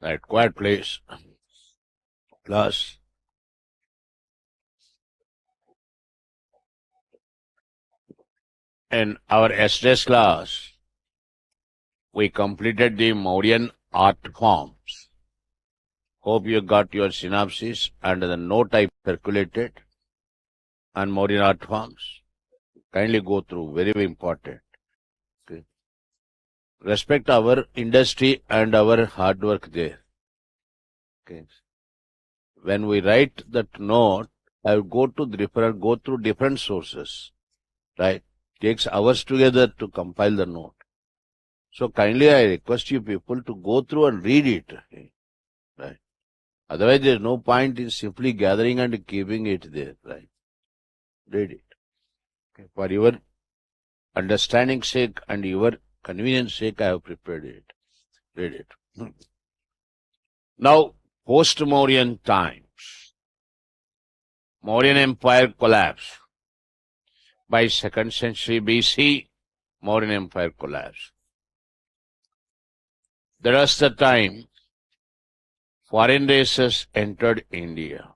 Right, quiet please. Class. In our yesterday's class, we completed the Mauryan art forms. Hope you got your synopsis and the note I circulated on Mauryan art forms. Kindly go through, very, very important. Okay. Respect our industry and our hard work there. Okay. When we write that note, I will go through different sources. Right? Takes hours together to compile the note. So kindly I request you people to go through and read it. Right? Otherwise there is no point in simply gathering and keeping it there. Right? Read it. Okay. For your understanding sake and your convenience sake, I have prepared it. Read it. Now, post-Mauryan times. Mauryan Empire collapsed. By 2nd century BC, Mauryan Empire collapsed. That was the time foreign races entered India.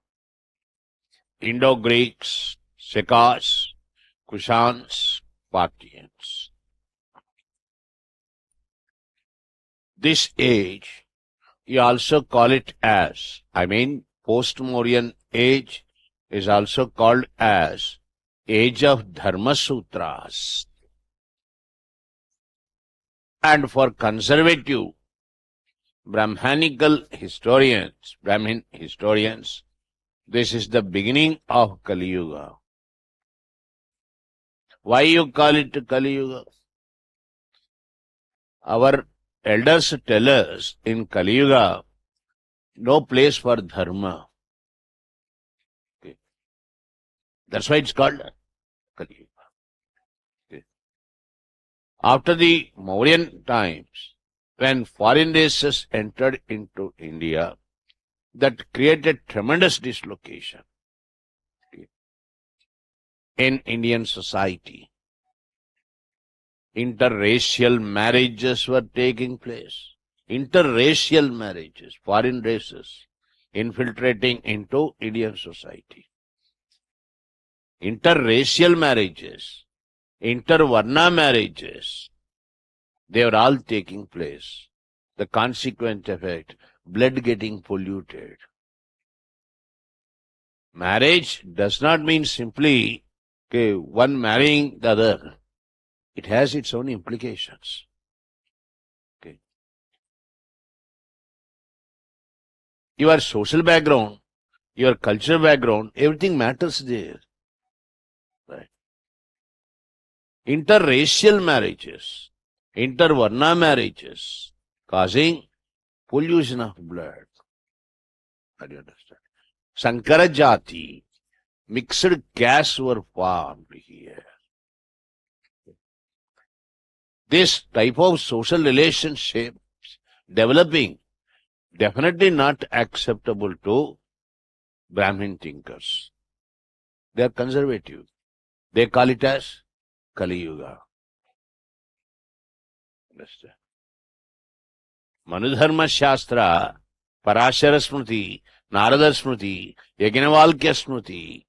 Indo-Greeks, Sekas, Kushans, Parthians. This age, you also call it as, post-Mauryan age is also called as age of Dharma Sutras. And for conservative Brahmin historians, this is the beginning of Kali Yuga. Why you call it Kali Yuga? Our elders tell us in Kali Yuga, no place for dharma. Okay. That's why it's called Kali Yuga. Okay. After the Mauryan times, when foreign races entered into India, that created tremendous dislocation in Indian society. Interracial marriages were taking place. Interracial marriages, foreign races, infiltrating into Indian society. Interracial marriages, intervarna marriages, they were all taking place. The consequent effect, blood getting polluted. Marriage does not mean simply one marrying the other. It has its own implications. Okay. Your social background, your cultural background, everything matters there. Right? Interracial marriages, intervarna marriages, causing pollution of blood. How do you understand? Sankara Jati, mixed castes were formed here. This type of social relationships developing, definitely not acceptable to Brahmin thinkers. They are conservative. They call it as Kali Yuga. Understand? Manudharma Shastra, Parashara Smriti, Narada Smriti, Yajnavalkya Smriti,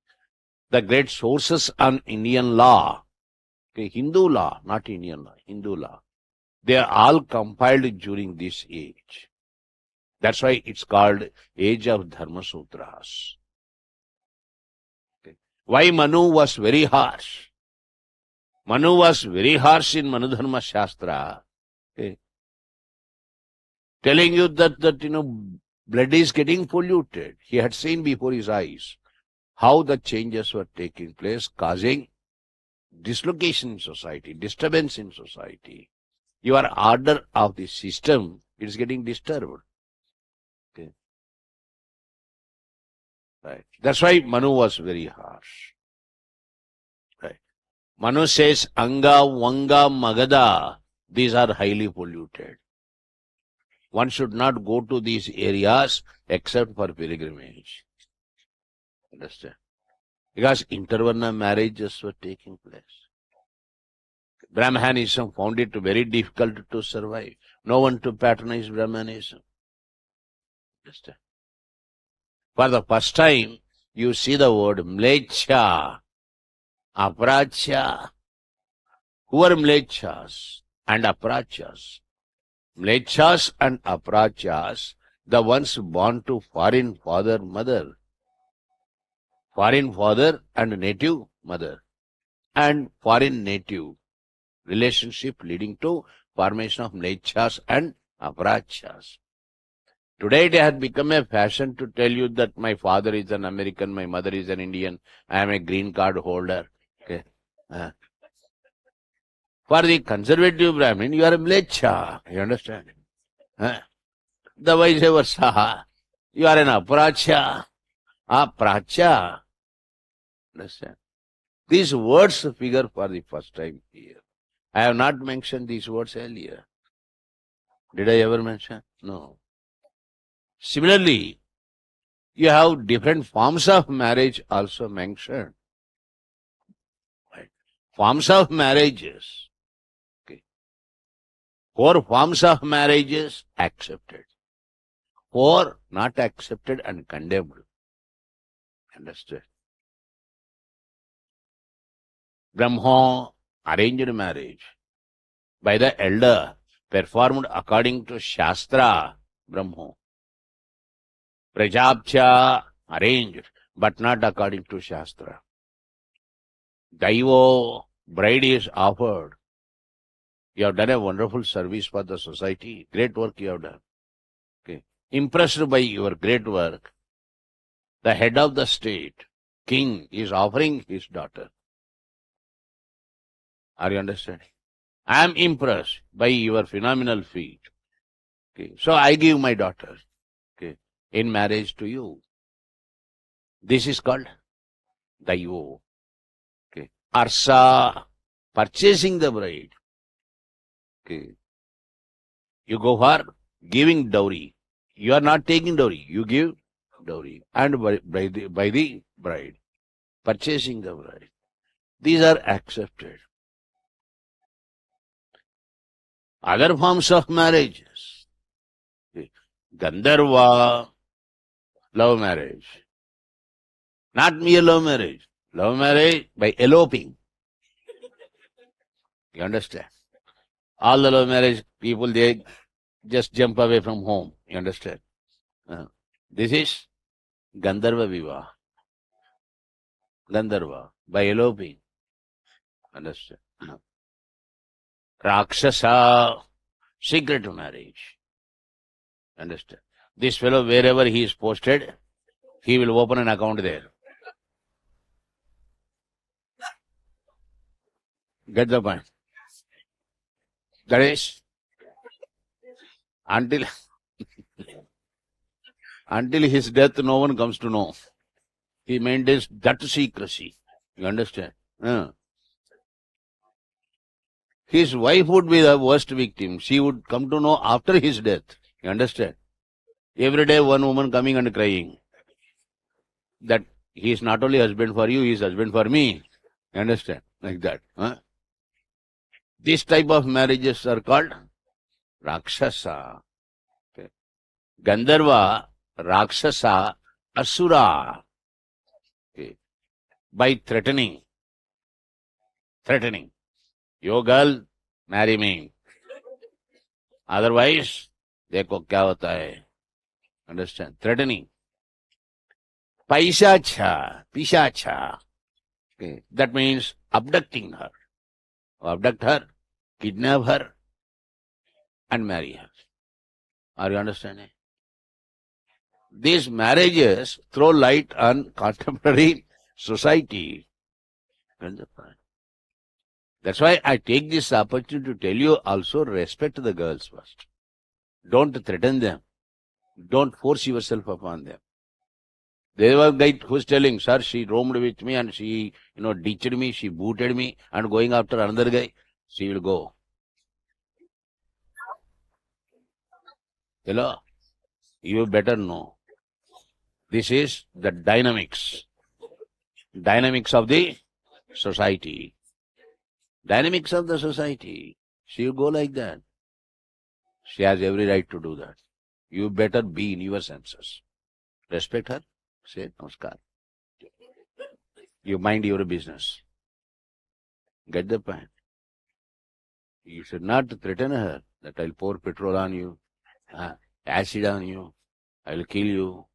the great sources on Indian law, Hindu law, not Indian law, Hindu law, they are all compiled during this age. That's why it's called Age of Dharma Sutras. Why Manu was very harsh? Manu was very harsh in Manudharma Shastra, telling you that blood is getting polluted. He had seen before his eyes how the changes were taking place, causing dislocation in society, disturbance in society. Your order of the system is getting disturbed. Okay. Right. That's why Manu was very harsh. Right. Manu says, Anga, Vanga, Magada, these are highly polluted. One should not go to these areas except for pilgrimage. Understand? Because intervarna marriages were taking place. Brahmanism found it very difficult to survive. No one to patronize Brahmanism. For the first time, you see the word mlecha, aprachya. Who are mlechas and aprachas? Mlechas and aprachas, the ones born to foreign father, mother. Foreign father and native mother. And foreign native relationship leading to formation of mlechas and aprachas. Today it has become a fashion to tell you that my father is an American, my mother is an Indian, I am a green card holder. Okay. For the conservative Brahmin, you are a mlecha. You understand? The vice versa. You are an aprachya. Aprachya. Understand? These words figure for the first time here. I have not mentioned these words earlier. Did I ever mention? No. Similarly, you have different forms of marriage also mentioned. Right. Forms of marriages. Okay. 4 forms of marriages accepted. 4 not accepted and condemned. Understood? Brahma, arranged marriage by the elder, performed according to Shastra, Brahma. Prajapcha, arranged, but not according to Shastra. Daivo, bride is offered. You have done a wonderful service for the society. Great work you have done. Okay. Impressed by your great work, the head of the state, king, is offering his daughter. Are you understanding? I am impressed by your phenomenal feat. Okay. So I give my daughter, okay, in marriage to you. This is called Daivo. Okay. Arsa, purchasing the bride. Okay. You go for giving dowry. You are not taking dowry. You give dowry. And by the bride. Purchasing the bride. These are accepted. Other forms of marriages. Okay. Gandharva, love marriage. Not mere love marriage. Love marriage by eloping. You understand? All the love marriage people, they just jump away from home. You understand? This is Gandharva Viva. Gandharva, by eloping. Understand? Rakshasa, secret marriage. Understand? This fellow, wherever he is posted, he will open an account there. Get the point? That is, until his death, no one comes to know. He maintains that secrecy. You understand? His wife would be the worst victim. She would come to know after his death. You understand? Every day one woman coming and crying that he is not only husband for you, he is husband for me. You understand? Like that. This type of marriages are called Rakshasa. Okay. Gandharva, Rakshasa, Asura. Okay. By threatening. You girl, marry me. Otherwise, देखो क्या होता है. Understand? Threatening. Pishacha. Okay. That means abducting her. Abduct her, kidnap her, and marry her. Are you understanding? These marriages throw light on contemporary society. That's why I take this opportunity to tell you also respect the girls first. Don't threaten them. Don't force yourself upon them. There was a guy who's telling, sir, she roamed with me and she, ditched me, she booted me and going after another guy, she will go. Hello? You better know. This is the dynamics of the society. Dynamics of the society. She will go like that. She has every right to do that. You better be in your senses. Respect her. Say namaskar. You mind your business. Get the point. You should not threaten her that I'll pour petrol on you, acid on you, I'll kill you.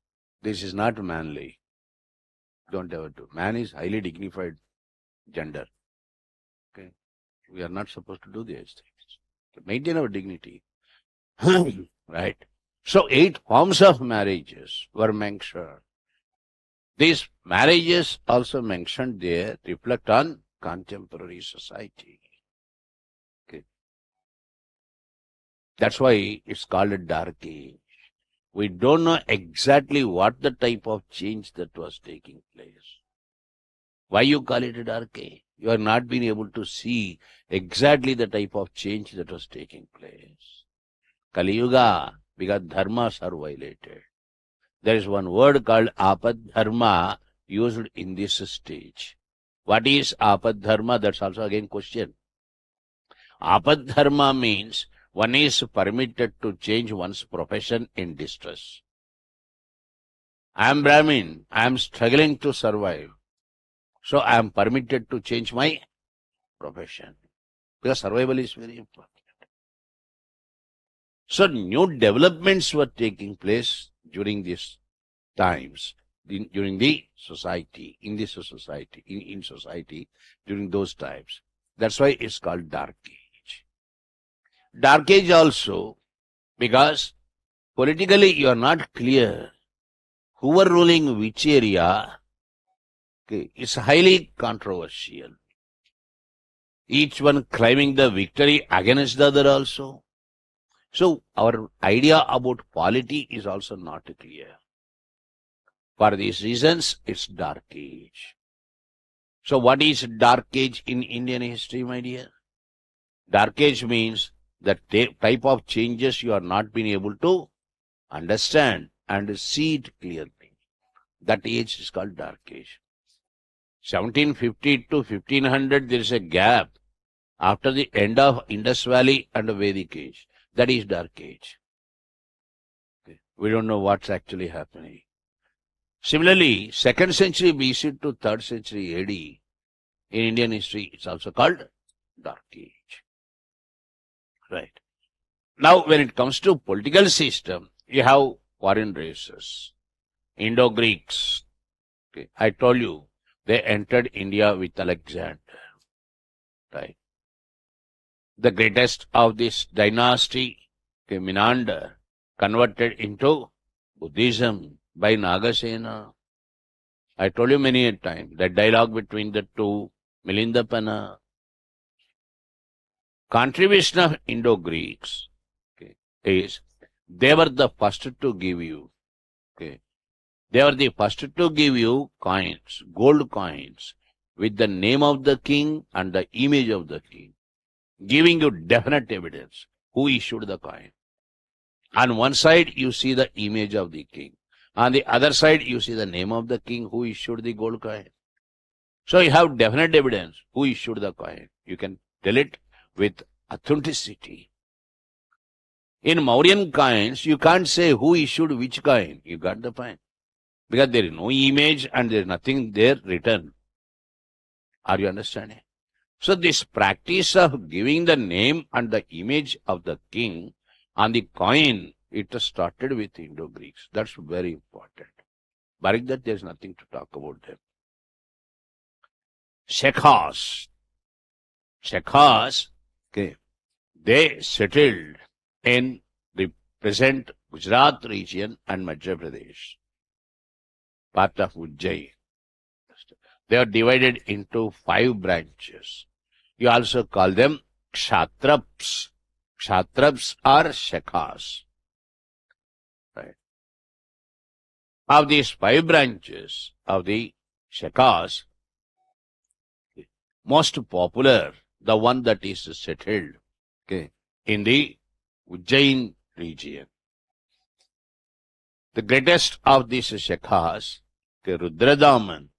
This is not manly. Don't ever do. Man is highly dignified gender. Okay, we are not supposed to do these things. Maintain our dignity. Right. So 8 forms of marriages were mentioned. These marriages also mentioned there reflect on contemporary society. Okay. That's why it's called a dark age. We don't know exactly what the type of change that was taking place. Why you call it a dark age? You are not being able to see exactly the type of change that was taking place. Kali Yuga, because dharmas are violated. There is one word called apadharma used in this stage. What is apadharma? That's also again question. Apadharma means one is permitted to change one's profession in distress. I am Brahmin. I am struggling to survive. So I am permitted to change my profession. Because survival is very important. So new developments were taking place during these times, during the society, in this society, in society, during those times. That's why it's called dark age. Dark age also because politically you are not clear who were ruling which area. Okay, it's highly controversial. Each one claiming the victory against the other also. So our idea about polity is also not clear. For these reasons, it's dark age. So what is dark age in Indian history, my dear? Dark age means the type of changes you are not being able to understand and see it clearly. That age is called dark age. 1750 to 1500, there is a gap after the end of Indus Valley and the Vedic age. That is dark age. Okay. We don't know what's actually happening. Similarly, 2nd century BC to 3rd century AD in Indian history, it's also called dark age. Right. Now, when it comes to political system, you have foreign races, Indo-Greeks. Okay. I told you, they entered India with Alexander. Right. The greatest of this dynasty, okay, Menander, converted into Buddhism by Nagasena. I told you many a time, the dialogue between the two, Milindapana. Contribution of Indo-Greeks, okay, is they were the first to give you, okay, they were the first to give you coins, gold coins, with the name of the king and the image of the king, giving you definite evidence who issued the coin. On one side, you see the image of the king. On the other side, you see the name of the king who issued the gold coin. So you have definite evidence who issued the coin. You can tell it with authenticity. In Mauryan coins, you can't say who issued which coin. You got the point. Because there is no image and there is nothing there written. Are you understanding? So this practice of giving the name and the image of the king on the coin, it started with Indo-Greeks. That's very important. Barring that, there's nothing to talk about them. Shekhas, okay, they settled in the present Gujarat region and Madhya Pradesh, part of Ujjain. They are divided into 5 branches. You also call them kshatraps. Kshatraps are shekhas. Right. Of these 5 branches of the shekhas, most popular, the one that is settled, okay, in the Ujjain region. The greatest of these shekhas, okay, Rudradaman,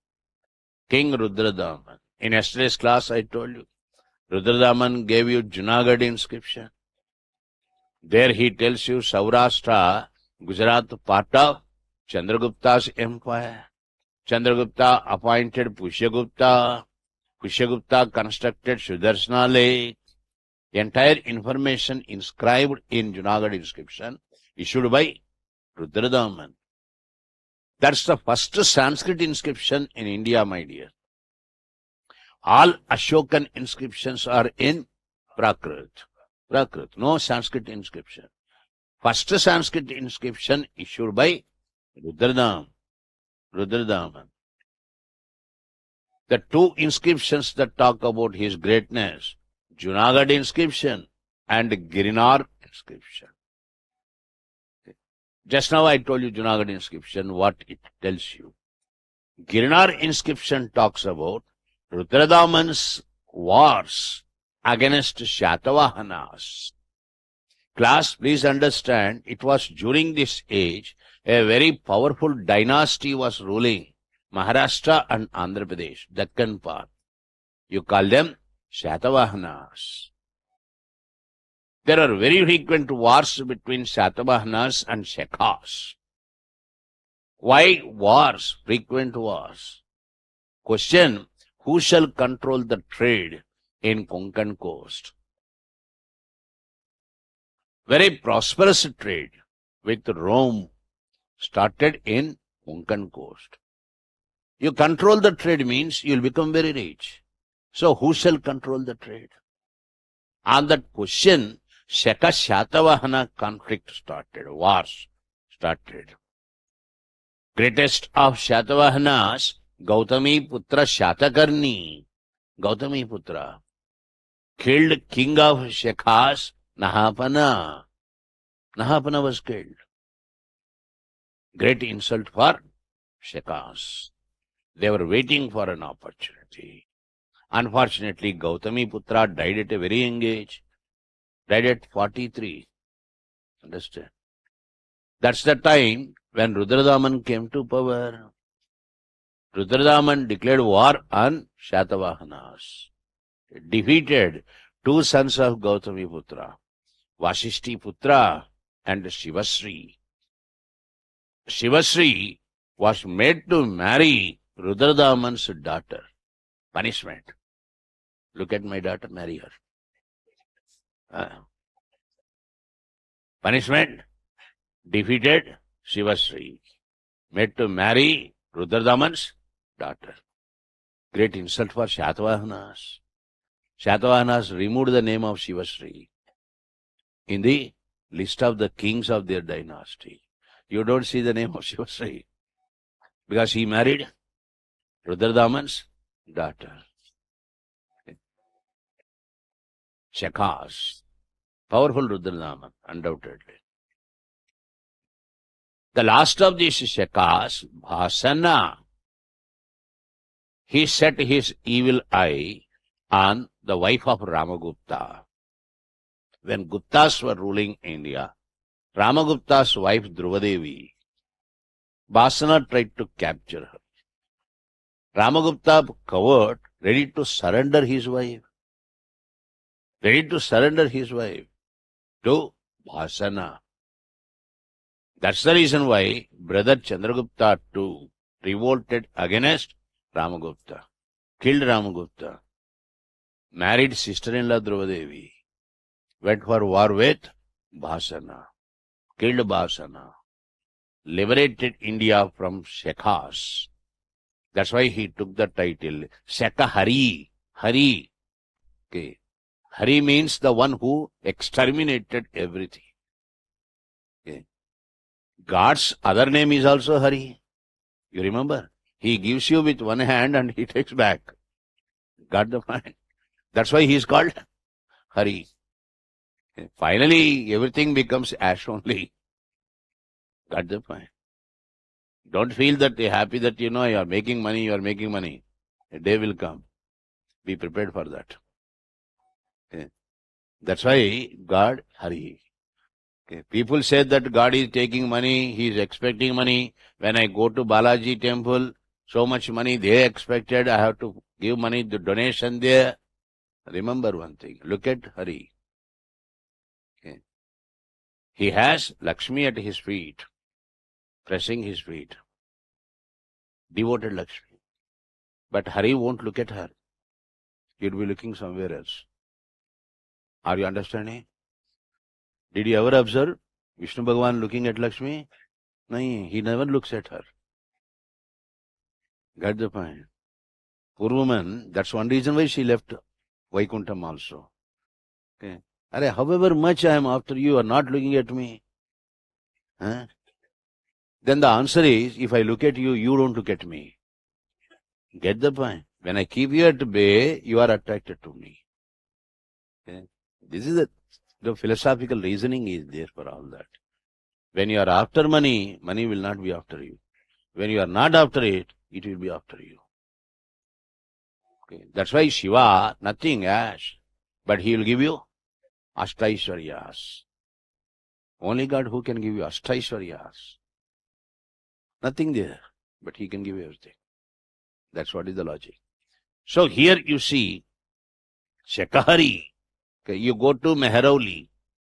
King Rudradaman. In yesterday's class, I told you, Rudradaman gave you Junagadh inscription. There he tells you Saurashtra Gujarat part of Chandragupta's empire. Chandragupta appointed Pushyagupta. Pushyagupta constructed Sudarshana Lake. Entire information inscribed in Junagadh inscription issued by Rudradaman. That's the first Sanskrit inscription in India, my dear. All Ashokan inscriptions are in Prakrit. Prakrit, no Sanskrit inscription. First Sanskrit inscription issued by Rudradaman. The two inscriptions that talk about his greatness, Junagadh inscription and Girinar inscription. Just now I told you Junagadh inscription, what it tells you. Girinar inscription talks about Rudradaman's wars against Shatavahanas. Class, please understand, it was during this age a very powerful dynasty was ruling Maharashtra and Andhra Pradesh, Deccan part. You call them Shatavahanas. There are very frequent wars between Shatavahanas and Shakas. Why wars? Frequent wars. Question, who shall control the trade in Konkan coast? Very prosperous trade with Rome started in Konkan coast. You control the trade means you will become very rich. So who shall control the trade? On that question, Shaka-Shatavahana conflict started, wars started. Greatest of Shatavahanas, Gautami Putra Shatakarni. Gautami Putra killed king of Shakas, Nahapana. Nahapana was killed. Great insult for Shakas. They were waiting for an opportunity. Unfortunately, Gautami Putra died at a very young age. Died at 43. Understand? That's the time when Rudradaman came to power. Rudradaman declared war on Shatavahanas. Defeated two sons of Gautami Putra, Vasishti Putra and Shivasri. Shivasri was made to marry Rudradaman's daughter. Punishment. Look at my daughter, marry her. Punishment. Defeated Shivasri. Made to marry Rudradaman's daughter. Great insult for Shatavahanas. Shatavahanas removed the name of Shivasri in the list of the kings of their dynasty. You don't see the name of Shivasri because he married Rudradaman's daughter. Shakas. Powerful Rudradaman, undoubtedly. The last of these Shakas, Bhasana, he set his evil eye on the wife of Ramagupta. When Guptas were ruling India, Ramagupta's wife Dhruvadevi, Bhasana tried to capture her. Ramagupta covered, ready to surrender his wife. Ready to surrender his wife to Bhasana. That's the reason why brother Chandragupta too revolted against Ramagupta, killed Ramagupta, married sister-in-law Dhruvadevi, went for war with Bhasana, killed Bhasana, liberated India from Shakas. That's why he took the title Shakahari. Hari. Okay. Hari means the one who exterminated everything. Okay. God's other name is also Hari. You remember? He gives you with one hand and he takes back. Got the point? That's why he is called Hari. Okay. Finally, everything becomes ash only. Got the point? Don't feel that you're happy that you are making money, A day will come. Be prepared for that. Okay. That's why God, Hari. Okay. People say that God is taking money, He is expecting money. When I go to Balaji temple, so much money they expected, I have to give money, the donation there. Remember one thing, look at Hari. Okay. He has Lakshmi at his feet. pressing his feet. Devoted Lakshmi. But Hari won't look at her. He'll be looking somewhere else. Are you understanding? Did you ever observe Vishnu Bhagavan looking at Lakshmi? No, he never looks at her. Got the point? Poor woman, that's one reason why she left Vaikuntham also. Okay. However much I am after you, are not looking at me. Huh? Then the answer is, if I look at you, you don't look at me. Get the point? When I keep you at bay, you are attracted to me. Okay. This is the philosophical reasoning is there for all that. When you are after money, money will not be after you. When you are not after it, it will be after you. Okay. That's why Shiva, nothing as, but he will give you Ashtaishwaryas. Only God who can give you Ashtaishwaryas. Nothing there, but he can give you everything. That's what is the logic. So here you see, Shakahari. Okay, you go to Mehrauli,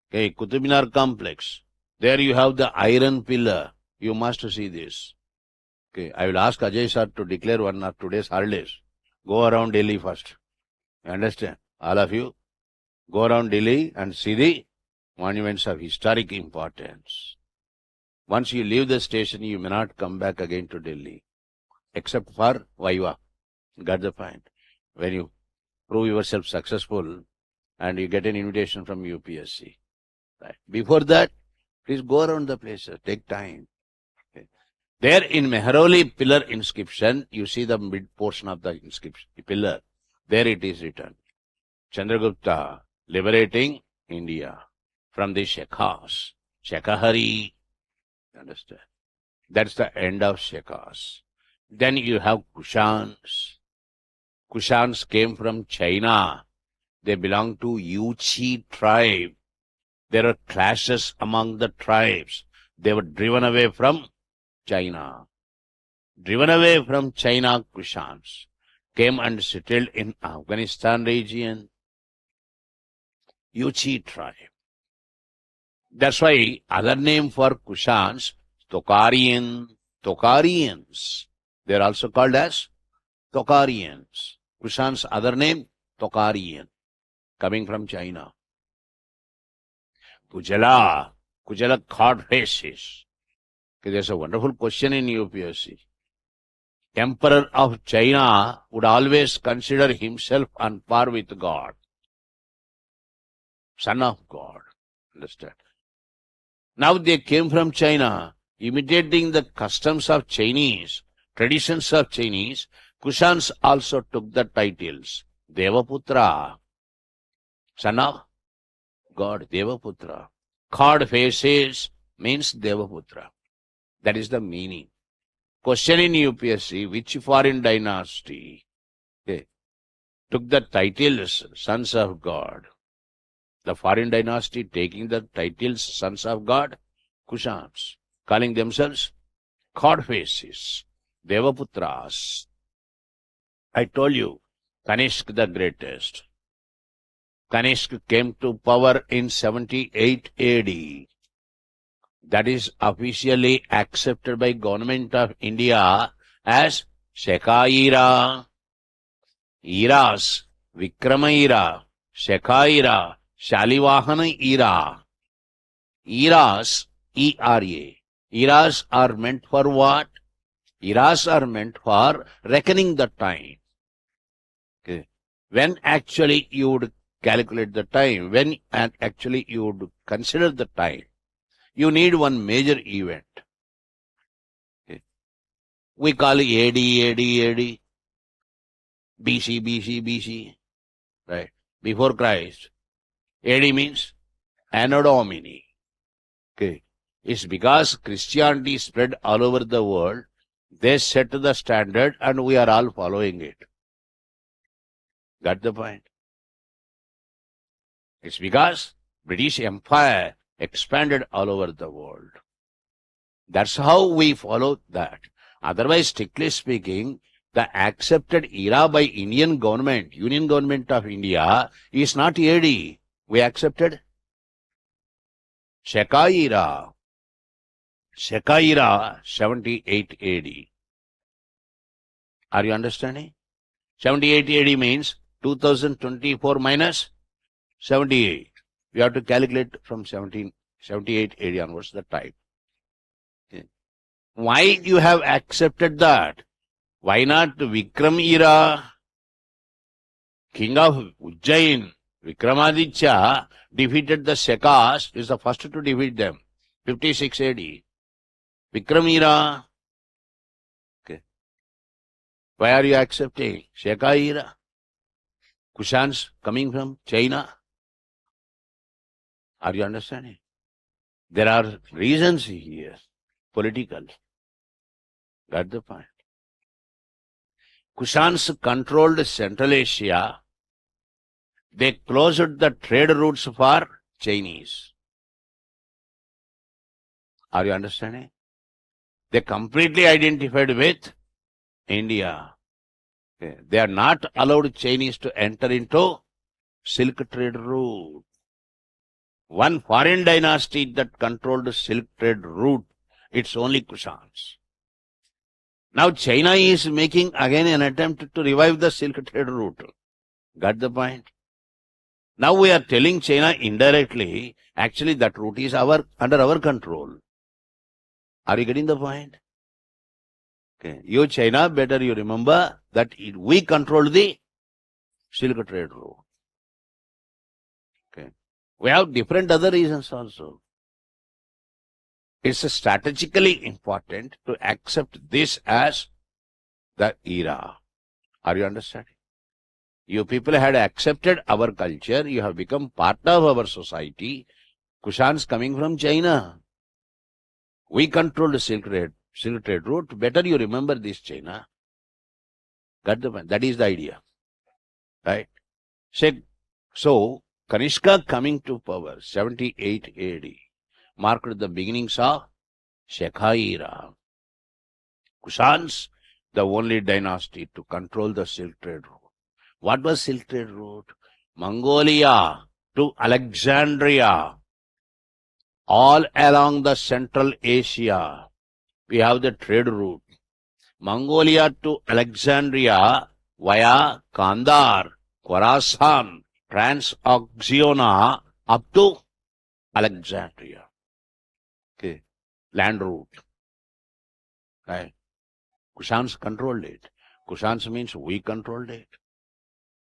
okay, Qutub Minar complex. There you have the iron pillar. You must see this. Okay, I will ask Ajay sir to declare 1 or 2 days holidays. Go around Delhi first. You understand? All of you, go around Delhi and see the monuments of historic importance. Once you leave the station, you may not come back again to Delhi, except for Viva. Got the point? When you prove yourself successful and you get an invitation from UPSC. Right. Before that, please go around the places. Take time. Okay. There in Mehrauli pillar inscription, you see the mid portion of the inscription, the pillar. There it is written. Chandragupta liberating India from the Shekhas. Shekahari. Understand? That's the end of Shekhas. Then you have Kushans. Kushans came from China. They belong to Yuchi tribe. There are clashes among the tribes. They were driven away from China. Driven away from China, Kushans came and settled in Afghanistan region. Yuchi tribe. That's why other name for Kushans, Tokharians. They are also called as Tokharians. Kushans other name, Tokharian, coming from China. Kujala cod faces. Okay, there's a wonderful question in UPSC. Emperor of China would always consider himself on par with God. Son of God. Understand? Now they came from China, imitating the customs of Chinese, traditions of Chinese. Kushans also took the titles. Devaputra, son of God, Devaputra. Cod faces means Devaputra. That is the meaning. Question in UPSC, which foreign dynasty took the titles sons of God? The foreign dynasty taking the titles sons of God, Kushans, calling themselves cod faces, Devaputras. I told you, Kanishk the greatest. Kanishk came to power in 78 AD. That is officially accepted by government of India as Sheka era. Eras, Vikrama era, Sheka era, Shalivahana era. Eras, E-R-A. Eras are meant for what? Eras are meant for reckoning the time. Okay. When actually you would calculate the time, when actually you would consider the time, you need one major event. Okay. We call it AD, BC, BC. Right? Before Christ. AD means Anno Domini. Okay. It's because Christianity spread all over the world. They set the standard and we are all following it. Got the point? It's because British Empire expanded all over the world. That's how we follow that. Otherwise, strictly speaking, the accepted era by Indian government, Union Government of India, is not AD. We accepted Sheka era. Shaka era, 78 AD. Are you understanding? 78 AD means 2024 minus 78. We have to calculate from 78 AD onwards the time. Okay. Why you have accepted that? Why not Vikram era? King of Ujjain, Vikramaditya, defeated the Shakas, is the first to defeat them. 56 AD. Vikram era. Okay. Why are you accepting Shaka era? Kushans coming from China. Are you understanding? There are reasons here, political. Got the point. Kushans controlled Central Asia. They closed the trade routes for Chinese. Are you understanding? They completely identified with India. Okay. They are not allowed Chinese to enter into silk trade route. One foreign dynasty that controlled the silk trade route, it's only Kushans. Now China is making again an attempt to revive the silk trade route. Got the point? Now we are telling China indirectly, actually that route is under our control. Are you getting the point? Okay. You China, better you remember that we control the silk trade route. Okay. We have different other reasons also. It's strategically important to accept this as the era. Are you understanding? You people had accepted our culture. You have become part of our society. Kushans coming from China. We control the silk trade route. Better you remember this, China. Got the point? That is the idea. Right? So, Kanishka coming to power, 78 AD, marked the beginnings of Shaka era. Kushans, the only dynasty to control the silk trade route. What was silk trade route? Mongolia to Alexandria. All along the Central Asia, we have the trade route. Mongolia to Alexandria via Kandar, Khorasan, Transoxiana up to Alexandria. Okay. Land route. Right. Kushans controlled it. Kushans means we controlled it.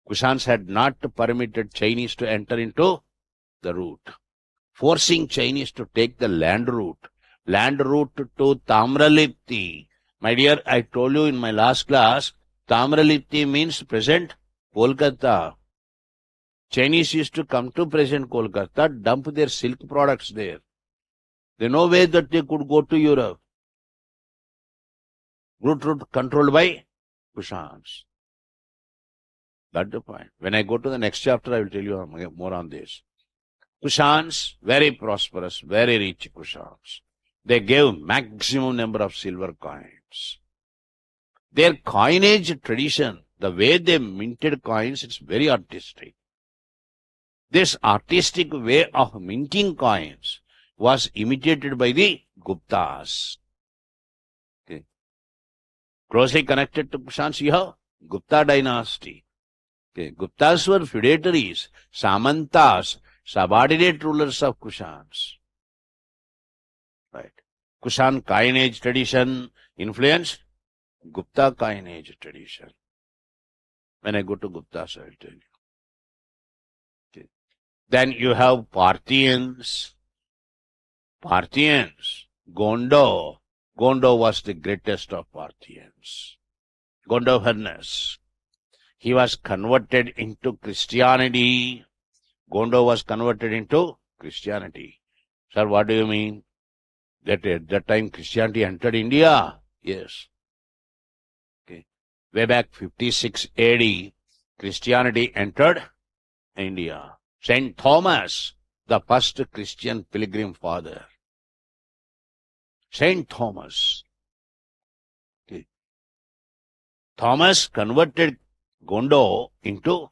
Kushans had not permitted Chinese to enter into the route, forcing Chinese to take the land route to Tamralipti. My dear, I told you in my last class, Tamralipti means present Kolkata. Chinese used to come to present Kolkata, dump their silk products there. There no way that they could go to Europe. Route controlled by Kushans. That's the point. When I go to the next chapter, I will tell you more on this. Kushans, very prosperous, very rich Kushans. They gave maximum number of silver coins. Their coinage tradition, the way they minted coins, it's very artistic. This artistic way of minting coins was imitated by the Guptas. Okay. Closely connected to Kushans, you have Gupta dynasty. Okay. Guptas were feudatories, Samantas, subordinate rulers of Kushans. Right. Kushan coinage tradition influenced Gupta coinage tradition. When I go to Guptas, I will tell you. Okay. Then you have Parthians. Gondo. Gondo was the greatest of Parthians. Gondophares. He was converted into Christianity. Gondo was converted into Christianity. Sir, what do you mean? That at that time Christianity entered India? Yes. Okay. Way back 56 AD, Christianity entered India. Saint Thomas, the first Christian pilgrim father. Saint Thomas. Okay. Thomas converted Gondo into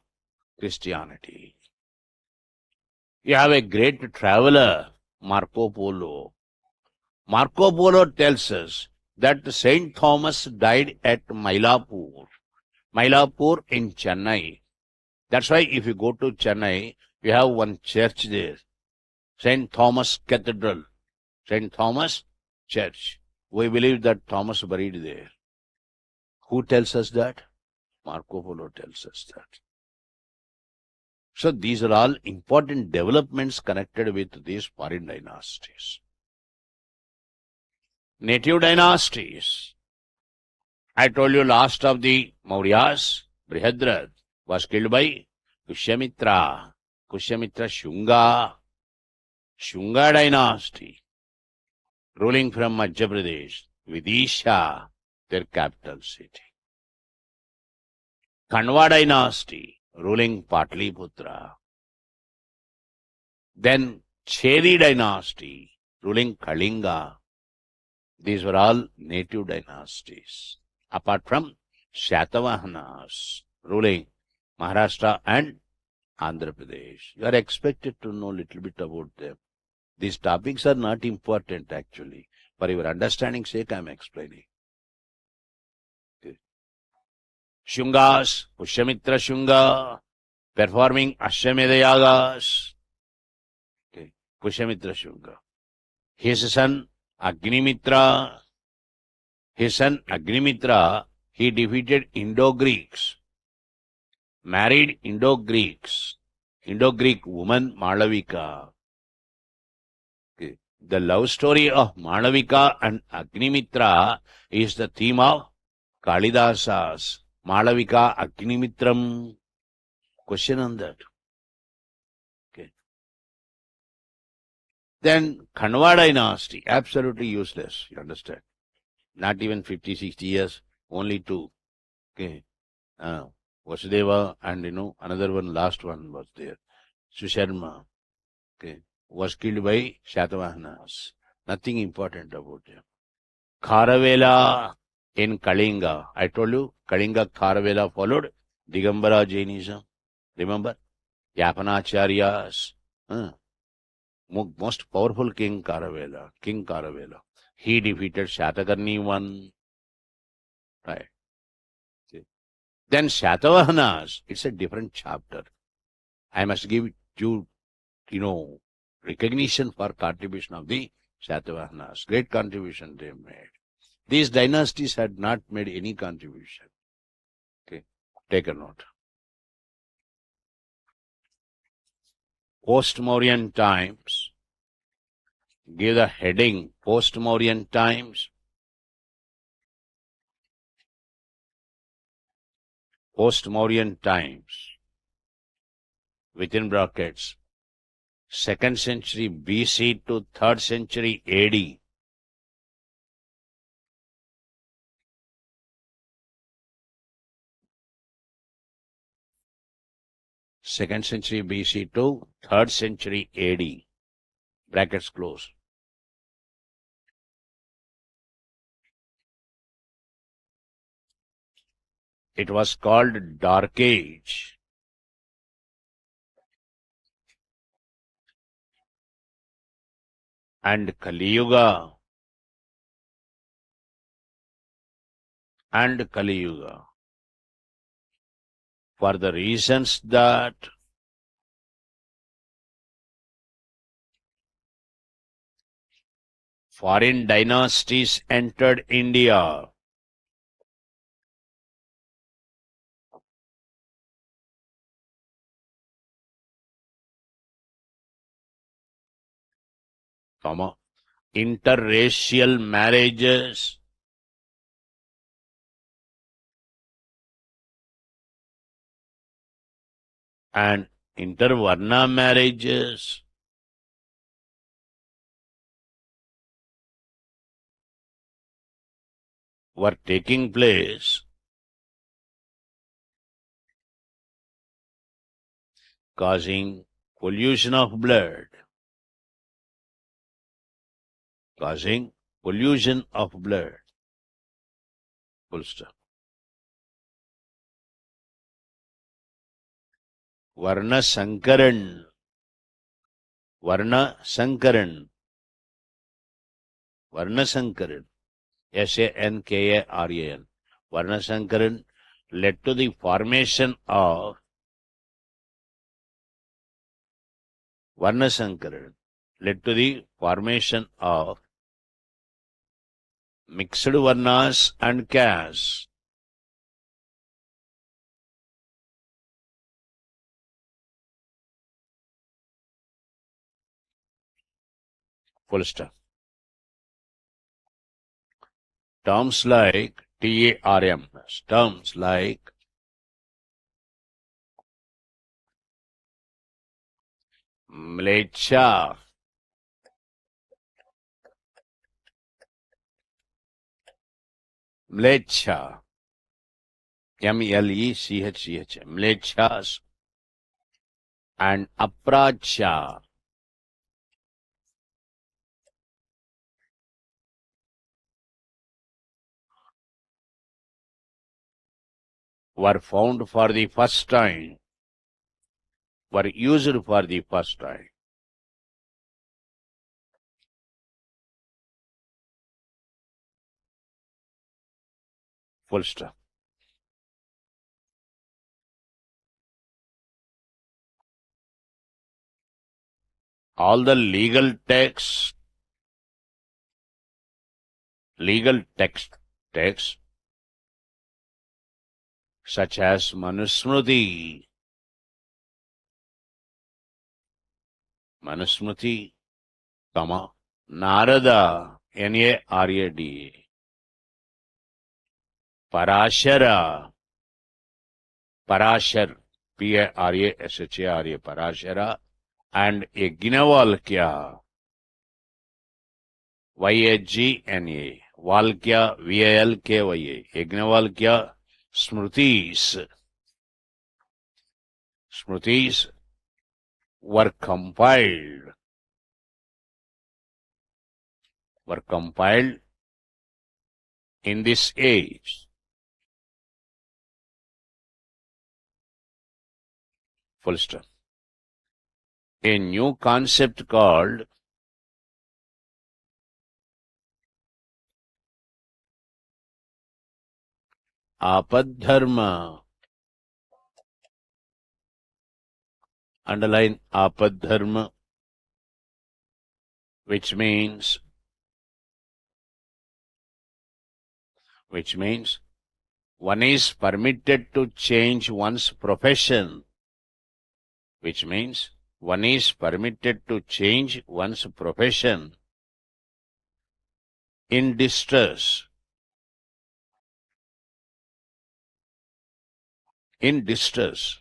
Christianity. You have a great traveler, Marco Polo. Marco Polo tells us that Saint Thomas died at Mylapore in Chennai. That's why if you go to Chennai, you have one church there, Saint Thomas Cathedral, Saint Thomas Church. We believe that Thomas buried there. Who tells us that? Marco Polo tells us that. So these are all important developments connected with these foreign dynasties. Native dynasties. I told you last of the Mauryas, Brihadrath, was killed by Pushyamitra. Pushyamitra Shunga dynasty, ruling from Madhya Pradesh, Vidisha, their capital city. Kanva dynasty, ruling Patliputra. Then Chedi dynasty, ruling Kalinga. These were all native dynasties. Apart from Shatavahanas, ruling Maharashtra and Andhra Pradesh. You are expected to know a little bit about them. These topics are not important actually. For your understanding sake, I am explaining. Okay. Shungas, Pushyamitra Shunga, performing Ashwamedha Yagas. Okay. Pushyamitra Shunga. His son Agnimitra, he defeated Indo-Greeks, married Indo-Greeks, Indo-Greek woman Malavika. Okay. The love story of Malavika and Agnimitra is the theme of Kalidasa's Malavika Agnimitram. Question on that. Okay. Then Kanva dynasty, absolutely useless, you understand. Not even 50, 60 years, only two. Okay. Vasudeva and another one, last one was there. Susharma. Okay. Was killed by Shatavahanas. Nothing important about them. Kharavela in Kalinga. I told you, Kalinga Kharavela followed Digambara Jainism. Remember? Yapanacharyas. Most powerful King Kharavela. He defeated Shatakarni one. Right. See. Then Shatavahanas, it's a different chapter. I must give you, recognition for contribution of the Shatavahanas. Great contribution they made. These dynasties had not made any contribution. Okay, take a note. Post-Mauryan times. Give the heading, Post-Mauryan times. Post-Mauryan times. Within brackets. 2nd century BC to 3rd century AD. Second century BC to 3rd century AD. Brackets close. It was called Dark Age. And Kali Yuga. For the reasons that foreign dynasties entered India. Interracial marriages, and intervarna marriages, were taking place, causing pollution of blood. Full stop. Varna Sankaran. Varnasankaran, Sankaran, Varnasankaran led to the formation of Varnasankaran led to the formation of mixed varnas and castes. Full stop. Terms like TARM, terms like Mlecha, Mlecha, Mlechch, Mlechas, and Apracha were found for the first time, were used for the first time. Full stop. All the legal texts such as Manusmriti, Narada, Narada, Parashara, Parashara, Parashara, and Yajnavalkya, Yajna, Valkya, Valkya, Yajnavalkya, Smritis were compiled in this age. Full stop. A new concept called Apadharma, underline Apadharma, which means one is permitted to change one's profession, which means one is permitted to change one's profession in distress. In distress.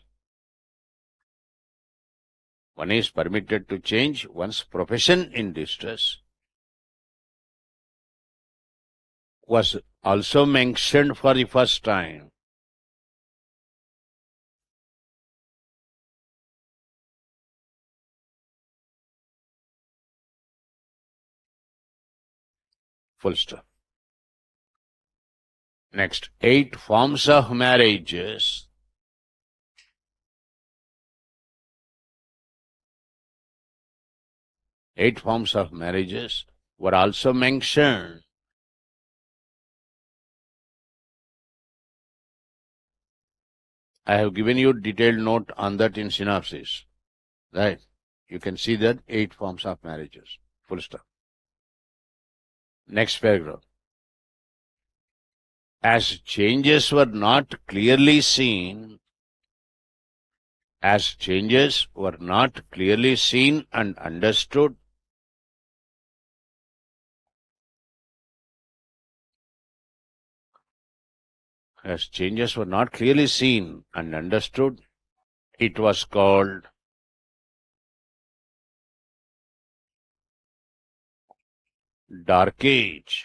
One is permitted to change one's profession in distress. Was also mentioned for the first time. Full stop. Next, 8 forms of marriages. 8 forms of marriages were also mentioned. I have given you detailed note on that in synopsis. Right? You can see that 8 forms of marriages. Full stop. Next paragraph. As changes were not clearly seen, and understood, it was called Dark Age.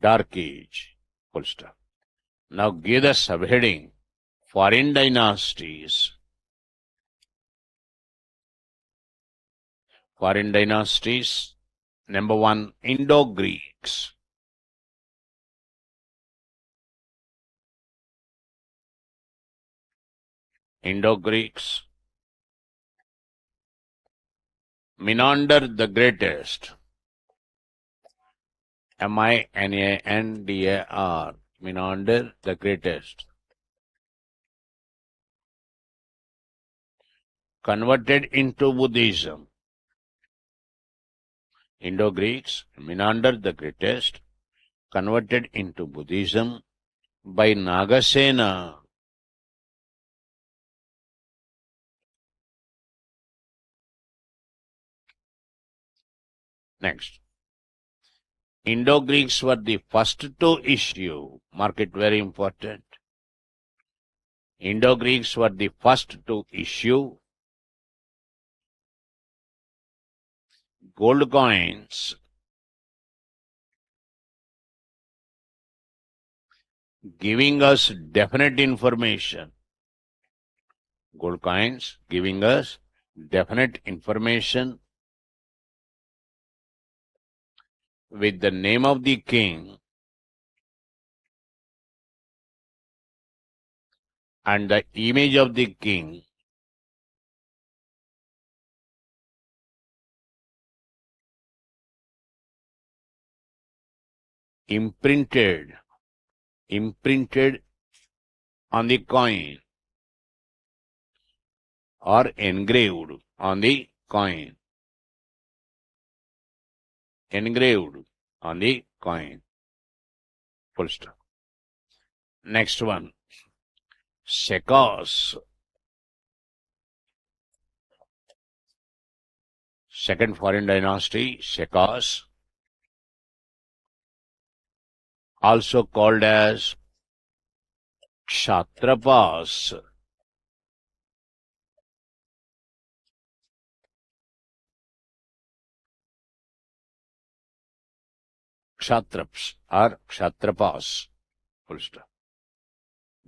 Dark Age. Full stop. Now give the subheading. Foreign dynasties. Foreign dynasties. Number 1, Indo-Greeks. Indo-Greeks. Menander the Greatest. Mindar. Menander the Greatest. Converted into Buddhism. Indo-Greeks, Menander the Greatest, converted into Buddhism by Nagasena. Next. Indo-Greeks were the first to issue, mark it very important. Indo-Greeks were the first to issue gold coins giving us definite information. Gold coins giving us definite information with the name of the king and the image of the king imprinted on the coin or engraved on the coin. Engraved on the coin. Full stop. Next one. Shekos. Second foreign dynasty, Shekos, also called as Kshatrapas. Kshatraps or Kshatrapas. Full stop.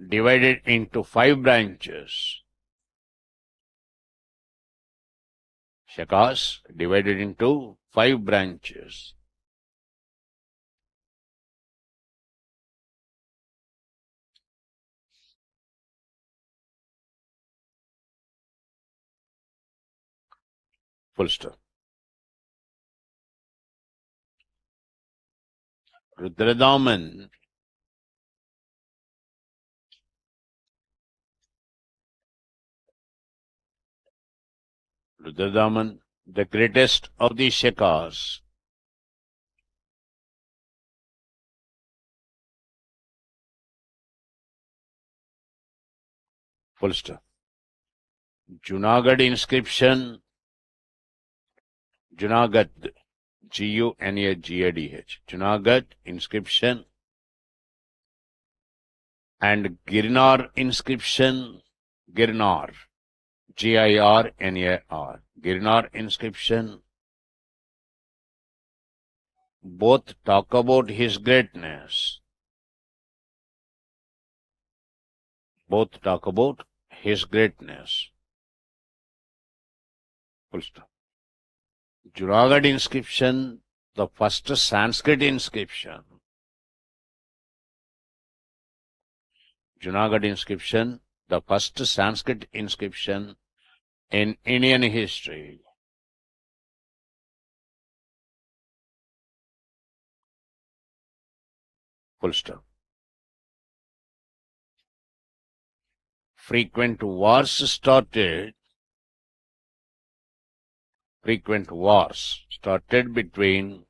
Divided into 5 branches. Shekas divided into 5 branches. Full stop. Rudradaman. Rudradaman, the greatest of the Shekas. Full stop. Junagadh inscription. Junagadh. G-U-N-A-G-A-D-H. Junagadh inscription. And Girnar inscription. Girnar. G-I-R-N-A-R. Girnar inscription. Both talk about his greatness. Both talk about his greatness. Full stop. Junagadh inscription, the first Sanskrit inscription. Junagadh inscription, the first Sanskrit inscription in Indian history. Full stop. Frequent wars started between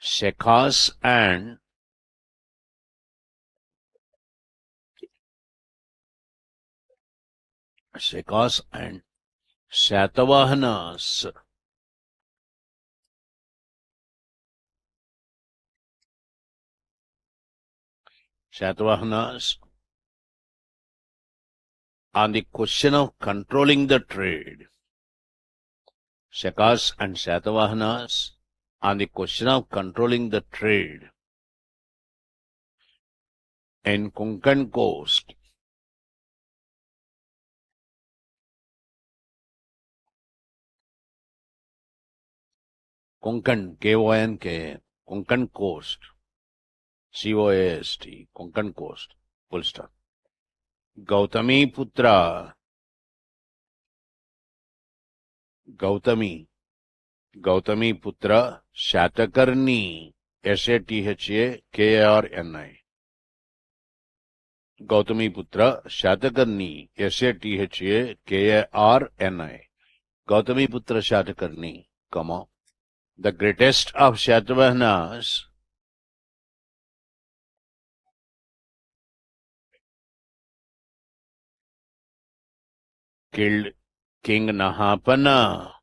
Shekas and Shatavahanas. Shatavahanas on the question of controlling the trade. Shekas and Shatavahanas on the question of controlling the trade in Konkan coast. Konkan, K-O-N-K, Konkan coast. C-O-A-S-T, Konkan coast. Full stop. Gautami Putra, Gautami. Gautami Putra Shatakarni. Sathakarni. Gautami Putra Shatakarni. Sathakarni. Gautami Putra Shatakarni, comma. The greatest of Shatavahanas killed King Nahapana.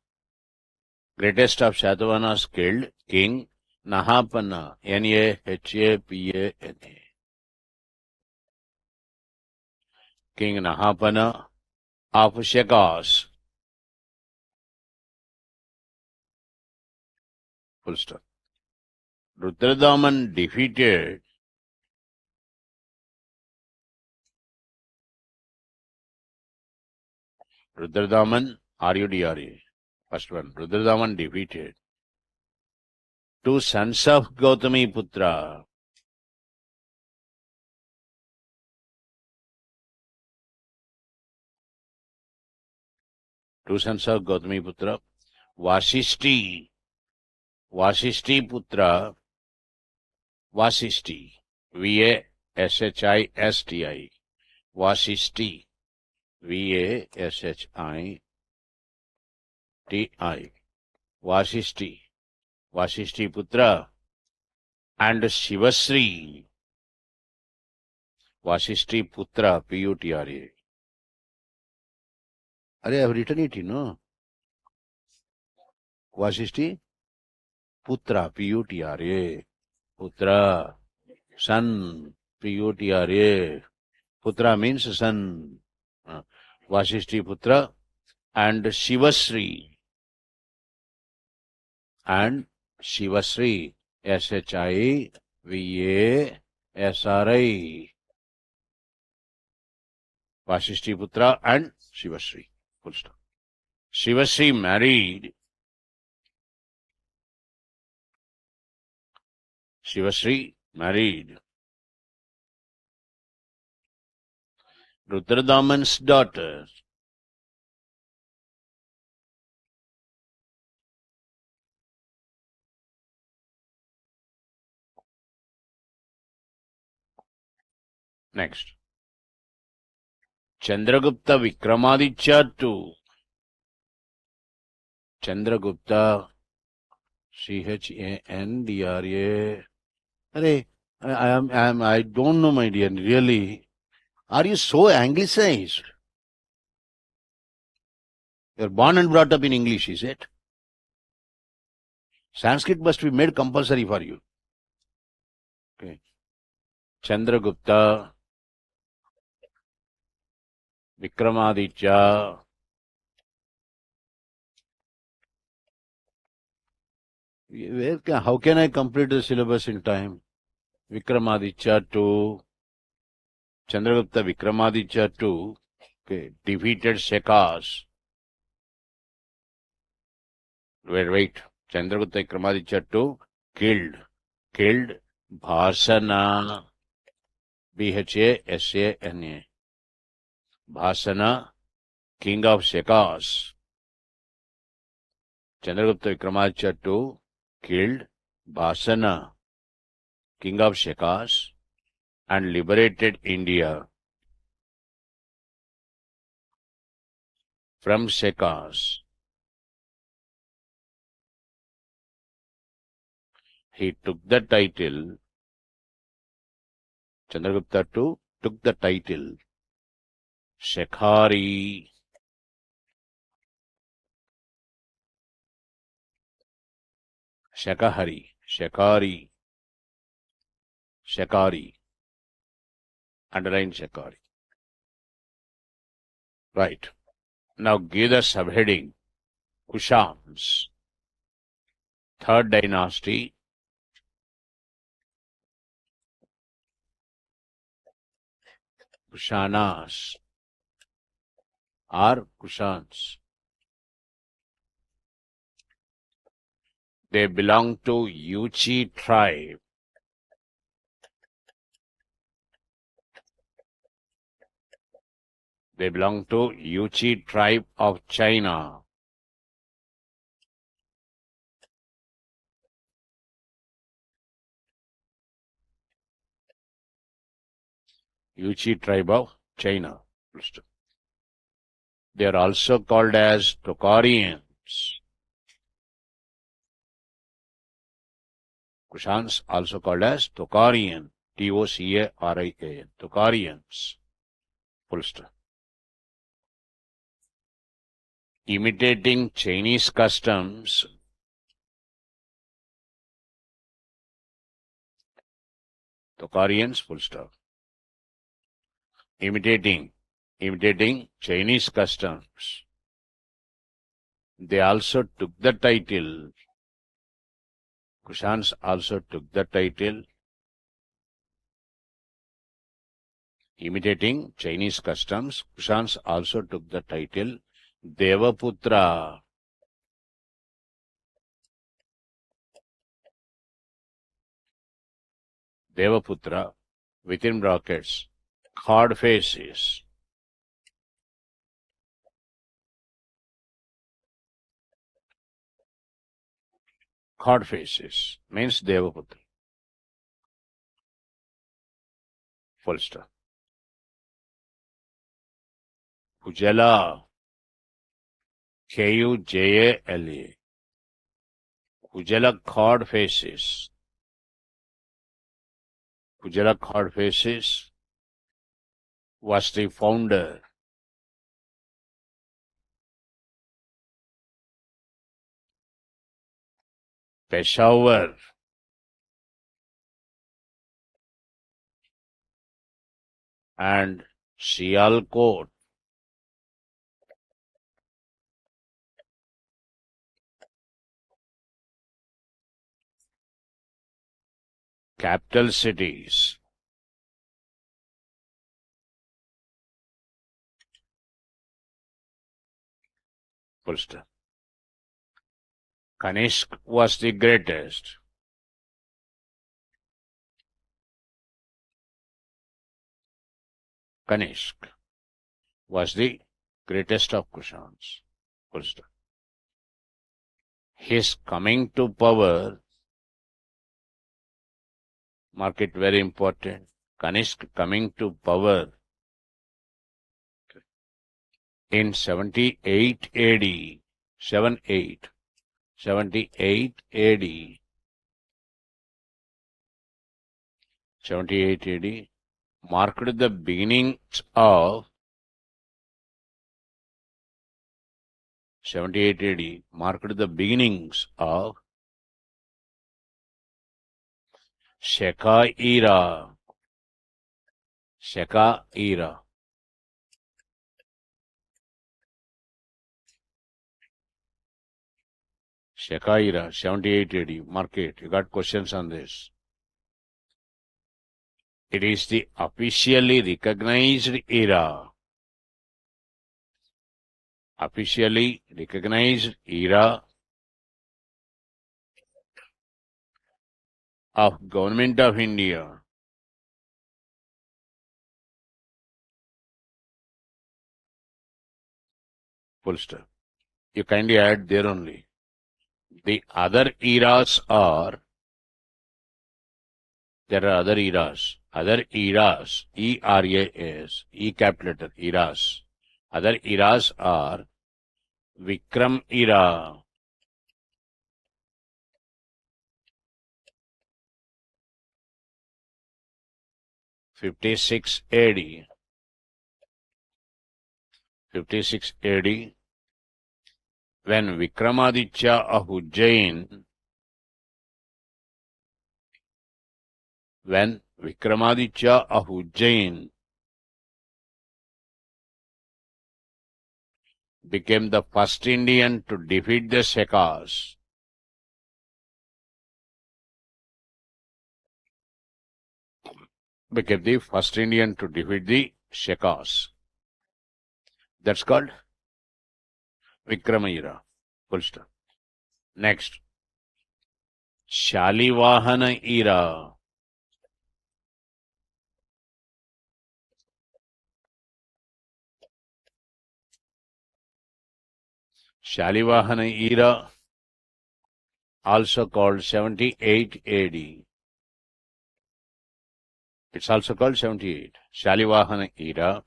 Greatest of Shatavahanas killed King Nahapana. Nahapana. King Nahapana of Shekas. Full stop. Rudradaman defeated Rudradaman, R-U-D-R-A. First one. Rudradaman defeated two sons of Gautami Putra. Two sons of Gautami Putra. Vasishti Putra. Vasishti. Vashishti. Vasishti. Vashishti. Vasishti Putra. And Shivasri. Vasishti Putra. Putra. I have written it, Vasishti Putra. Putra. Putra. Son. Putra. Putra means son. Vasishti Putra and Shivasri. And Shivasri. Shivasri. Vasishti Putra and Shivasri. Full stop. Shivasri married. Rudradaman's daughter. Next. Chandragupta Vikramaditya II. Chandragupta, Chandra. I don't know, my dear, really. Are you so anglicized? You're born and brought up in English, is it? Sanskrit must be made compulsory for you. Okay. Chandragupta, Vikramaditya, how can I complete the syllabus in time? Vikramaditya II, Chandragupta Vikramaditya II, okay, defeated Shekas. Wait. Chandragupta Vikramaditya II killed Bhasana, Bhasana, Bhasana, king of Shekas. Chandragupta Vikramaditya II killed Bhasana, king of Shekas, and liberated India from Shekas. He took the title. Chandragupta II took the title Shekhari. Shekhari. Underline Shekhari. Right. Now give the subheading. Kushans. Third dynasty. Kushanas. Or Kushans. They belong to Yuchi tribe. They belong to Yuchi tribe of China. Yuchi tribe of China. They are also called as Tocharians. Kushans also called as Tocharian. T-O-C-A-R-I-A-N. Tocharians. Full stop. Imitating Chinese customs. Tocharians. Full stop. Imitating Chinese customs. They also took the title. Kushans also took the title. Imitating Chinese customs, Kushans also took the title Devaputra. Devaputra, within brackets, hard faces. Hard faces means Devaputra. Full stop. Kujala, Kujala. Kujala hard faces. Kujala hard faces was the founder. Peshawar. And Sialkot. Capital cities. Full stop. Kanishk was the greatest. Kanishk was the greatest of Kushans. Full stop. His coming to power, mark it very important, Kanishk coming to power in 78 AD, 78 AD, 78 AD, marked the beginnings of 78 AD, marked the beginnings of Shaka era. Shaka era. Shaka era, 78 AD. Mark it. You got questions on this. It is the officially recognized era. Officially recognized era of Government of India. Full stop. You kindly add there only. The other eras are, there are other eras. Other eras, E-R-A-S, E capital letter, eras. Other eras are Vikram era, 56 AD, 56 AD, when Vikramaditya of Ujjain, when Vikramaditya of Ujjain became the first Indian to defeat the Shakas. Became the first Indian to defeat the Shakas. That's called Vikrama era. Full stop. Next, Shalivahana era. Shalivahana era, also called 78 AD. It's also called 78. Shalivahana era.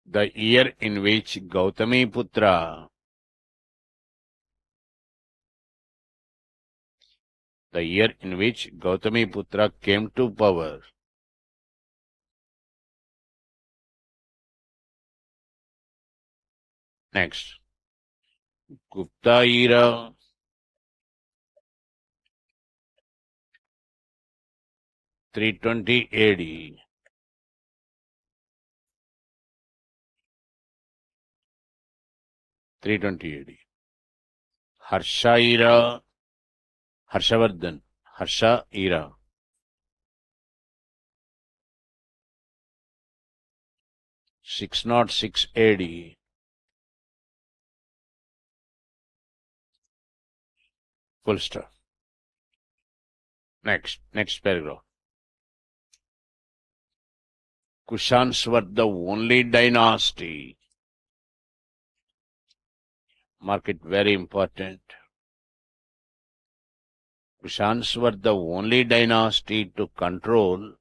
The year in which Gautami Putra, came to power. Next, Gupta era, 320 AD. 320 AD. Harsha era, Harshavardhan, Harsha era. 606 AD. Full stop. Next paragraph. Kushans were the only dynasty. Mark it, very important. Kushans were the only dynasty to control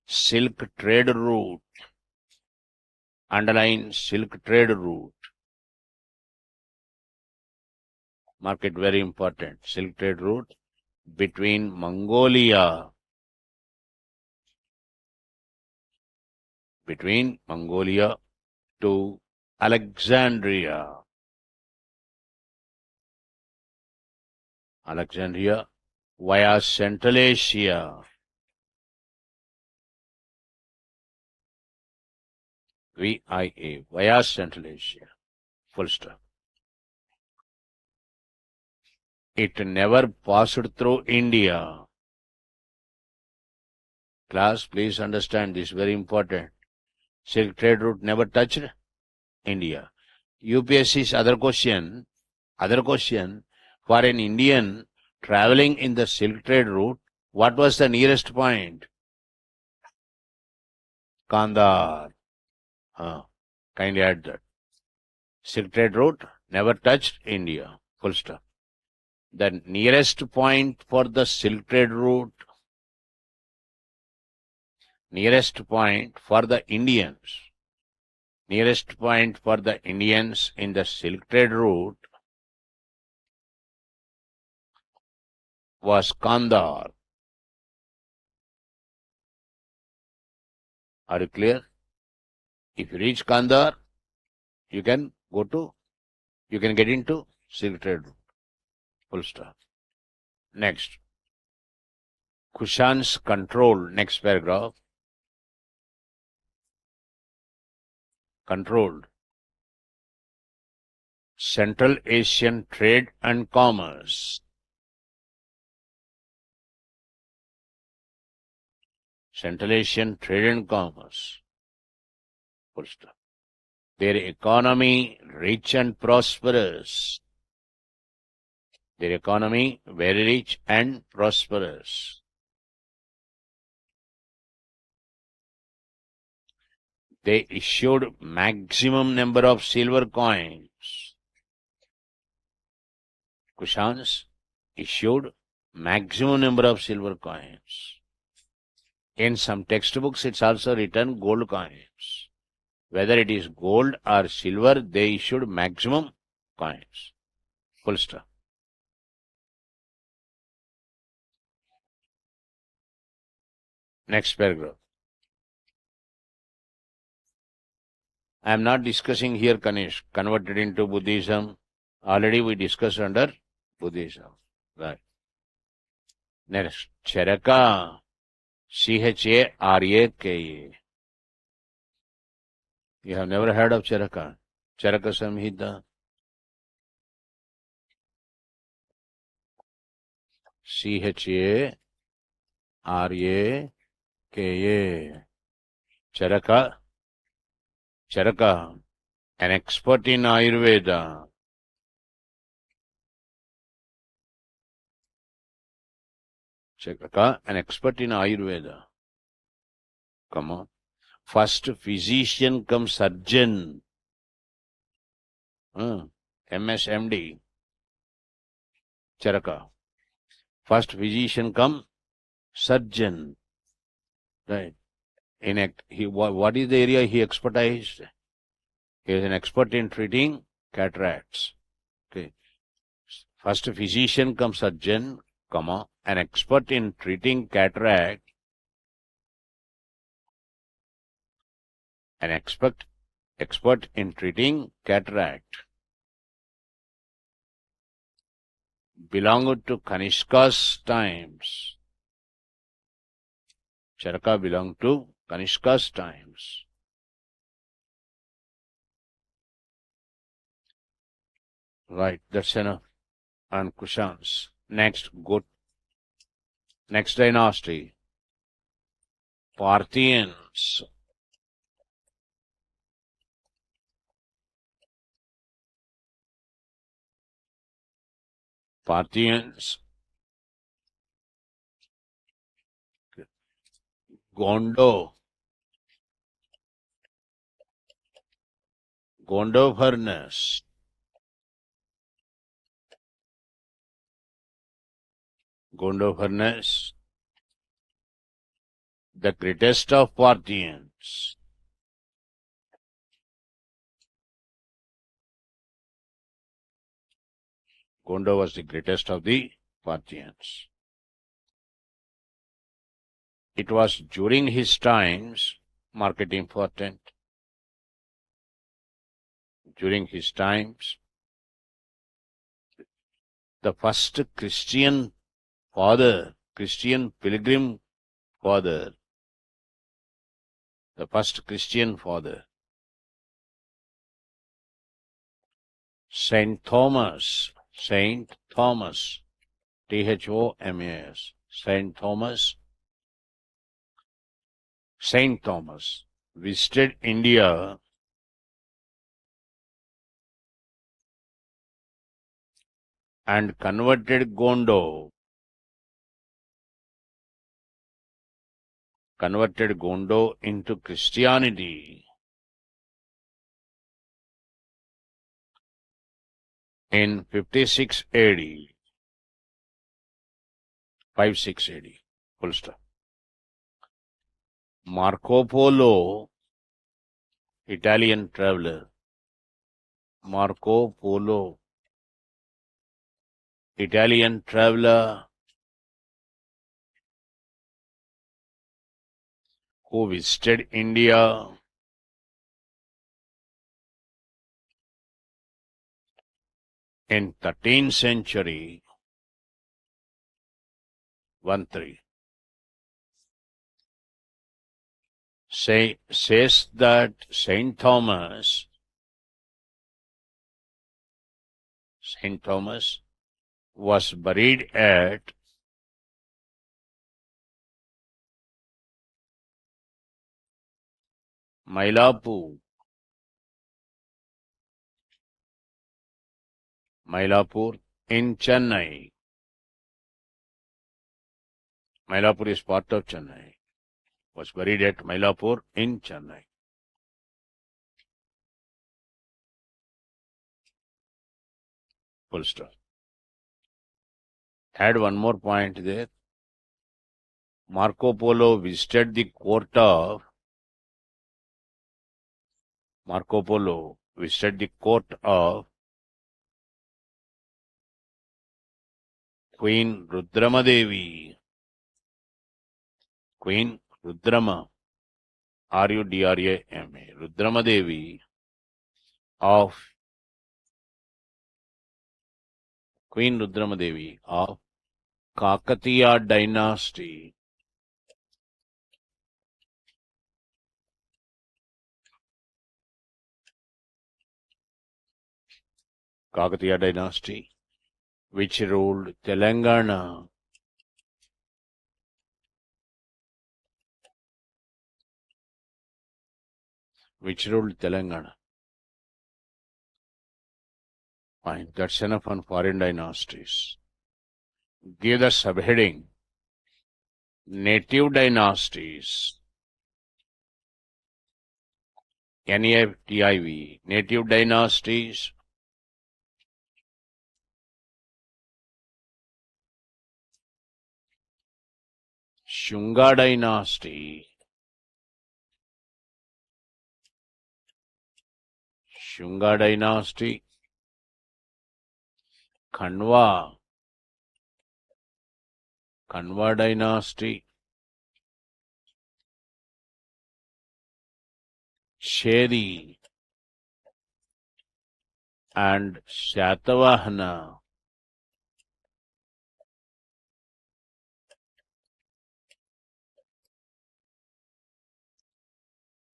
silk trade route. Underline silk trade route. Mark it, very important. Silk trade route between Mongolia to Alexandria via Central Asia. via Central Asia. Full stop. It never passed through India. Class, please understand this, very important. Silk trade route never touched India. UPSC's other question, for an Indian traveling in the silk trade route, what was the nearest point? Kandahar. Kindly add that. Silk trade route never touched India. Full stop. The nearest point for the silk trade route, nearest point for the Indians in the silk trade route was Kandahar. Are you clear? If you reach Kandahar, you can get into silk trade route. Full stop. Next. Kushan's control, next paragraph. Controlled Central Asian trade and commerce. Central Asian trade and commerce. Full stop. Their economy rich and prosperous. Their economy very rich and prosperous. They issued maximum number of silver coins. Kushans issued maximum number of silver coins. In some textbooks, it's also written gold coins. Whether it is gold or silver, they issued maximum coins. Full stop. Next paragraph. I am not discussing here Kanish, converted into Buddhism. Already we discussed under Buddhism. Right. Next, Charaka. Charaka. You have never heard of Charaka? Charaka Samhita. Charaka. Charaka, an expert in Ayurveda. Charaka, an expert in Ayurveda. Come on. First physician come surgeon. MS MD. Charaka. First physician come surgeon, right? What is the area he expertised? He is an expert in treating cataracts. Okay. First physician come surgeon, comma, an expert in treating cataract, an expert in treating cataract, belonged to Kanishka's times. Charaka belonged to Kanishka's times. Right, that's enough. And Kushans. Next dynasty. Parthians. Gondo. Gondophares. The greatest of Parthians. Gondo was the greatest of the Parthians. It was during his times, mark it important, during his times, the first Christian pilgrim father, Saint Thomas, Thomas, Saint Thomas visited India and converted Gondo into Christianity in 56 AD. 56 AD. Full stop. Marco Polo, Italian traveler. Who visited India in 13th century, 13, says that Saint Thomas was buried at Mylapore in Chennai. Mylapore is part of Chennai. Was buried at Mylapore in Chennai. Full stop. Add one more point there. Marco Polo visited the court of Queen Rudramadevi. Queen Rudrama, Rudrama, Rudramadevi of Queen Rudramadevi of Kakatiya dynasty. Kakatiya dynasty, which ruled Telangana. Fine, that's enough on foreign dynasties. Give the subheading. Native dynasties. NATIV. Native dynasties. Shunga dynasty. Shunga dynasty. Kanva dynasty. Chedi and Shatavahana.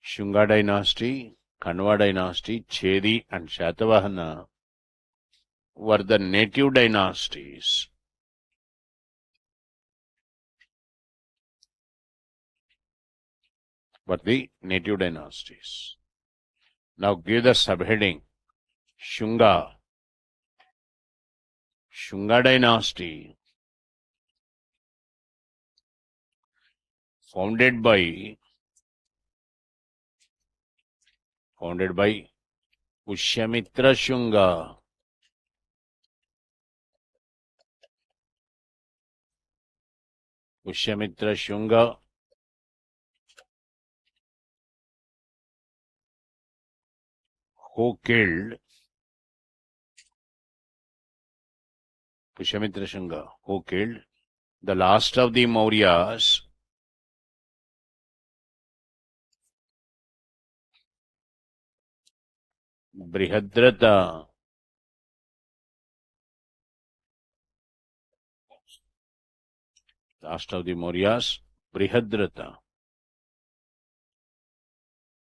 Shunga dynasty, Kanva dynasty, Chedi and Shatavahana were the native dynasties. Now give the subheading. Shunga dynasty, founded by Pushyamitra Shunga. Pushyamitra Shunga, who killed the last of the Mauryas, Brihadrata. Last of the Mauryas, Brihadrata.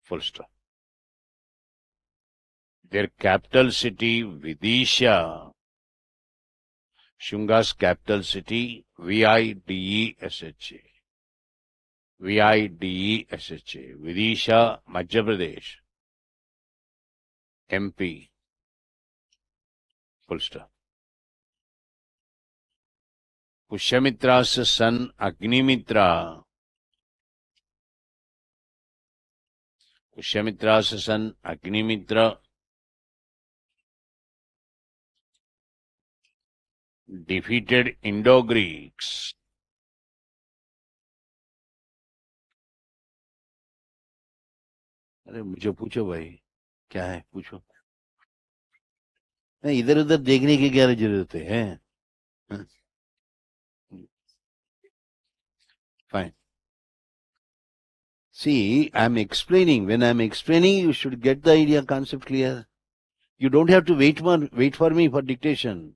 Full stop. Their capital city, Vidisha. Shunga's capital city, Videsha. Vidisha, Madhya Pradesh. MP. Full stop. Pushyamitra's son, Agnimitra. Pushyamitra's son, Agnimitra, defeated Indo-Greeks. अरे मुझे पूछो भाई, क्या है पूछो. नहीं, इधर उधर देखने की क्या जरूरत है? Fine. See, I'm explaining. When I'm explaining, you should get the idea, concept clear. You don't have to wait for me for dictation.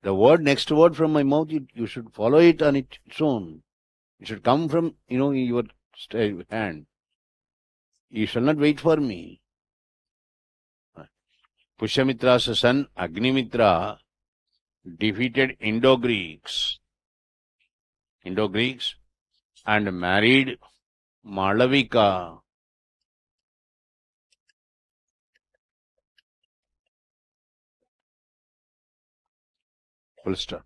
The next word from my mouth, you should follow it on its own. It should come from, your hand. You shall not wait for me. Pushyamitra's son, Agnimitra, defeated Indo-Greeks and married Malavika. Full stop.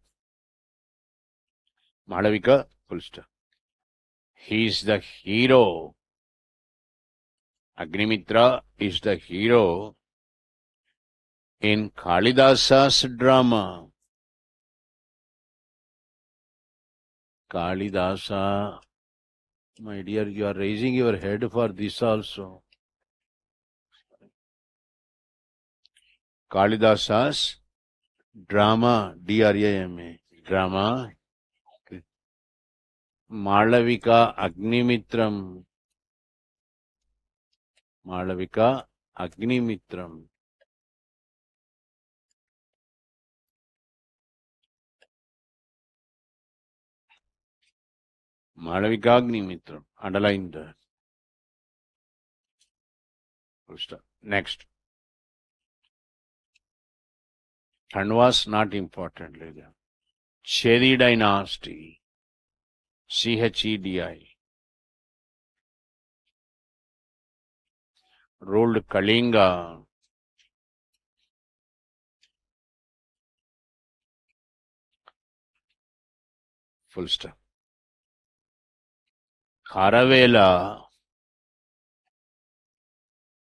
Malavika, full stop. He is the hero. Agnimitra is the hero in Kalidasa's drama. Kalidasa, my dear, you are raising your head for this also. Kalidasa's drama, D-R-A-M-A, drama. Malavika Agnimitram. Malavika Agnimitram. Malavika Agnimitram. Underline that. Next. Kanva's not important. Chedi dynasty. Chedi. Ruled Kalinga. Full stop. Kharavela.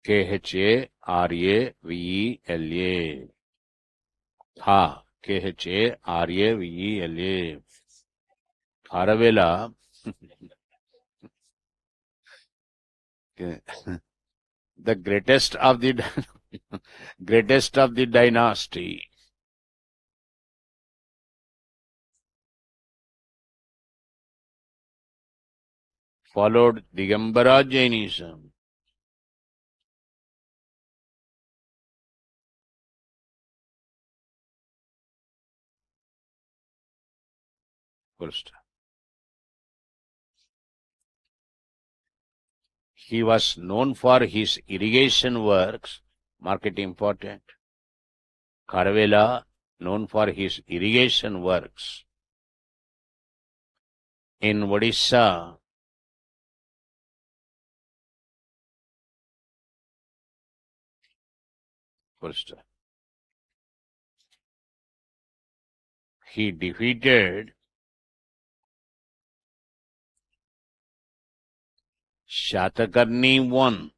Kharavela. Kha. Kharavela. Kharavela, the greatest of the greatest of the dynasty, followed Digambara Jainism. First, he was known for his irrigation works. Mark it important. Kharavela, known for his irrigation works. In Odisha, first, he defeated Shatakarni I.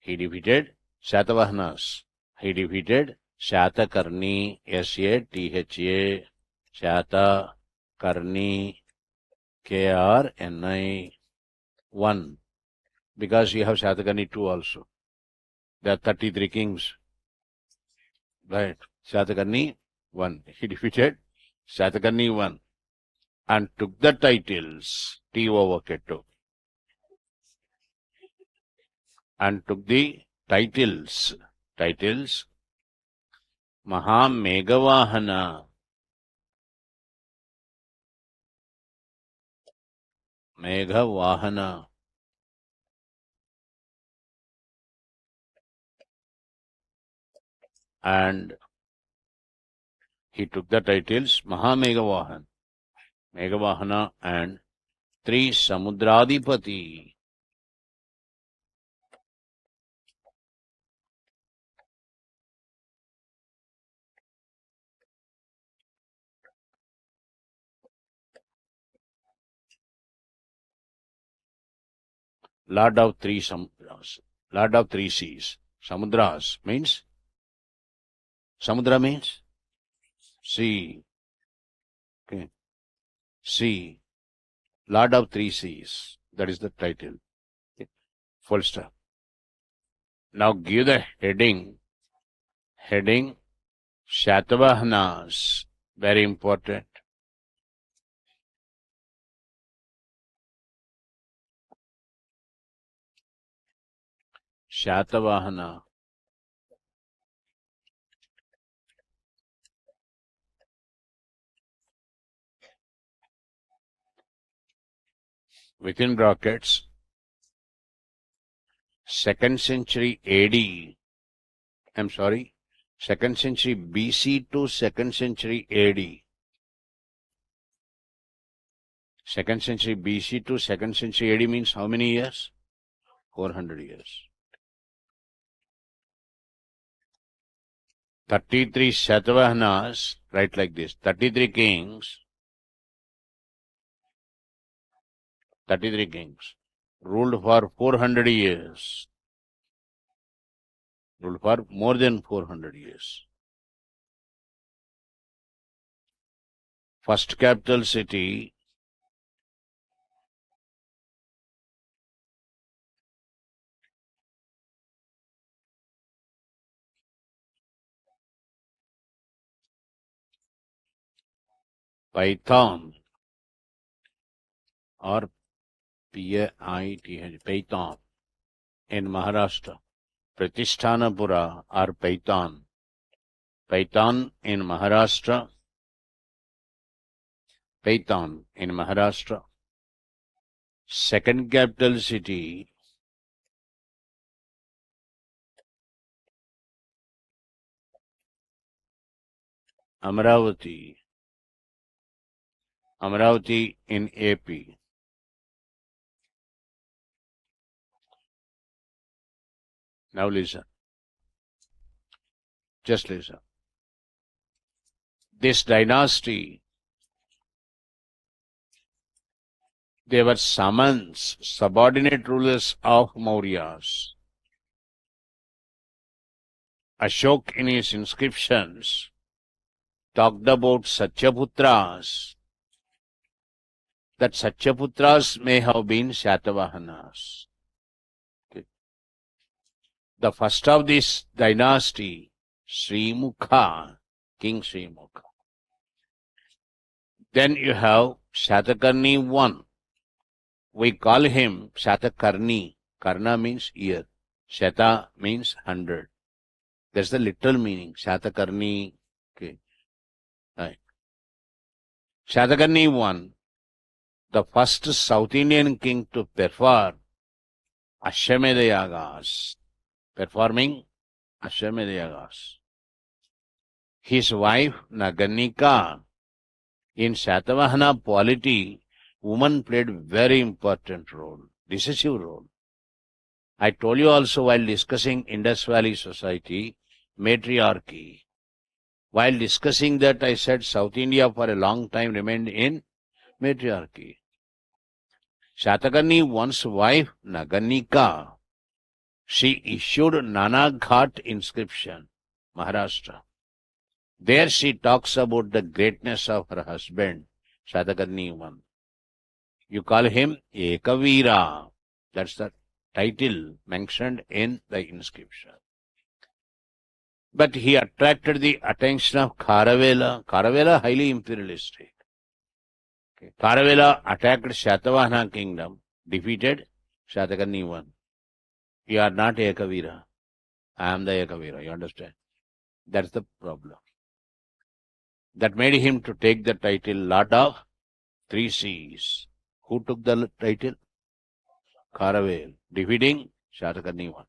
He defeated Shatavahanas. He defeated Shatakarni, Satha, Shatakarni, Krni, 1. Because you have Shatakarni 2 also. There are 33 kings. Right. Shatakarni 1. He defeated Shatakarni 1 and took the titles T over Ketu. And took the titles Mahamegavahana, Meghavahana, and he took the titles Mahamegavahan, Meghavahana, and Tri Samudradipati. Lord of three Samudras, Lord of three seas. Samudras means, Samudra means sea. Okay. Sea. Lord of three seas. That is the title. Okay. Full stop. Now give the heading. Shatavahanas. Very important. Shatavahana. Within brackets, 2nd century AD. 2nd century BC to 2nd century AD. 2nd century BC to 2nd century AD means how many years? 400 years. 33 Shatavahanas, write like this, 33 kings, ruled for 400 years. Ruled for more than 400 years. First capital city, Paithan, or P-A-I-T-H, Paithan, in Maharashtra. Pratishtanapura or Paithan. Paithan in Maharashtra. Paithan in Maharashtra. Second capital city, Amravati. Amravati in AP. Now listen. Just listen. This dynasty, they were Samans, subordinate rulers of Mauryas. Ashok in his inscriptions talked about Satyaputras, that Satyaputras may have been Shatavahanas. Okay. The first of this dynasty, Srimukha, King Srimukha. Then you have Shatakarni I. We call him Shatakarni. Karna means ear. Shata means 100. That's the literal meaning. Shatakarni. Okay. Right. Shatakarni I, the first South Indian king to perform Ashwamedha Yagas. Performing Ashwamedha Yagas. His wife Naganika. In Shatavahana polity, woman played very important role, decisive role. I told you also while discussing Indus Valley society, matriarchy. While discussing that, I said South India for a long time remained in matriarchy. Shatakarni one's wife, Naganika, she issued Nana Ghat inscription, Maharashtra. There she talks about the greatness of her husband, Shatakarni one. You call him Ekavira. That's the title mentioned in the inscription. But he attracted the attention of Kharavela. Kharavela, highly imperialistic. Okay. Kharavela attacked Shatavahana kingdom, defeated Shatakarni one. You are not Ekavira. I am the Ekavira. You understand? That's the problem. That made him to take the title Lord of Three Seas. Who took the title? Karavel, defeating Shatakarni one.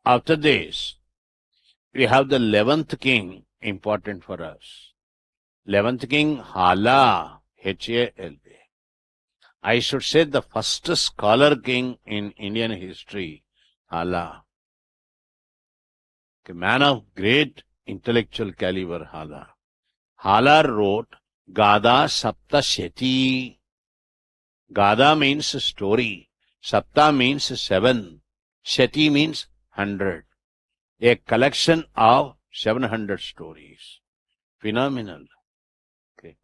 After this, we have the 11th king, important for us. 11th king, Hala, H-A-L-A. I should say the first scholar king in Indian history, Hala. A man of great intellectual caliber, Hala. Hala wrote Gada Saptashati. Gada means story. Sapta means 7. Shati means 100. A collection of 700 stories. Phenomenal. Okay.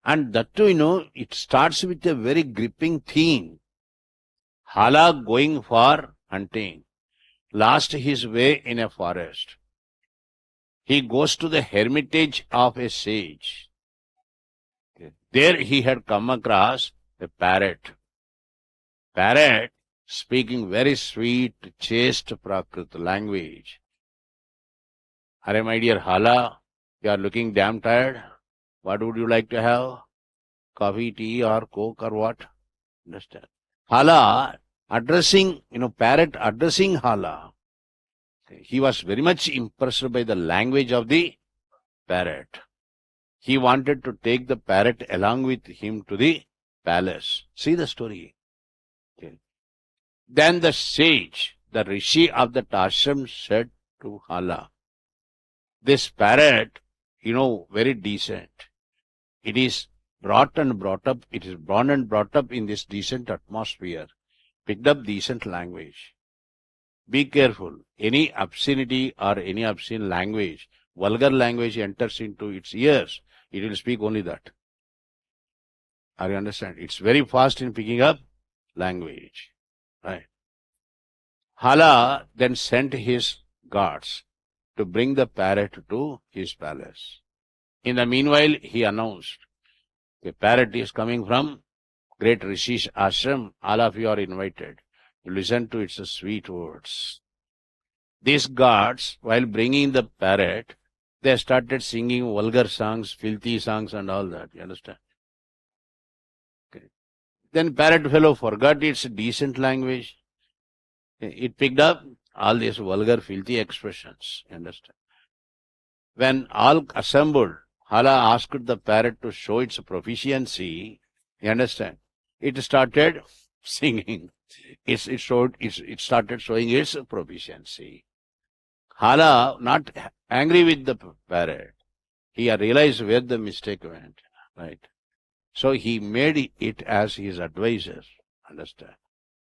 And that too, it starts with a very gripping theme. Hala going for hunting. Lost his way in a forest. He goes to the hermitage of a sage. Okay. There he had come across a parrot. Parrot speaking very sweet, chaste Prakrit language. Are my dear Hala, you are looking damn tired. What would you like to have? Coffee, tea, or coke, or what? Understand? Hala addressing, parrot addressing Hala. He was very much impressed by the language of the parrot. He wanted to take the parrot along with him to the palace. See the story. Okay. Then the sage, the rishi of the ashram, said to Hala, this parrot, very decent. It is brought and brought up, it is born and brought up in this decent atmosphere, picked up decent language. Be careful. Any obscenity or any obscene language, vulgar language enters into its ears, it will speak only that. Are you understand? It's very fast in picking up language. Right. Hala then sent his guards to bring the parrot to his palace. In the meanwhile, he announced, the parrot is coming from great Rishi's ashram. All of you are invited to listen to its sweet words. These guards, while bringing the parrot, they started singing vulgar songs, filthy songs and all that. You understand? Okay. Then parrot fellow forgot its decent language. It picked up all these vulgar, filthy expressions. You understand? When all assembled, Hala asked the parrot to show its proficiency. You understand? It started singing. It started showing its proficiency. Hala, not angry with the parrot, he realized where the mistake went. Right? So he made it as his advisor. Understand?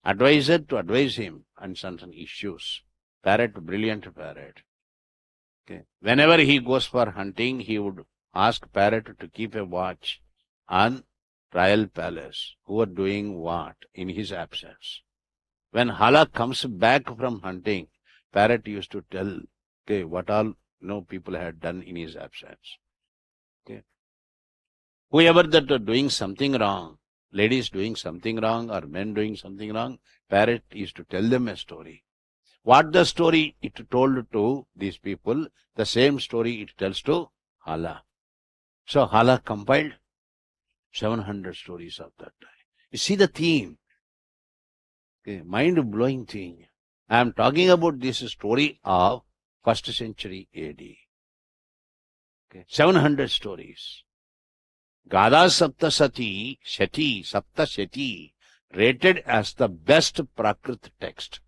Advisor to advise him on certain issues. Parrot, brilliant parrot. Okay. Whenever he goes for hunting, he would ask parrot to keep a watch and Royal Palace, who are doing what in his absence. When Hala comes back from hunting, parrot used to tell, okay, what all people had done in his absence. Okay. Whoever that are doing something wrong, ladies doing something wrong or men doing something wrong, parrot used to tell them a story. What the story it told to these people, the same story it tells to Hala. So Hala compiled 700 stories of that time. You see the theme. Okay, mind-blowing thing. I am talking about this story of 1st century AD. Okay, 700 stories. Gada Saptasati, Saptashati, rated as the best Prakrit text.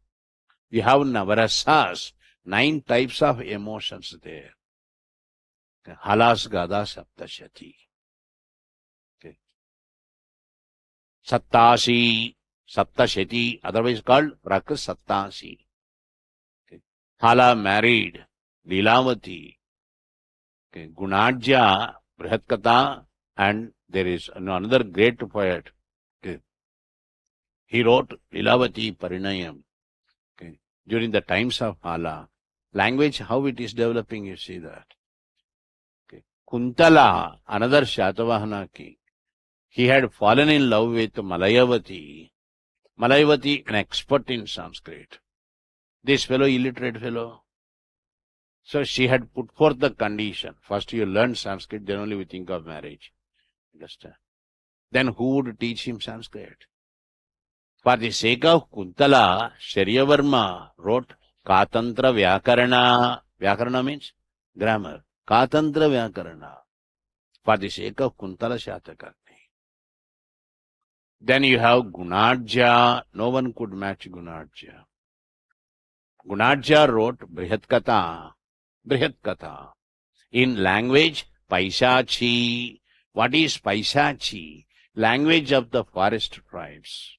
We have Navarasas, 9 types of emotions there. Okay. Halas Gada Saptashati. Okay. Sattasi, Saptashati, otherwise called Prakrit Sattasi. Okay. Hala married Lilavati. Okay. Gunadja, Brihatkata, and there is another great poet. Okay. He wrote Lilavati Parinayam. Okay. During the times of Hala. Language, how it is developing, you see that. Okay. Kuntala, another Shatavahana king. He had fallen in love with Malayavati. Malayavati, an expert in Sanskrit. This fellow, illiterate fellow. So she had put forth the condition. First you learn Sanskrit, then only we think of marriage. Understand? Then who would teach him Sanskrit? For the sake of Kuntala, Sharyavarma wrote Katantra Vyakarana. Vyakarana means grammar. Katantra Vyakarana. For the sake of Kuntala Shatakarni. Then you have Gunadja. No one could match Gunadja. Gunadja wrote Brihatkata. Brihatkata. In language, Paisachi. What is Paisachi? Language of the forest tribes.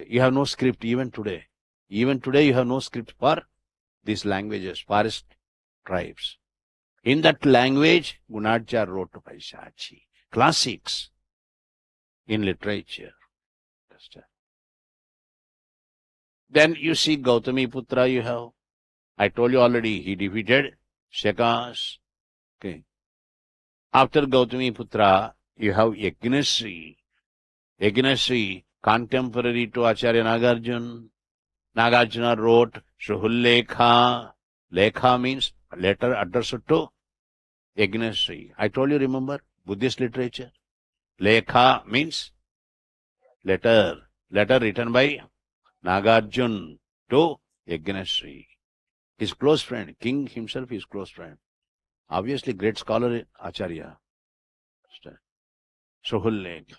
You have no script even today. Even today you have no script for these languages, forest tribes. In that language, Gunadja wrote Paisachi. Classics in literature. Then you see Gautami Putra you have. I told you already, he defeated Shakas. Okay. After Gautami Putra, you have Yajnasri. Yajnasri, contemporary to Acharya Nagarjuna. Nagarjuna wrote Shuhullekha. Lekha means letter addressed to Yajnasri. I told you, remember, Buddhist literature. Lekha means letter. Letter written by Nagarjuna to Yajnasri. His close friend, king himself, his close friend. Obviously, great scholar, Acharya. Shuhullekha.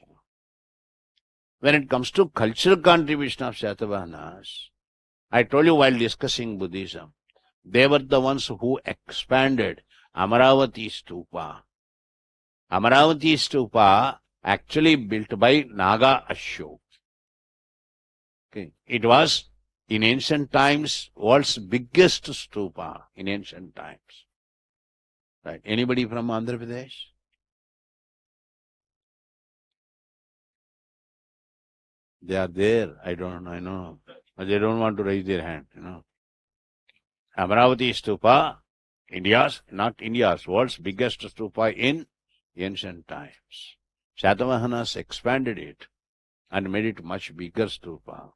When it comes to cultural contribution of Shatavahanas, I told you while discussing Buddhism, they were the ones who expanded Amaravati Stupa. Amaravati Stupa actually built by Naga Ashok. Okay. It was in ancient times world's biggest stupa in ancient times. Right? Anybody from Andhra Pradesh? They are there. I don't know. I know. But they don't want to raise their hand. Amaravati Stupa, not India's, world's biggest stupa in ancient times. Shatavahanas expanded it and made it much bigger stupa.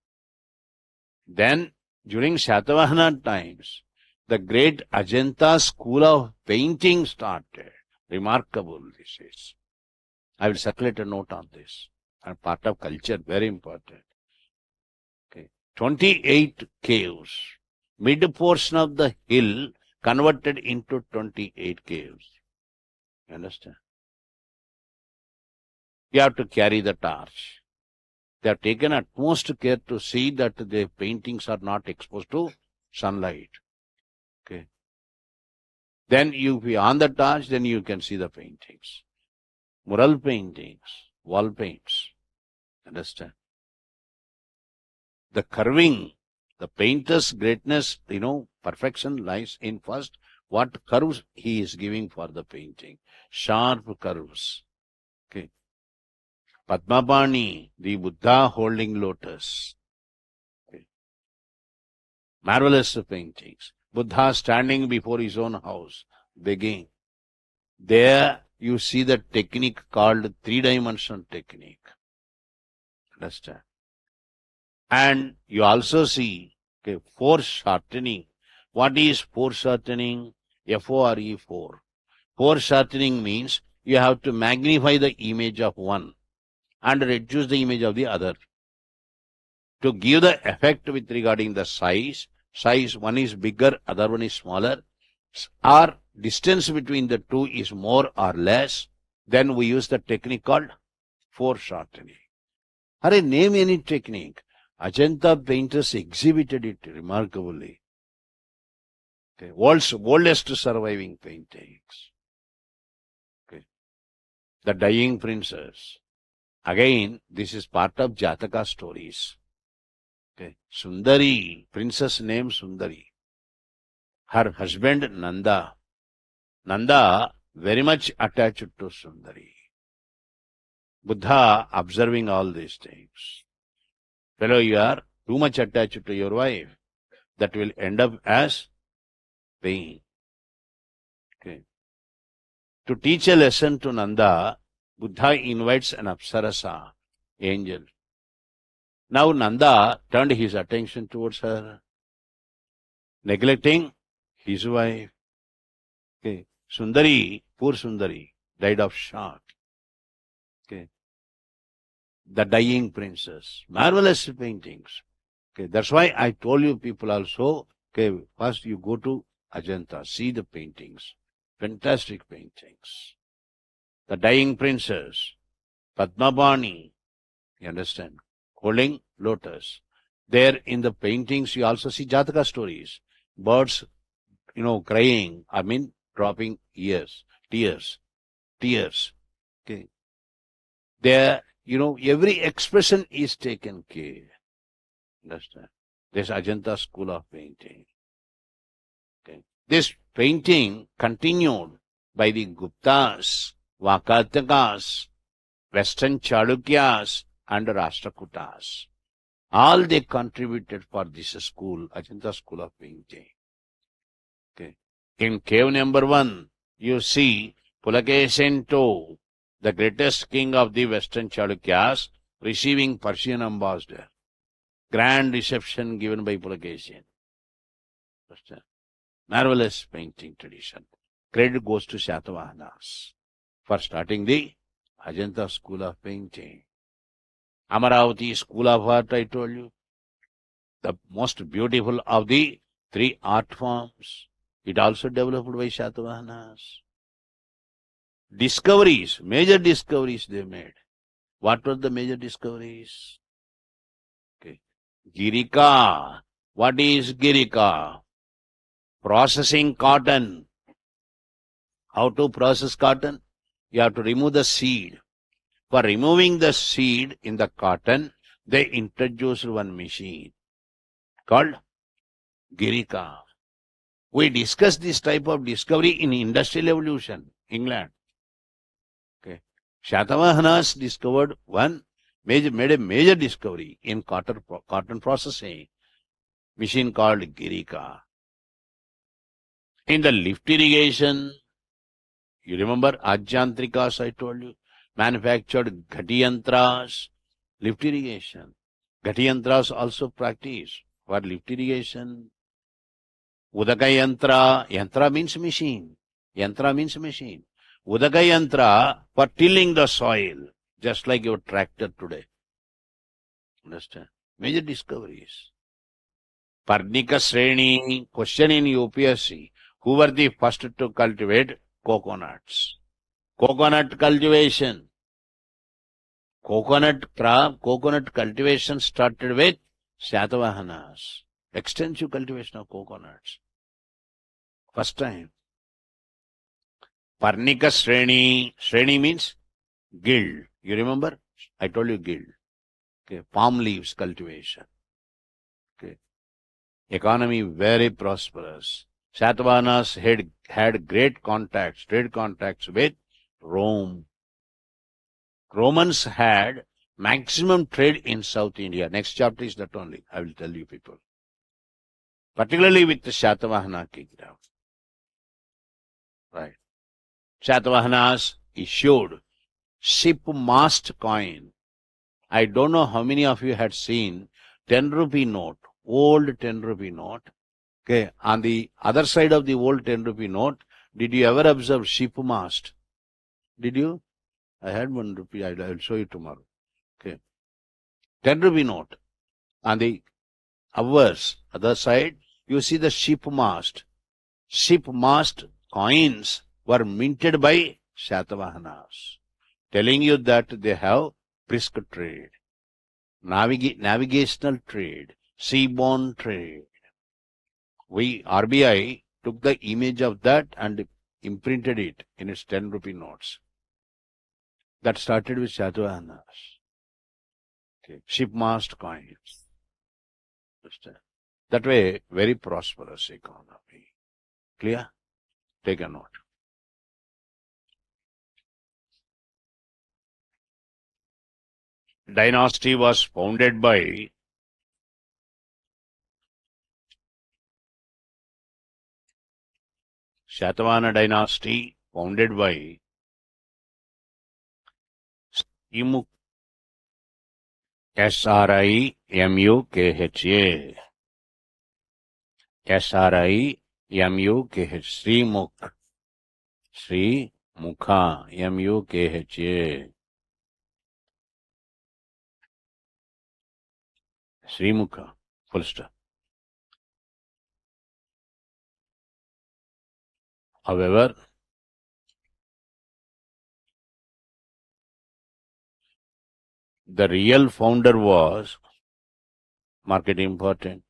Then, during Shatavahana times, the great Ajanta school of painting started. Remarkable this is. I will circulate a note on this. And part of culture, very important. Okay. 28 caves. Mid portion of the hill converted into 28 caves. You understand? You have to carry the torch. They have taken utmost care to see that the paintings are not exposed to sunlight. Okay. Then you be on the torch, then you can see the paintings. Mural paintings, wall paints. Understand? The curving, the painter's greatness, perfection lies in first what curves he is giving for the painting. Sharp curves. Okay. Padmapani, the Buddha holding lotus. Okay. Marvelous paintings. Buddha standing before his own house, begging. There you see the technique called three-dimensional technique. Understand? And you also see, okay, foreshortening. What is foreshortening? F-O-R-E, 4. Foreshortening means you have to magnify the image of one and reduce the image of the other. To give the effect with regarding the size, one is bigger, other one is smaller, or distance between the two is more or less, then we use the technique called foreshortening. Hare, name any technique. Ajanta painters exhibited it remarkably. Okay. World's oldest surviving paintings. Okay. The Dying Princess. Again, this is part of Jataka stories. Okay. Sundari, princess name Sundari. Her husband Nanda. Nanda very much attached to Sundari. Buddha observing all these things. Fellow, you are too much attached to your wife. That will end up as pain. Okay. To teach a lesson to Nanda, Buddha invites an apsarasa, angel. Now Nanda turned his attention towards her, neglecting his wife. Okay. Sundari, poor Sundari, died of shock. Okay. The Dying Princess. Marvelous paintings. Okay. That's why I told you people also, okay, first you go to Ajanta, see the paintings. Fantastic paintings. The Dying Princess, Padmapani, you understand, holding lotus. There in the paintings you also see Jataka stories. Birds, crying, dropping tears. Okay. There, every expression is taken care. Understand? This Ajanta school of painting. Okay. This painting continued by the Guptas, Vakatakas, Western Chalukyas, and Rashtrakutas. All they contributed for this school, Ajanta school of painting. Okay. In cave number 1, you see Pulakeshin II, the greatest king of the Western Chalukyas, receiving Persian ambassador. Grand reception given by Pulakeshin. Marvelous painting tradition. Credit goes to Shatavahanas for starting the Ajanta school of painting. Amaravati school of art, I told you, the most beautiful of the 3 art forms. It also developed by Shatavahanas. Discoveries, major discoveries they made. What were the major discoveries? Okay. Girika. What is Girika? Processing cotton. How to process cotton? You have to remove the seed. For removing the seed in the cotton, they introduced one machine called Girika. We discussed this type of discovery in Industrial Evolution, England. Okay. Shatavahanas discovered made a major discovery in cotton processing, machine called Girika. In the lift irrigation, you remember Ajyantrikas, I told you, manufactured Ghatiyantras, lift irrigation. Ghatiyantras also practice for lift irrigation. Udaka yantra, yantra means machine. Yantra means machine. Udaka yantra for tilling the soil, just like your tractor today. Understand? Major discoveries. Parnika Sreni, question in UPSC. Who were the first to cultivate coconuts? Coconut cultivation. Coconut cultivation started with Shatavahanas. Extensive cultivation of coconuts. First time. Parnika Sreni. Sreni means guild. You remember? I told you guild. Okay. Palm leaves cultivation. Okay. Economy very prosperous. Shatavahanas had great contacts, trade contacts with Rome. Romans had maximum trade in South India. Next chapter is that only. I will tell you people. Particularly with the Shatavahana kingdom. Right. Shatavahanas issued ship mast coin. I don't know how many of you had seen 10 rupee note, old 10 rupee note. Okay. On the other side of the old 10 rupee note, did you ever observe ship mast? Did you? I had 1 rupee. I'll show you tomorrow. Okay. 10 rupee note. On the other side, you see the ship mast. Ship mast coins were minted by Shatavahanas, telling you that they have brisk trade, navigational trade, seaborne trade. RBI took the image of that and imprinted it in its 10 rupee notes. That started with Shatavahanas. Okay. Ship mast coins. Understand? That way, very prosperous economy. Clear? Take a note. Dynasty was founded by Shatavahana dynasty, founded by Srimukha, Srimukha, Srimukha, Mukha, Srimukha, full stop. However, the real founder was, market important,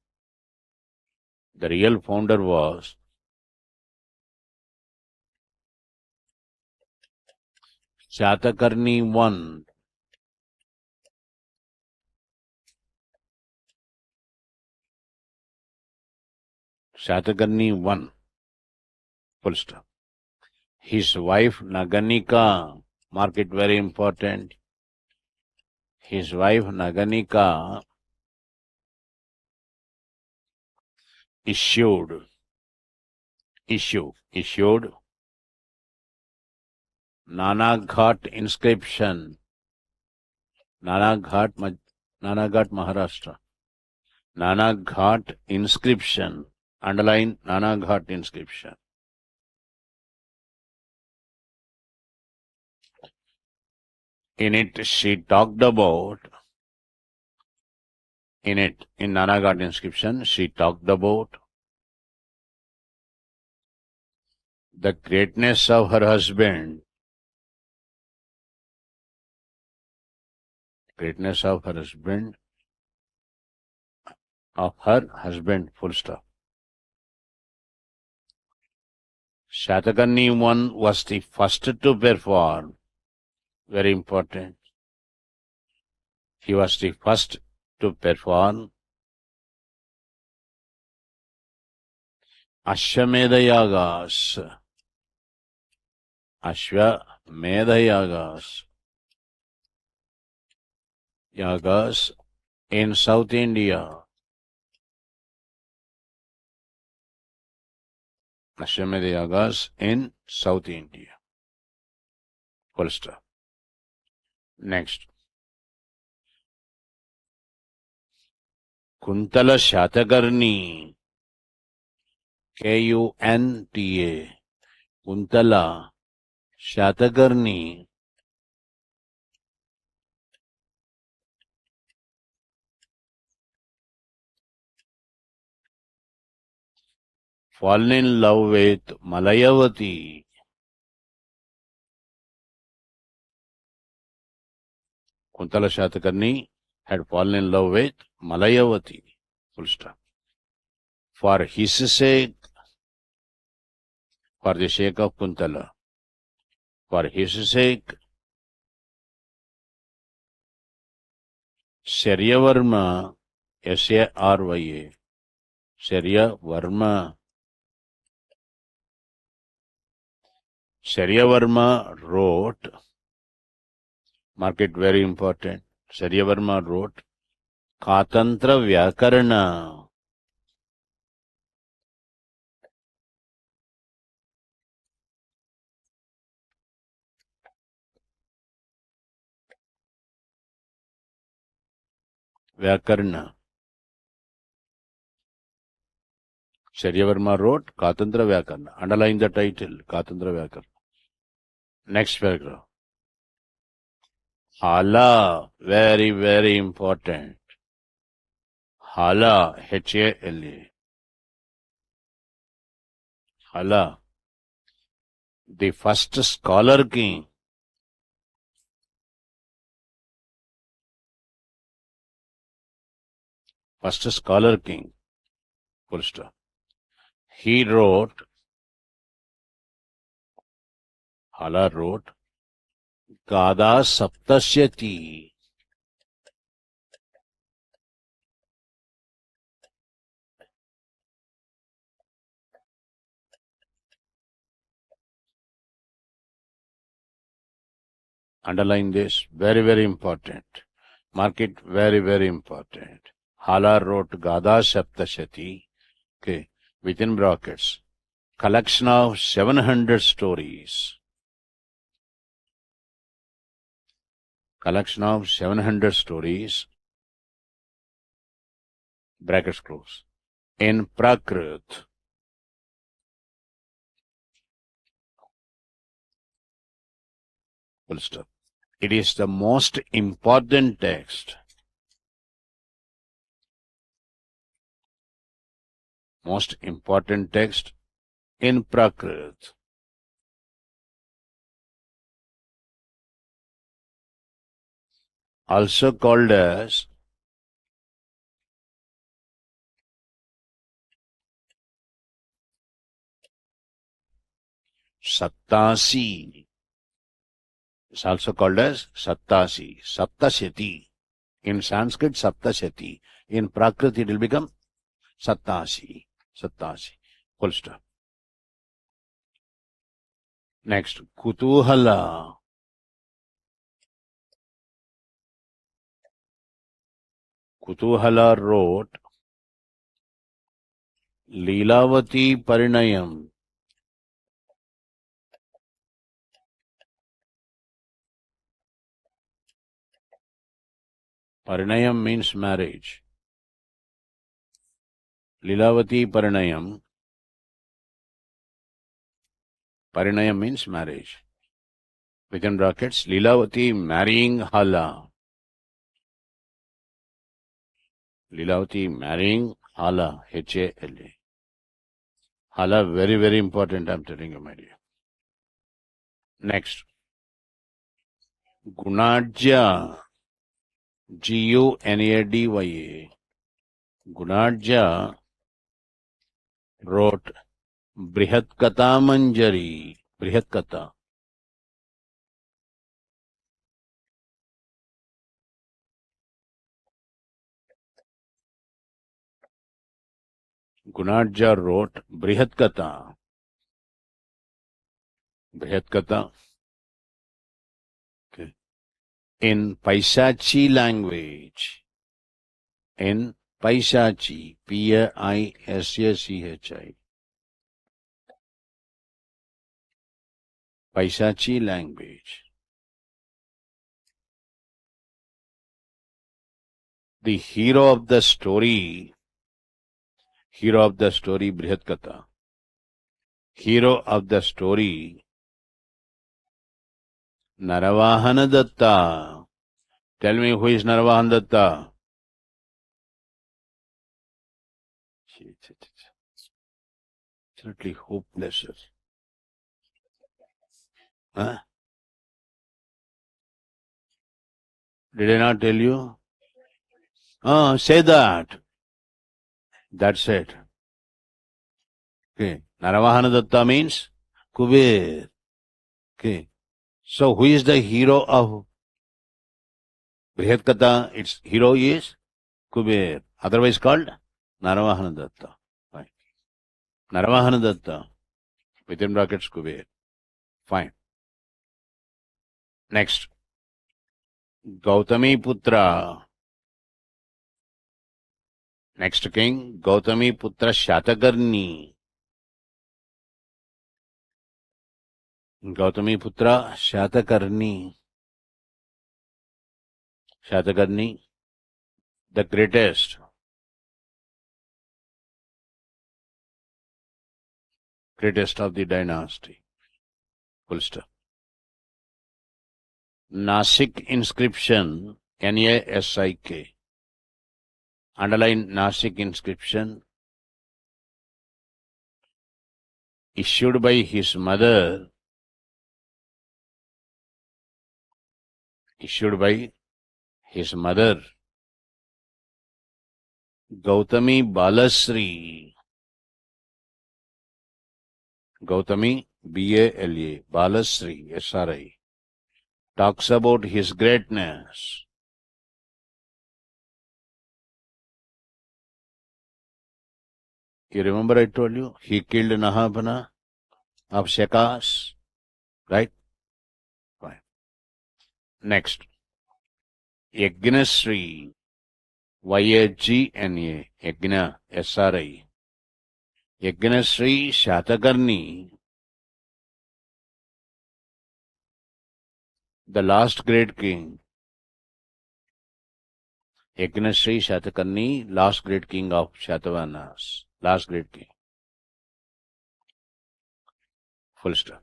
the real founder was Shatakarni I. Shatakarni I. Full stop. His wife Naganika, mark it very important. His wife Naganika issued Nanaghat inscription, Nanaghat Maharashtra, Nanaghat inscription, underline Nanaghat inscription. In it, she talked about, in Nanaghat inscription, she talked about the greatness of her husband, full stop. Shatakarni I was the first to perform, very important. He was the first to perform Ashwamedha yagas in South India. Ashwamedha yagas in South India. Full stop. Next. Kuntala Shatakarni, Kunta, Kuntala Shatakarni fallen in love with Malayavati. Kuntala Shatakarni had fallen in love with Malayavati. Full stop. For his sake, for the sake of Kuntala, for his sake, Saryavarma, Sarya, Saryavarma wrote Mark it, very important. Saryavarma wrote Katantra Vyakarana. Vyakarana. Saryavarma wrote Katantra Vyakarana. Underline the title, Katantra Vyakarana. Next paragraph. Hala, very, very important. Hala, H-A-L-A. Hala, the first scholar king. First scholar king. Full stop. He wrote, Hala wrote, Gada Saptasyati. Underline this, very, very important. Mark it, very, very important. Hala wrote Gada Saptasyati, okay, within brackets, collection of 700 stories. Collection of 700 stories, brackets close, in Prakrit. Full stop. It is the most important text. Most important text in Prakrit. Also called as Saptasi. It's also called as Saptasi. Saptasyati. In Sanskrit, Saptasyati. In Prakrit, it will become Saptasi. Saptasi. Full stop. Next, Kutuhala. Kutuhala wrote Leelavati Parinayam. Parinayam means marriage. Leelavati Parinayam. Parinayam means marriage. Within brackets, Leelavati marrying Hala. Leelavati marrying Hala. H-A-L-A. Hala, very, very important, I'm telling you, my dear. Next. Gunadja. G-U-N-A-D-Y-A. Gunadja wrote Brihatkata Manjari. Brihatkata. Gunadja wrote Brihatkata. Brihatkata. Okay. In Paisachi language. In Paisachi. P-A-I-S-A-C-H-I. Paisachi language. The hero of the story, Brihatkata. Hero of the story, Naravahana Datta. Tell me who is Naravahana Datta? Absolutely hopeless. Huh? Did I not tell you? Say that. That's it. Okay. Naravahana Datta means Kubir. Okay. So who is the hero of Brihatkata? Its hero is Kubir. Otherwise called Naravahana Datta. Fine. Naravahana Datta. Within brackets Kubir. Fine. Next. Gautami Putra. Next king, Gautami Putra Shatakarni. Gautami Putra Shatakarni. Shatakarni, the greatest of the dynasty. Full stop. Nasik inscription, Nasik. Underline Nasik inscription, issued by his mother, Gautami Balasri. Gautami, B-A-L-A, Balasri, S-R-I, talks about his greatness. You remember I told you, he killed Nahabana of Shekas, right? Fine. Next, Yajnasri, Y-A-G-N-A, Yajna, S-R-I. Yajnasri Shatakarni, the last great king. Yajnasri Shatakarni, last great king of Shatavahanas, last great king. Full stop.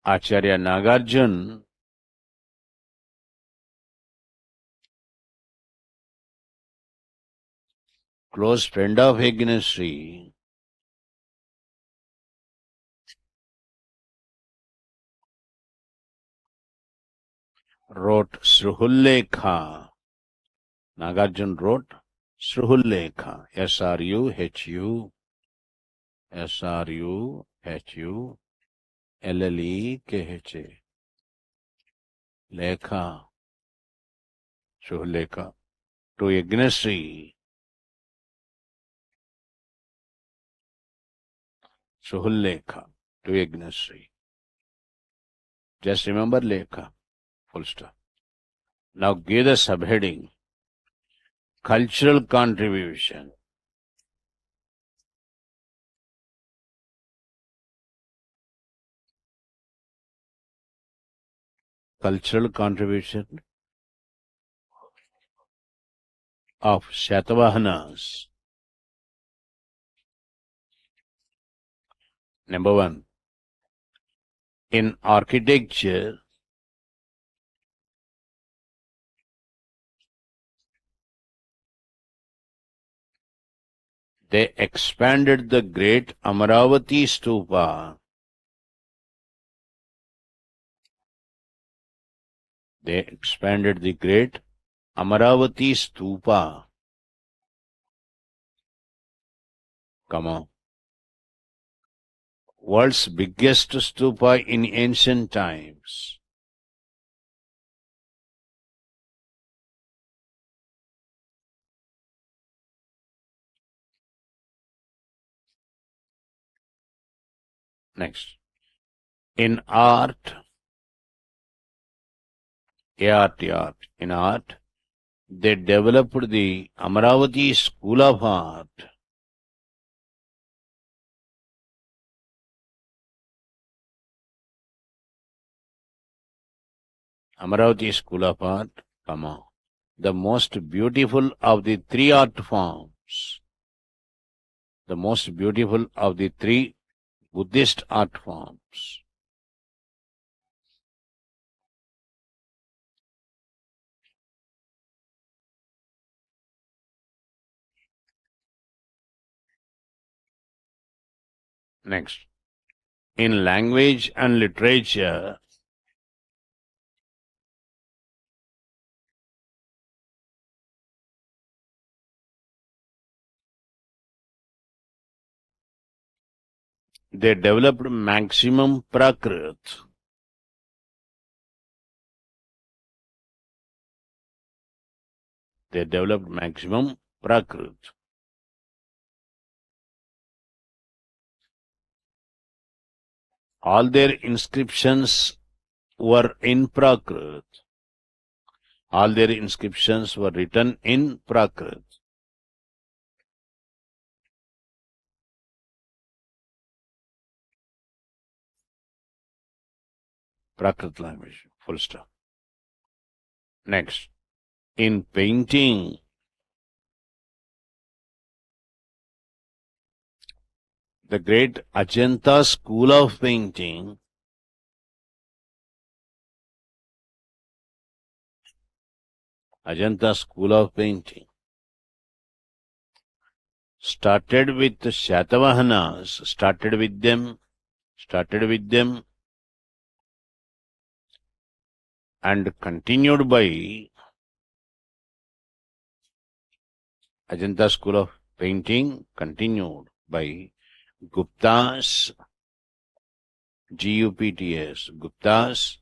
Acharya Nagarjuna, close friend of Yajnasri, wrote Sruhullekha. Nagarjuna wrote Sruhullekha. Sruhullekha. Lekha. Sruhullekha. To Yajnasri. Sruhullekha. To Yajnasri. Just remember Lekha. Full stop. Now give the subheading. Cultural contribution. Cultural contribution of Shatavahanas. Number one, in architecture, they expanded the great Amaravati Stupa. They expanded the great Amaravati Stupa. Come on. World's biggest stupa in ancient times. Next. In art, in art, they developed the Amaravati School of Art. Amaravati School of Art, come on. The most beautiful of the three art forms. The most beautiful of the three Buddhist art forms. Next. In language and literature, they developed maximum Prakrit. They developed maximum Prakrit. All their inscriptions were in Prakrit. All their inscriptions were written in Prakrit. Prakrit language. Full stop. Next. In painting, the great Ajanta school of painting started with the Shatavahanas, started with them, and continued by Ajanta school of painting, continued by Guptas, Guptas, Guptas,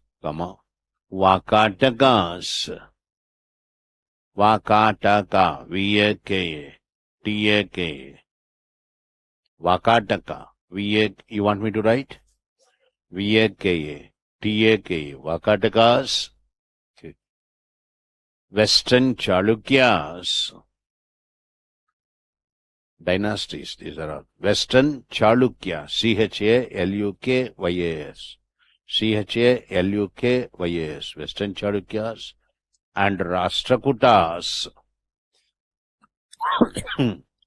Vakatakas, Vakataka, Vaka, Taka, Vakataka, you want me to write? Vaka, Taka, Vakatakas, Western Chalukyas, dynasties, these are all. Western Chalukya, Chalukyas, Chalukyas, Western Chalukyas, and Rashtrakutas,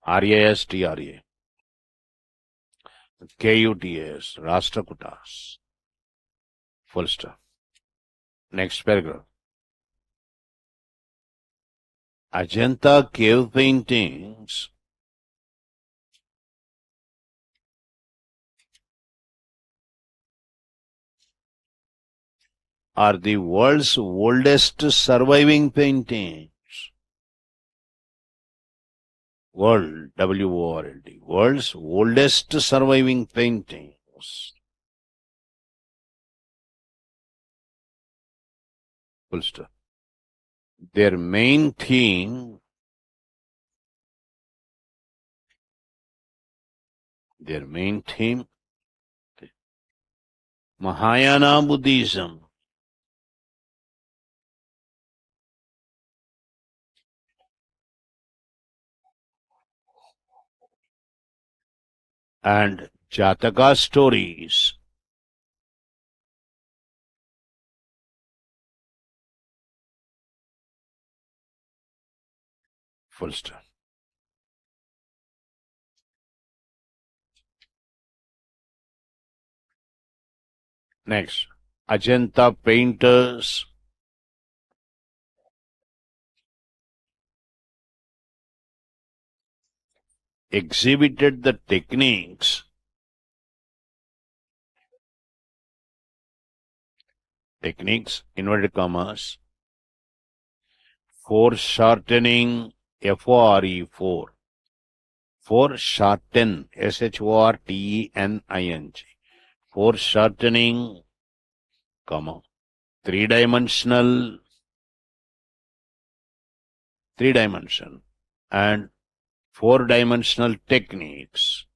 Rashtra, Kutas, Rashtrakutas. Full stop. Next paragraph. Ajanta cave paintings are the world's oldest surviving paintings. World, W-O-R-L-D, world's oldest surviving paintings. Full stop. Their main theme, Mahayana Buddhism. And Jataka stories. Full stop. Next, Ajanta painters exhibited the techniques inverted commas, foreshortening, F-O-R-E, foreshorten, S-H-O-R-T-E-N-I-N-G, foreshortening, three-dimensional, and four-dimensional techniques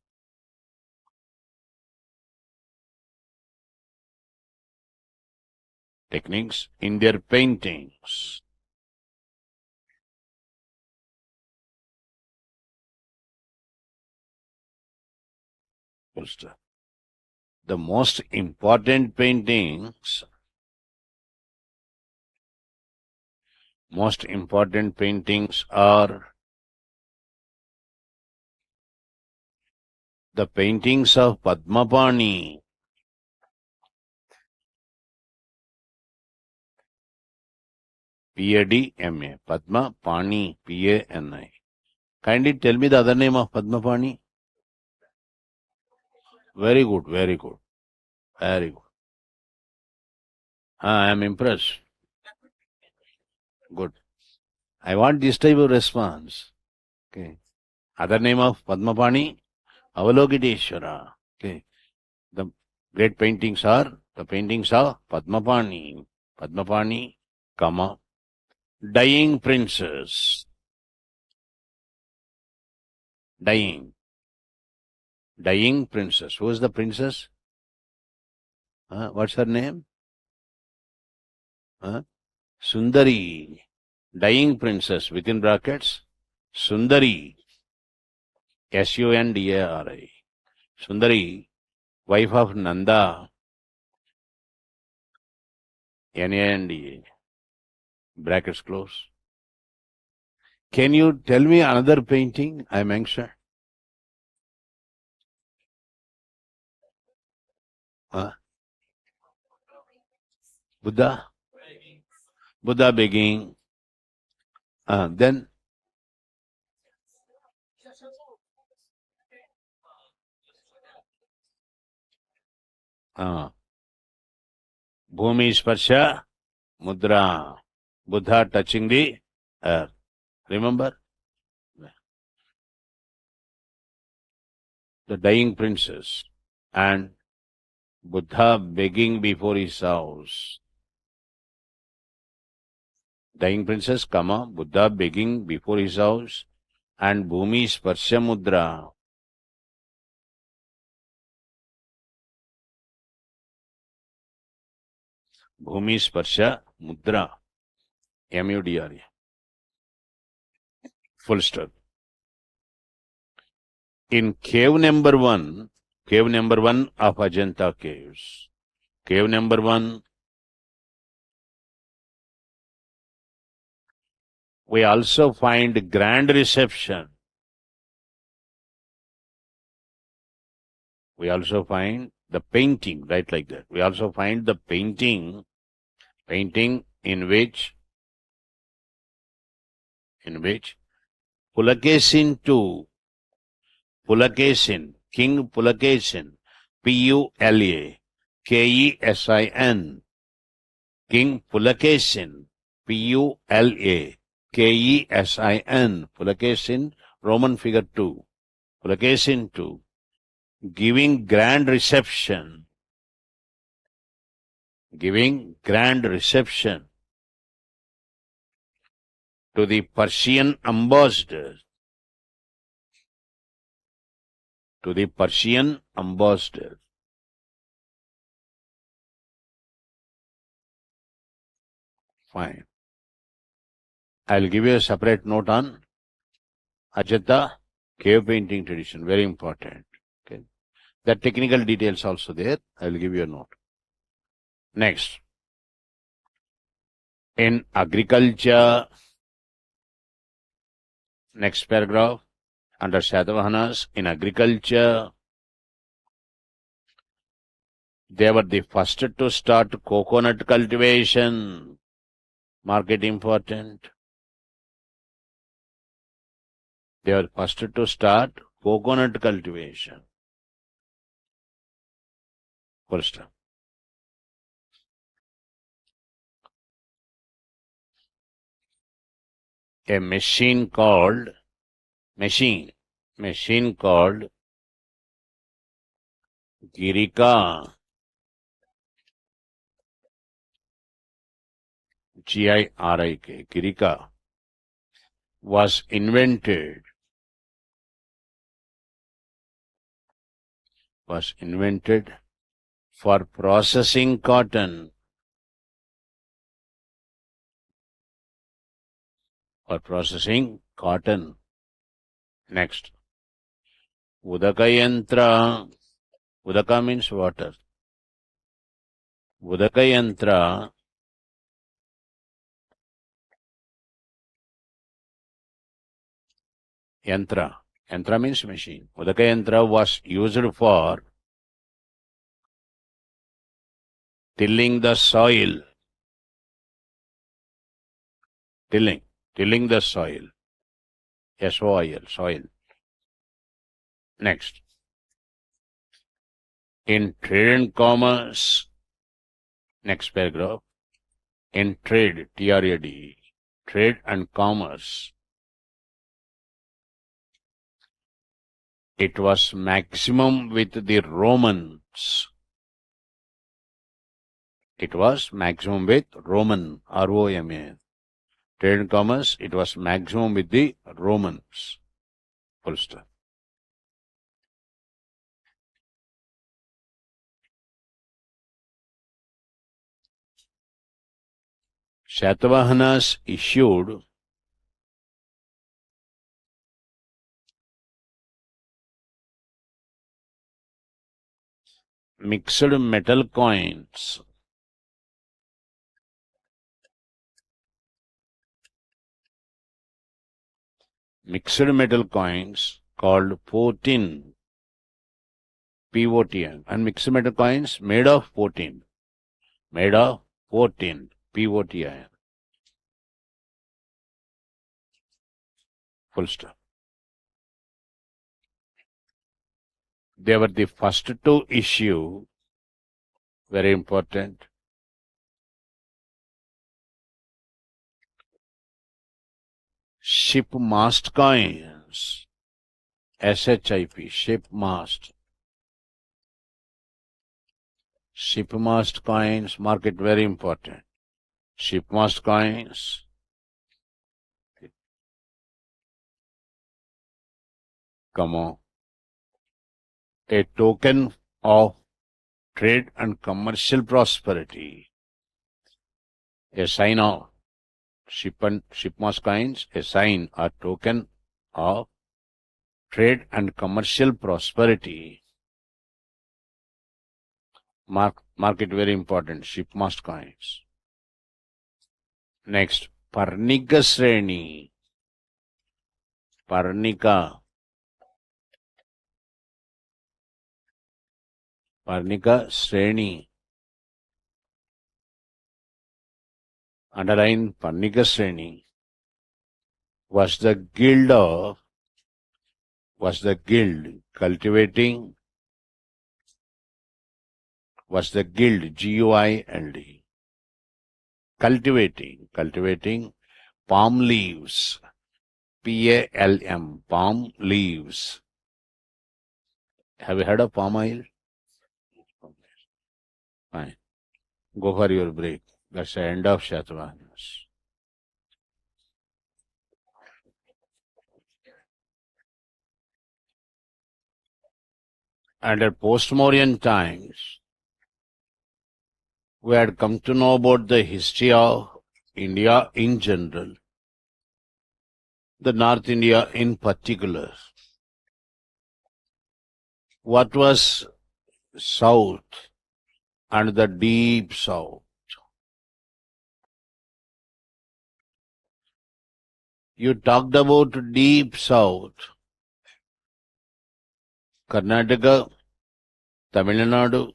in their paintings. The most important paintings are the paintings of Padmapani, P-A-D-M-A, Padmapani, P-A-N-I. Kindly tell me the other name of Padmapani. Very good. I am impressed. Good. I want this type of response. Okay. Other name of Padmapani, Avalokiteshvara. Okay. The great paintings are the paintings of Padmapani, Dying Princess. Dying Princess. Who is the princess? What's her name? Sundari, dying princess, within brackets, Sundari, Sundari, Sundari, wife of Nanda, Nanda, brackets close. Can you tell me another painting I mentioned? Buddha? Buddha begging. Then Bhumi Sparsha Mudra. Buddha touching the earth. Remember? The dying princess and Buddha begging before his house. Dying princess, comma, Buddha begging before his house and Bhumi Sparsha Mudra. Bhumi Sparsha Mudra. M-U-D-R-A. Full stop. In cave number one of Ajanta caves, cave number 1, we also find grand reception. We also find the painting, right, like that. We also find the painting in which Pulakesin II, King Pulakesin, P-U-L-A-K-E-S-I-N, King Pulakesin, P-U-L-A-K-E-S-I-N, Pulakesin, Roman figure 2, Pulakesin II, giving grand reception to the Persian ambassador, Fine. I'll give you a separate note on Ajanta cave painting tradition, very important. Okay. The technical details also there. I'll give you a note. Next. In agriculture, next paragraph, under Satavahanas, in agriculture, they were the first to start coconut cultivation. Mark it important. They were first to start coconut cultivation. First. A machine called Girika, G-I-R-I-K, Girika, was invented for processing cotton. Next. Udakayantra. Udaka means water. Udakayantra Yantra. Yantra means machine. Udakayantra was used for tilling the soil. Tilling the soil. S-O-I-L, soil. Next. In trade and commerce, next paragraph. In trade, T-R-A-D, trade and commerce, it was maximum with the Romans. R-O-M-A. Trade and commerce, it was maximum with the Romans. Full stop. Shatavahanas issued mixed metal coins. Mixed metal coins called 14 POTN, and mixed metal coins made of 14 POTN. Full stop. They were the first to issue, very important, ship mast coins, SHIP, ship mast. Ship mast coins, market very important. Ship mast coins. Come on. A token of trade and commercial prosperity. A sign of shipmast coins, a sign or token of trade and commercial prosperity. Market very important, shipmast coins. Next, Parnika Sreni. Parnika Sreni. Underline Parnika Sreni was the guild cultivating, was the guild, GUILD, cultivating palm leaves, PALM, palm leaves. Have you heard of palm oil? Fine. Go for your break. That's the end of Shatavahanas. Under post-Mauryan times, we had come to know about the history of India in general, the North India in particular. What was South and the deep South? You talked about deep South, Karnataka, Tamil Nadu,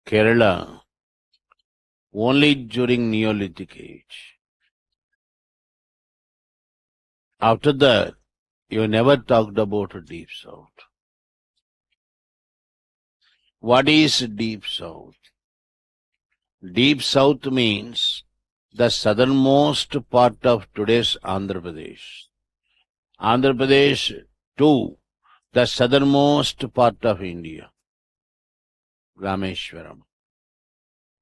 Kerala, only during Neolithic age. After that, you never talked about deep South. What is deep South? Deep South means the southernmost part of today's Andhra Pradesh. Andhra Pradesh to the southernmost part of India, Rameshwaram.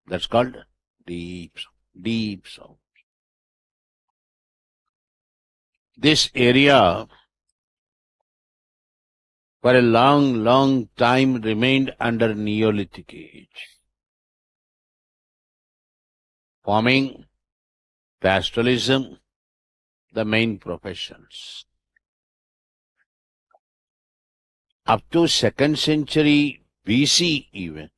That's called deep South. This area for a long time remained under Neolithic age. Farming, pastoralism, the main professions. Up to 2nd century BC even,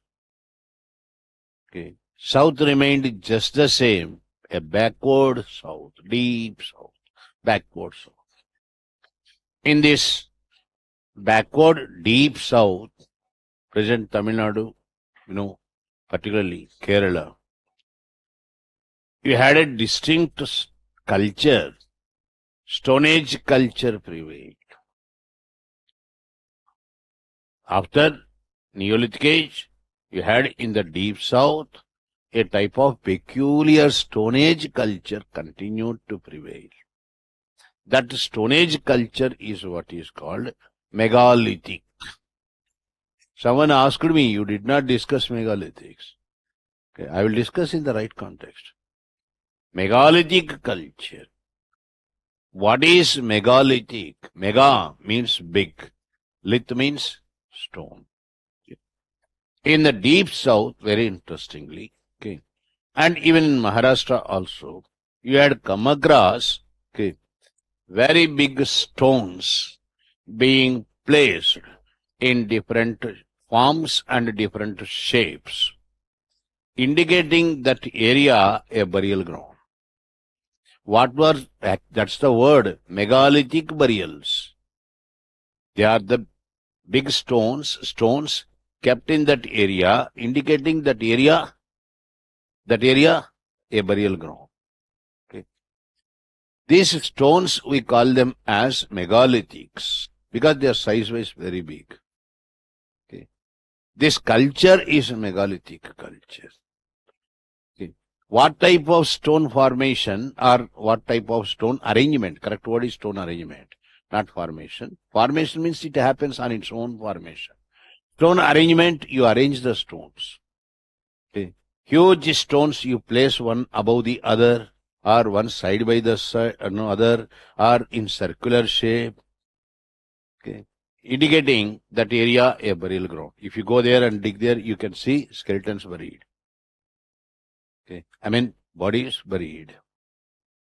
South remained just the same, a backward South, deep South, backward South. In this backward, deep South, present Tamil Nadu, particularly Kerala, you had a distinct culture, Stone Age culture prevailed. After Neolithic age, you had in the deep South, a type of peculiar Stone Age culture continued to prevail. That Stone Age culture is what is called megalithic. Someone asked me, you did not discuss megalithics. Okay, I will discuss in the right context. Megalithic culture. What is megalithic? Mega means big. Lith means stone. In the deep South, very interestingly, and even in Maharashtra also, you had come across, okay, very big stones being placed in different forms and different shapes, indicating that area a burial ground. What were, that's the word, megalithic burials. They are the big stones kept in that area, indicating that area, a burial ground. Okay. These stones, we call them as megalithics because they are size-wise very big. Okay. This culture is a megalithic culture. Okay. What type of stone formation or what type of stone arrangement? Correct word is stone arrangement, not formation. Formation means it happens on its own formation. Stone arrangement, you arrange the stones. Okay. Huge stones you place one above the other, or one side by the side, other, or in circular shape. Okay. Indicating that area a burial ground. If you go there and dig there, you can see skeletons buried. Okay. I mean, bodies buried.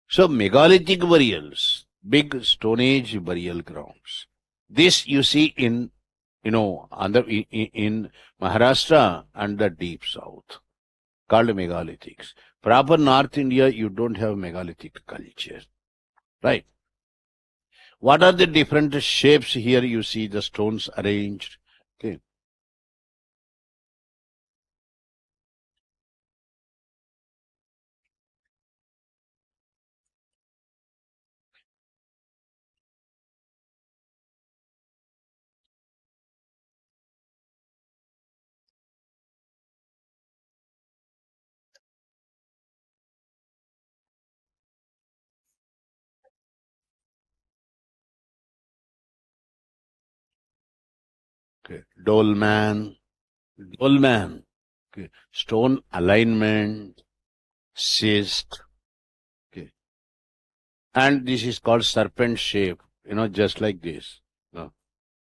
So, megalithic burials, big Stone Age burial grounds. This you see in, in Maharashtra and the deep south, called megalithics. Proper North India, you don't have megalithic culture, right? What are the different shapes here? You see the stones arranged. Okay. Okay. Dolman. Okay. Stone alignment, schist. Okay. And this is called serpent shape, just like this.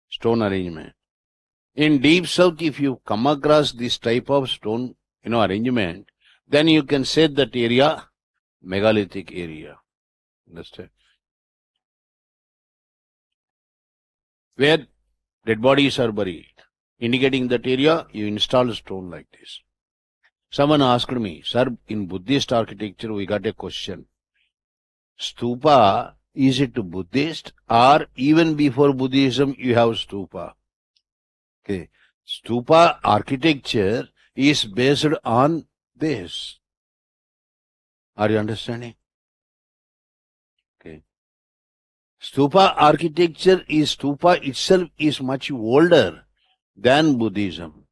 Stone arrangement. In deep south, if you come across this type of stone, arrangement, then you can say that area, megalithic area. Understand? Where dead bodies are buried. Indicating that area, you install a stone like this. Someone asked me, sir, in Buddhist architecture, we got a question. Stupa, is it Buddhist or even before Buddhism you have stupa? Okay. Stupa architecture is based on this. Are you understanding? Okay. Stupa architecture is, stupa itself is much older than Buddhism.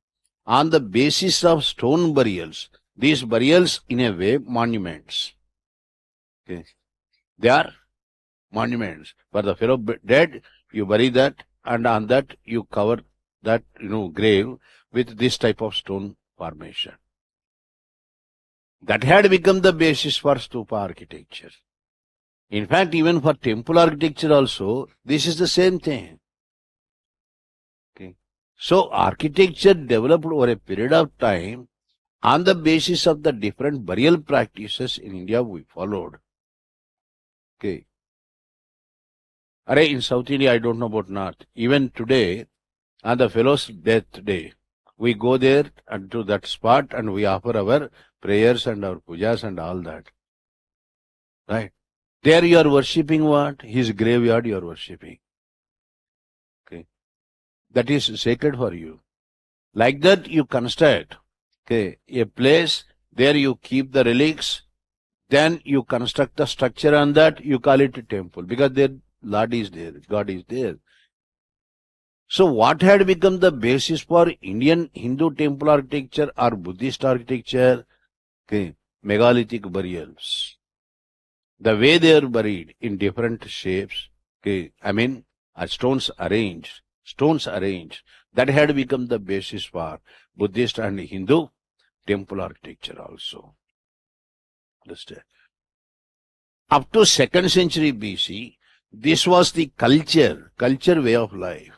On the basis of stone burials, these burials in a way monuments. Okay. They are monuments. For the fellow dead, you bury that, and on that you cover that grave with this type of stone formation. That had become the basis for stupa architecture. In fact, even for temple architecture also, this is the same thing. Okay. So architecture developed over a period of time on the basis of the different burial practices in India we followed. Okay. In South India, I don't know about North. Even today, on the fellow's death day, we go there and to that spot and we offer our prayers and our pujas and all that. Right? There you are worshipping what? His graveyard you are worshipping. Okay. That is sacred for you. Like that you construct, okay, a place, there you keep the relics, then you construct the structure on that, you call it a temple, because their Lord is there, God is there. So what had become the basis for Indian Hindu temple architecture or Buddhist architecture? Okay, megalithic burials. The way they are buried in different shapes, okay, stones arranged, that had become the basis for Buddhist and Hindu temple architecture also. Understand? Up to 2nd century BC, this was the culture way of life.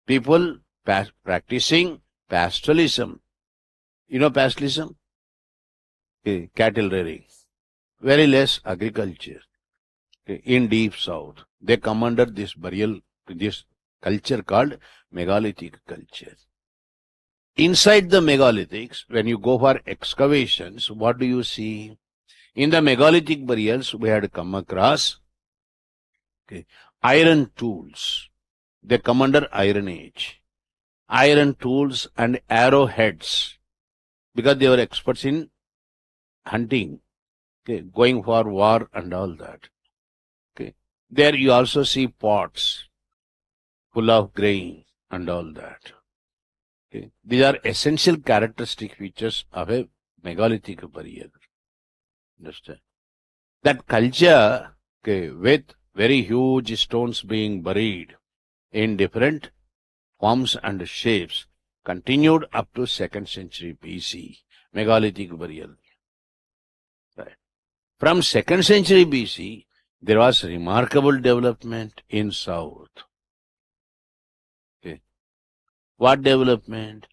People practicing pastoralism. You know pastoralism? Okay, cattle rearing. very less agriculture. Okay, in deep south, they come under this this culture called megalithic culture. Inside the megalithics, when you go for excavations, what do you see? In the megalithic burials, we had come across iron tools. They come under Iron Age. Iron tools and arrowheads, because they were experts in hunting, going for war and all that. There you also see pots full of grain and all that. These are essential characteristic features of a megalithic burial. Understand? That culture, with very huge stones being buried in different forms and shapes, continued up to 2nd century BC, megalithic burial. Right. From 2nd century BC, there was remarkable development in south. What development?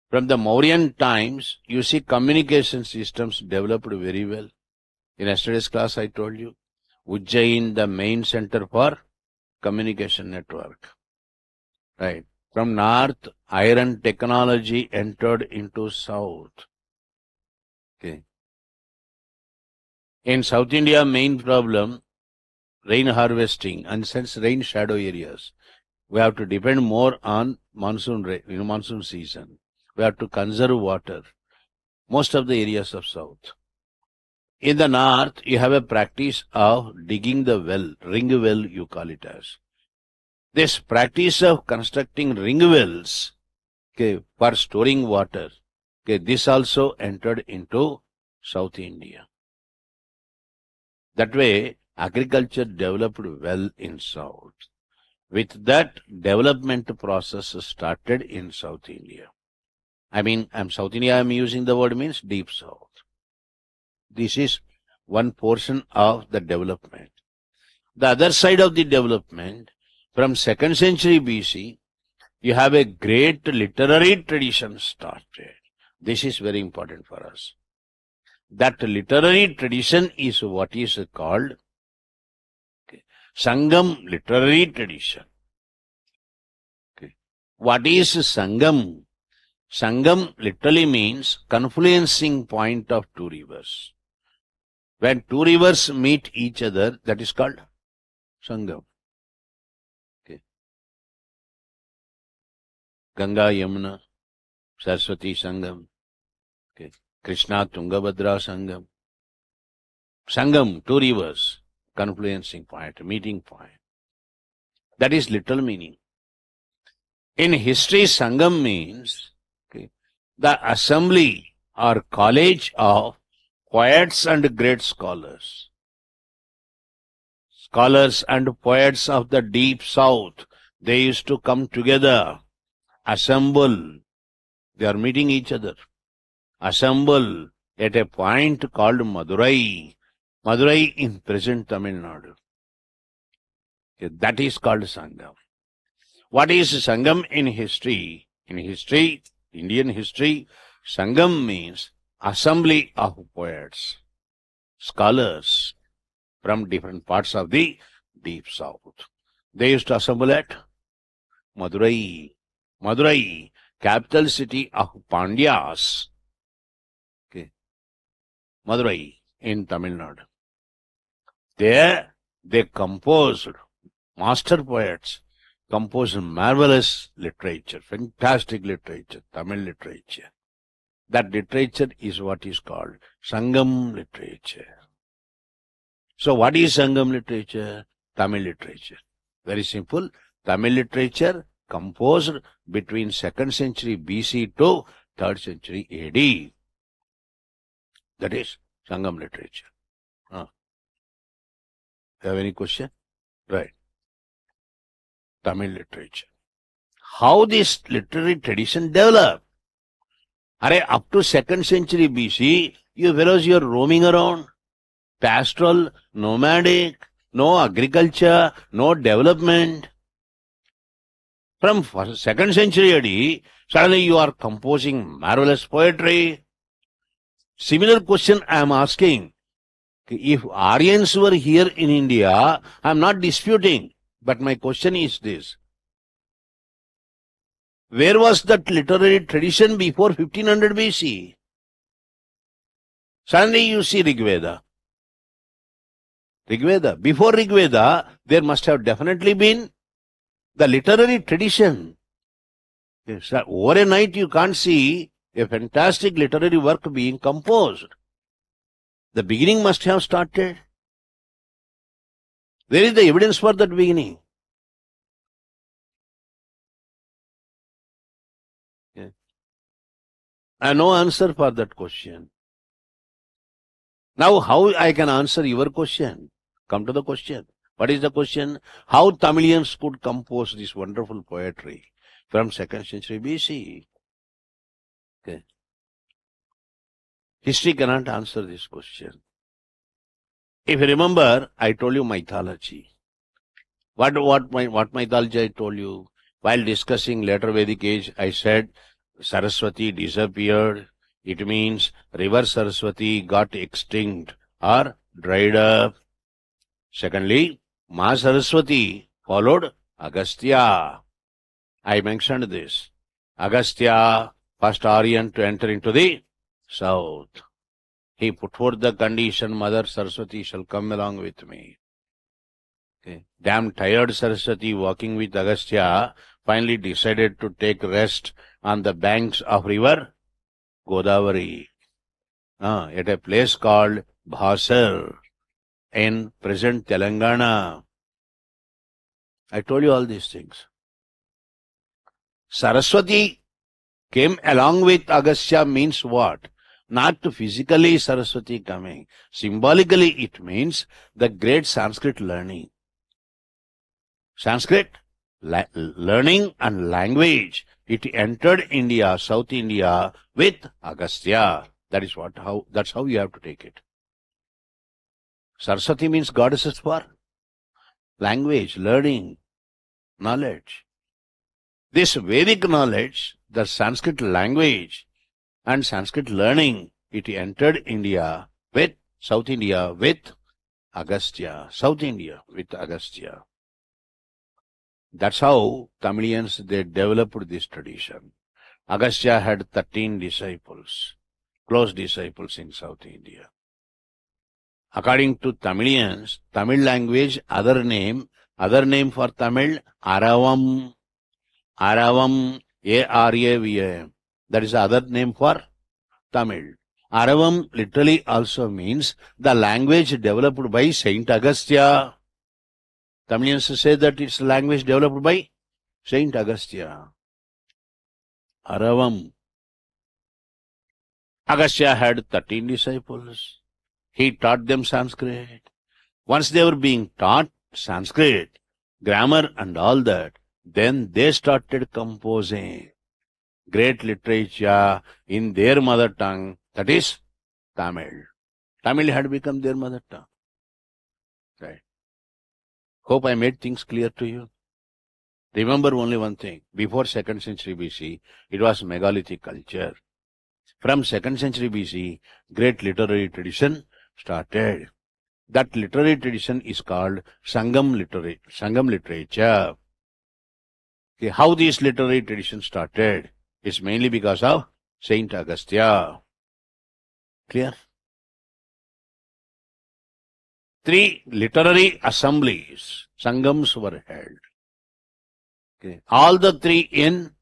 From the Mauryan times, you see communication systems developed very well. In yesterday's class, I told you, Ujjain, the main center for communication network. Right. From north, iron technology entered into south. In South India, main problem, rain harvesting, and since rain shadow areas, we have to depend more on monsoon season. We have to conserve water. Most of the areas of south. In the north, you have a practice of digging the well, ring well you call it as. This practice of constructing ring wells for storing water, this also entered into South India. That way, agriculture developed well in south. With that, development process started in South India. South India, I'm using the word means deep south. This is one portion of the development. The other side of the development, from 2nd century BC, you have a great literary tradition started. This is very important for us. That literary tradition is what is called Sangam literary tradition. What is Sangam? Sangam literally means confluencing point of two rivers. When two rivers meet each other, that is called Sangam. Ganga, Yamuna, Saraswati Sangam, Krishna, Tungabhadra Sangam. Sangam, two rivers, confluencing point, meeting point. That is literal meaning. In history, Sangam means the assembly or college of poets and great scholars. Scholars and poets of the deep south, they used to come together, assemble. They are meeting each other. Assemble at a point called Madurai. Madurai in present Tamil Nadu. That is called Sangam. What is Sangam in history? In history, Indian history, Sangam means assembly of poets, scholars from different parts of the deep south. They used to assemble at Madurai. Madurai, capital city of Pandyas. Madurai in Tamil Nadu. There they composed, master poets composed marvelous literature, fantastic literature, Tamil literature. That literature is what is called Sangam literature. So what is Sangam literature? Tamil literature. Very simple. Tamil literature composed between 2nd century BC to 3rd century AD. That is Sangam literature. Have any question? Right. Tamil literature. How this literary tradition developed? Up to 2nd century BC, you fellows, you're roaming around. Pastoral, nomadic, no agriculture, no development. From 2nd century AD, suddenly you are composing marvelous poetry. Similar question I am asking. If Aryans were here in India, I am not disputing, but my question is this. Where was that literary tradition before 1500 BC? Suddenly you see Rigveda. Before Rigveda, there must have definitely been the literary tradition. Yes, over a night you can't see a fantastic literary work being composed. The beginning must have started. Where is the evidence for that beginning? Yeah. I have no answer for that question. Now, how I can answer your question? Come to the question. What is the question? How Tamilians could compose this wonderful poetry from 2nd century BC? Okay. History cannot answer this question. If you remember, I told you mythology. What mythology I told you? While discussing later Vedic age, I said Saraswati disappeared. It means river Saraswati got extinct or dried up. Secondly, Ma Saraswati followed Agastya. I mentioned this. Agastya, first Aryan to enter into the south. He put forth the condition, Mother Saraswati shall come along with me. Okay. Damn tired Saraswati walking with Agastya finally decided to take rest on the banks of river Godavari at a place called Bhasar in present Telangana. I told you all these things. Saraswati came along with Agastya means what? Not physically Saraswati coming. Symbolically it means the great Sanskrit learning. Sanskrit learning and language. It entered India, South India with Agastya. That's how you have to take it. Saraswati means goddesses for language, learning, knowledge. This Vedic knowledge, the Sanskrit language and Sanskrit learning, it entered India with South India with Agastya. South India with Agastya. That's how Tamilians, they developed this tradition. Agastya had 13 disciples, close disciples in South India. According to Tamilians, Tamil language, other name for Tamil, Aravam. Aravam, A-R-A-V-A-M. That is the other name for Tamil. Aravam literally also means the language developed by Saint Agastya. Tamilians say that it's language developed by Saint Agastya. Aravam. Agastya had 13 disciples. He taught them Sanskrit. Once they were being taught Sanskrit, grammar and all that, then they started composing great literature in their mother tongue, that is Tamil. Tamil had become their mother tongue. Right. Hope I made things clear to you. Remember only one thing. Before 2nd century BC, it was megalithic culture. From 2nd century BC, great literary tradition started. That literary tradition is called Sangam literature. Okay, how this literary tradition started is mainly because of Saint Agastya. Clear? 3 literary assemblies, Sangams were held. Okay. All the 3 in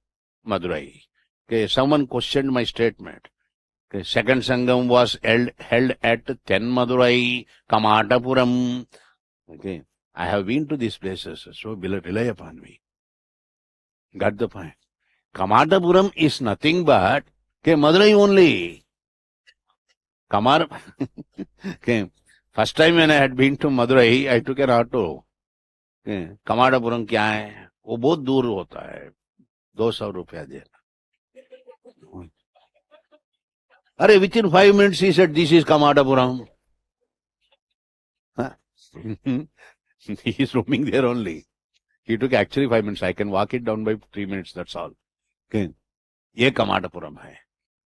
Madurai. Okay. Someone questioned my statement. Okay. Second Sangam was held at Madurai, Kamatapuram. Okay. I have been to these places, so rely upon me. Got the point? Kamatapuram is nothing but Madurai only. Okay. First time when I had been to Madurai, I took an auto. कमाडापुरम क्या है? वो बहुत दूर होता है, 200 रुपया देना. अरे within 5 minutes he said, this is Kamadapuram. Huh? He is roaming there only. He took actually 5 minutes. I can walk it down by 3 minutes, that's all. Okay. ये Kamadapuram है.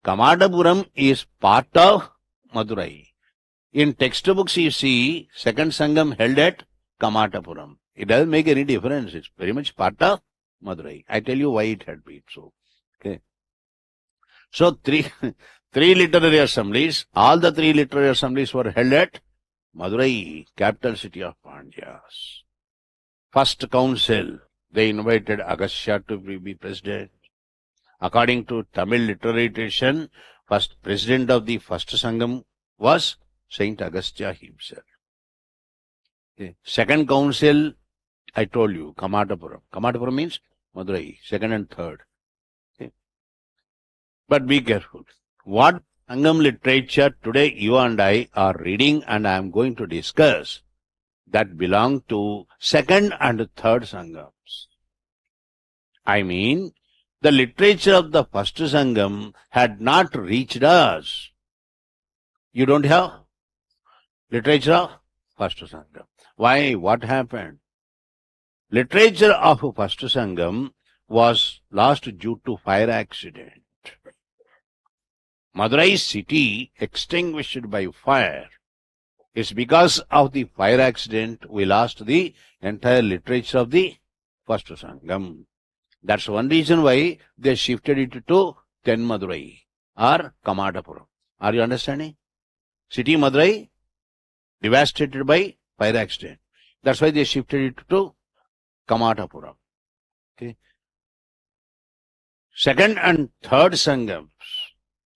Kamadapuram is part of Madurai. In textbooks, you see, second Sangam held at Kamatapuram. It doesn't make any difference. It's very much part of Madurai. I tell you why it had been so. Okay. So three literary assemblies, all the three literary assemblies were held at Madurai, capital city of Pandyas. First council, they invited Agastya to be president. According to Tamil literary tradition, first president of the first Sangam was Saint Agastya himself. Okay. Second council, I told you, Kamatapuram. Kamatapuram means Madurai, second and third. Okay. But be careful. What Sangam literature today you and I are reading and I am going to discuss, that belong to second and third Sangams. I mean, the literature of the first Sangam had not reached us. You don't have literature of first Sangam. Why? What happened? Literature of first Sangam was lost due to fire accident. Madurai city extinguished by fire. It's because of the fire accident we lost the entire literature of the first Sangam. That's one reason why they shifted it to Ten Madurai or Kamatapuram. Are you understanding? City Madurai devastated by fire accident. That's why they shifted it to Kamatapuram. Okay. Second and third Sangams.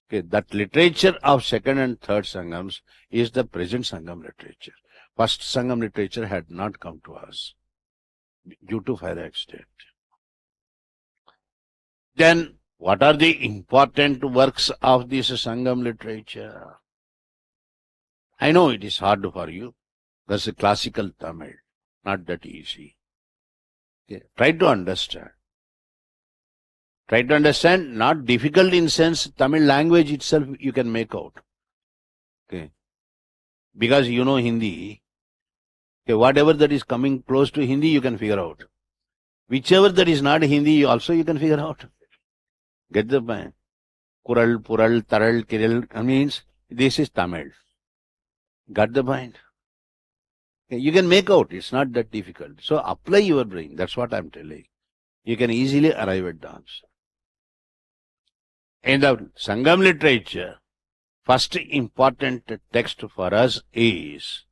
Okay, that literature of second and third Sangams is the present Sangam literature. First Sangam literature had not come to us due to fire accident. Then, what are the important works of this Sangam literature? I know it is hard for you. That's a classical Tamil, not that easy. Okay. Try to understand. Try to understand, not difficult in sense, Tamil language itself you can make out. Okay. Because you know Hindi, okay, whatever that is coming close to Hindi, you can figure out. Whichever that is not Hindi, also you can figure out. Get the point? Kural, Pural, Taral, Kiril means this is Tamil. Got the point? Okay, you can make out. It's not that difficult. So apply your brain. That's what I'm telling. You can easily arrive at the answer. In the Sangam literature, first important text for us is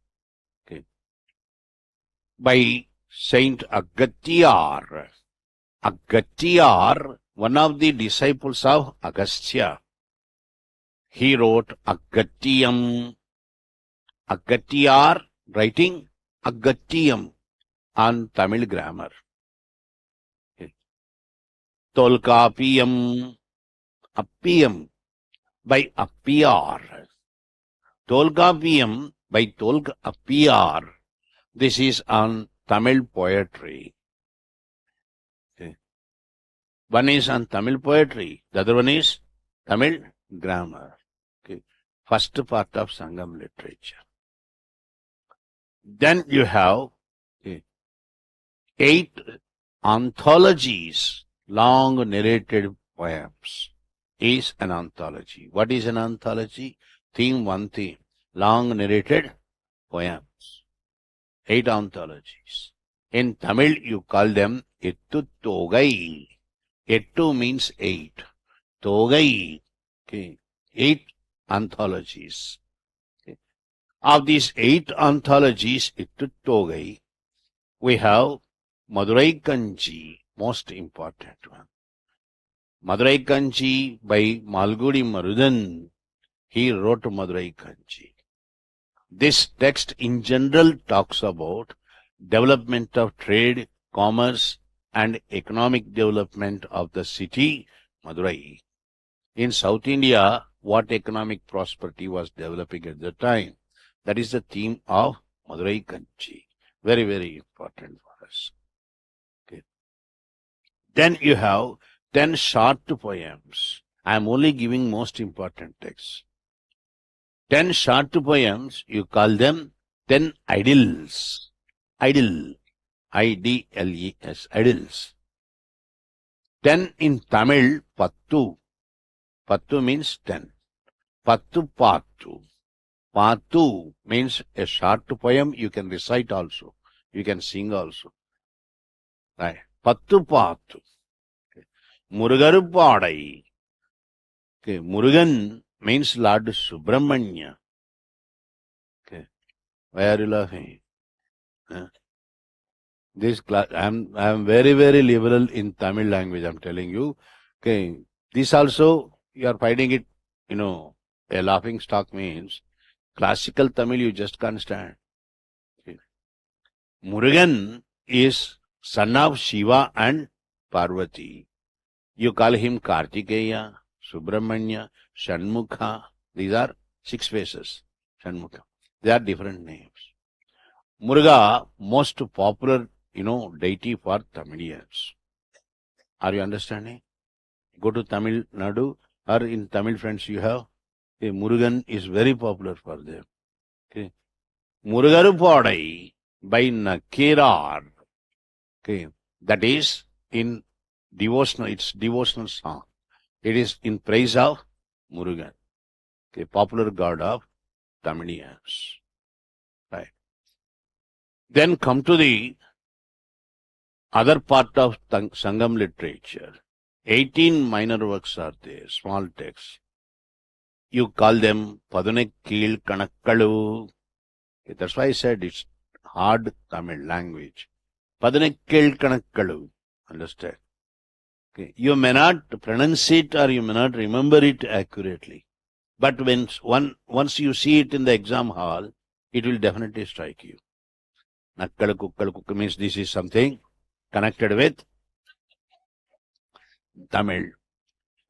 by Saint Agatyar. Agatyar, one of the disciples of Agastya. He wrote Agatyam. Agatyar writing Agatyam on Tamil grammar. Tolkapiyam, Appiyam by Appiyar. Tolkapiyam by Appiyar. This is on Tamil poetry. Okay. One is on Tamil poetry, the other one is Tamil grammar. Okay. First part of Sangam literature. Then you have 8 anthologies, long narrated poems is an anthology. What is an anthology? Theme, one theme. Long narrated poems. 8 anthologies. In Tamil, you call them Ettu Togai. Ettu means 8. Togai. Okay. 8 anthologies. Okay. Of these 8 anthologies, Ettu Togai, we have Madurai Kanchi, most important one. Madurai Kanchi by Malgudi Marudan. He wrote Madurai Kanchi. This text in general talks about development of trade, commerce, and economic development of the city, Madurai. In South India, what economic prosperity was developing at the time? That is the theme of Madurai Kanchi. Very, very important for us. Okay. Then you have 10 short poems. I am only giving most important texts. 10 short poems, you call them 10 idylls. Idyll. I-D-L-E-S. Idylls. 10 in Tamil, Pattu. Pattu means 10. Pattu Pattu. Patu means a short poem. You can recite also. You can sing also. Right. Pattu Patu. Murugaru Padai. Okay. Murugan means Lord Subramanya. Okay. Why are you laughing? Huh? This class, I am very, very liberal in Tamil language, I'm telling you. Okay. This also, you are finding it, a laughing stock means classical Tamil you just can't stand. Okay. Murugan is son of Shiva and Parvati. You call him Kartikeya, Subramanya, Shanmukha. These are 6 faces. Shanmukha. They are different names. Muruga, most popular, deity for Tamilians. Are you understanding? Go to Tamil Nadu or in Tamil friends you have, Murugan is very popular for them. Okay. Murugaru Padai by Nakirar. Okay. That is in devotional, it's devotional song. It is in praise of Murugan. Okay. Popular god of Tamilians. Right. Then come to the other part of Sangam literature. 18 minor works are there, small texts. You call them Padunekkil Kanakkalu. Okay, that's why I said it's hard Tamil language. Padunekkil Kanakkalu. Understand? Okay. You may not pronounce it or you may not remember it accurately. But once you see it in the exam hall, it will definitely strike you. Nakkalu Kukkalu Kukka means this is something connected with Tamil.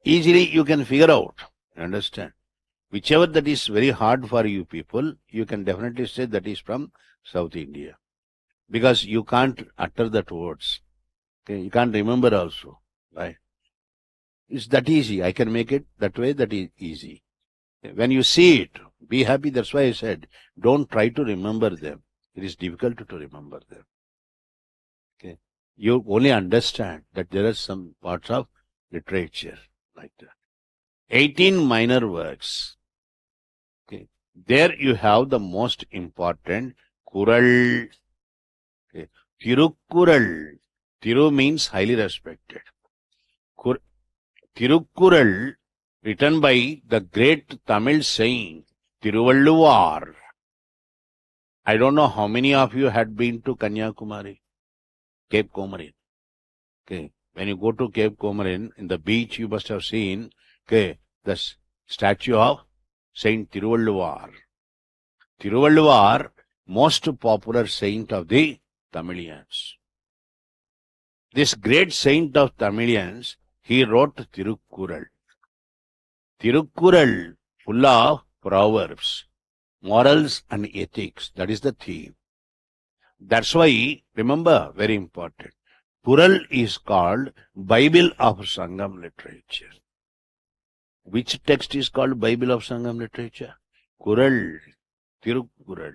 Easily you can figure out. Understand? Whichever that is very hard for you people, you can definitely say that is from South India. Because you can't utter that words. Okay? You can't remember also. Right? It's that easy. I can make it that way, that is easy. When you see it, be happy. That's why I said, don't try to remember them. It is difficult to remember them. Okay? You only understand that there are some parts of literature like that. 18 minor works. Okay. There you have the most important Kural. Okay. Tirukkural. Tiru means highly respected. Tirukkural, written by the great Tamil saint Tiruvalluvar. I don't know how many of you had been to Kanyakumari, Cape Comorin. Okay. When you go to Cape Comorin, in the beach you must have seen, okay, the statue of Saint Tiruvalluvar. Tiruvalluvar, most popular saint of the Tamilians. This great saint of Tamilians, he wrote Tirukkural. Tirukkural, full of proverbs, morals and ethics. That is the theme. That's why, remember, very important, Kural is called Bible of Sangam literature. Which text is called Bible of Sangam literature? Kural, Tirukkural.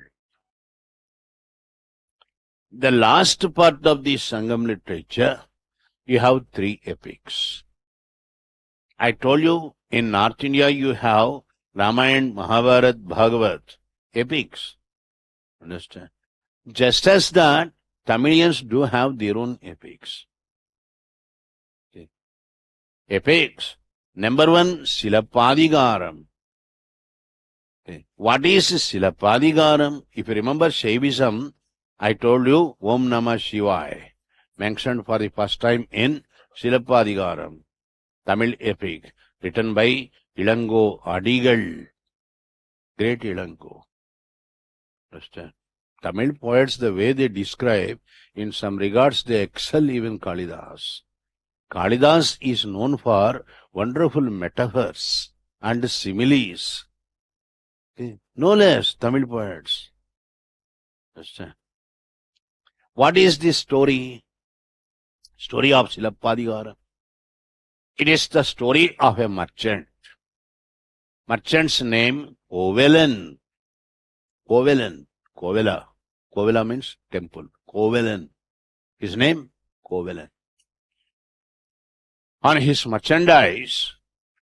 The last part of the Sangam literature, you have 3 epics. I told you, in North India you have Ramayana, Mahabharata, Bhagavat, epics. Understand? Just as that, Tamilians do have their own epics. Okay. Epics. Number 1, Silapadigaram. Okay. What is Silapadigaram? If you remember Shaivism, I told you Om Namah Shivaya, mentioned for the first time in Silapadigaram, Tamil epic, written by Ilango Adigal, great Ilango. Understand? Tamil poets, the way they describe, in some regards they excel even Kalidas. Kalidas is known for wonderful metaphors and similes. Okay. No less Tamil poets. Understand? What is this story? Story of Silappadigara. It is the story of a merchant. Merchant's name, Kovelan. Kovelan. Kovela. Kovela means temple. Kovelan. His name, Kovelan. On his merchandise,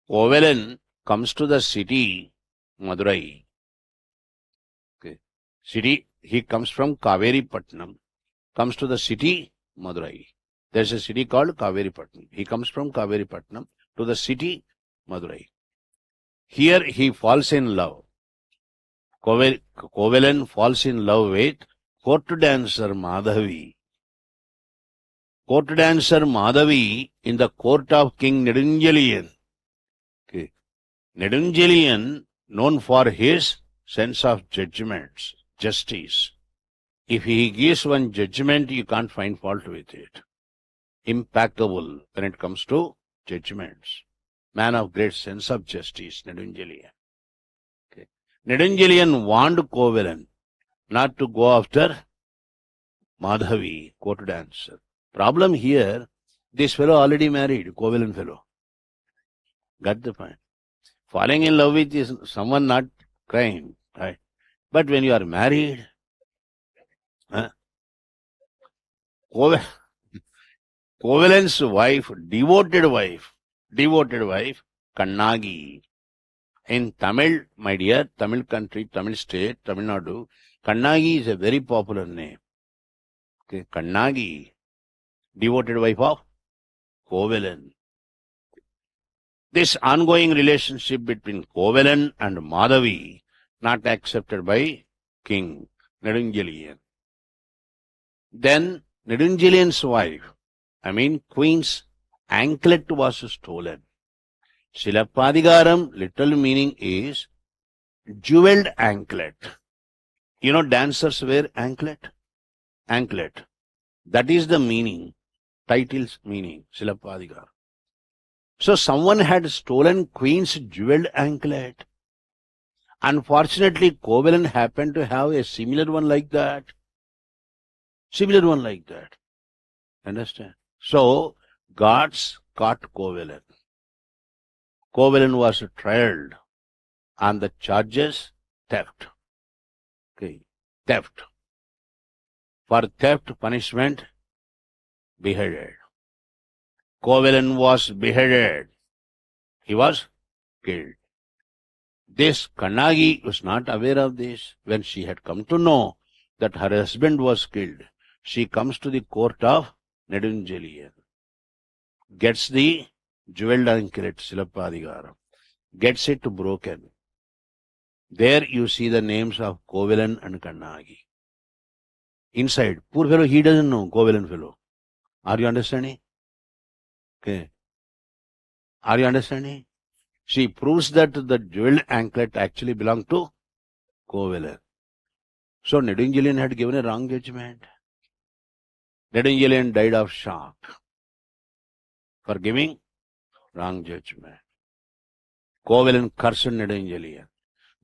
Kovelan comes to the city, Madurai. City, he comes from Kaveri Patnam, comes to the city Madurai. There's a city called Kaveri Patnam. He comes from Kaveri Patnam to the city Madurai. Here he falls in love. Kovalan falls in love with court dancer Madhavi. Court dancer Madhavi in the court of King Nedunjalian. Okay. Nedunjalian, known for his sense of judgments, justice. If he gives one judgment, you can't find fault with it. Impeccable when it comes to judgments. Man of great sense of justice, Nedunjalian. Okay. Nedunjalian warned Kovalan not to go after Madhavi, court dancer. Problem here, this fellow already married, Kovalan fellow. Got the point? Falling in love with is someone not crime, right? But when you are married, Kovalan's wife, devoted wife, Kannagi. In Tamil, my dear, Tamil country, Tamil state, Tamil Nadu, Kannagi is a very popular name. Okay, Kannagi, devoted wife of Kovalan. This ongoing relationship between Kovalan and Madhavi, not accepted by King Nedunjalian. Then Nedunjalian's wife, Queen's anklet was stolen. Silappadigaram, literal meaning is jeweled anklet. You know, dancers wear anklet. Anklet. That is the meaning, title's meaning, Silappadigaram. So someone had stolen Queen's jeweled anklet. Unfortunately, Kovalan happened to have a similar one like that. Understand? So, gods caught Kovalan. Kovalan was trialed on the charges theft. Okay, theft. For theft punishment, beheaded. Kovalan was beheaded. He was killed. This Kannagi was not aware of this. When she had come to know that her husband was killed, she comes to the court of Nedunjalian, gets the jeweled anklet, Silappadigaram, gets it broken. There you see the names of Kovalan and Kannagi. Inside, poor fellow, he doesn't know, Kovalan fellow. Are you understanding? Okay. Are you understanding? She proves that the jeweled anklet actually belonged to Kovalan. So Nedunjalian had given a wrong judgment. Nedunjalian died of shock for giving wrong judgment. Kovalan cursed Nedunjalian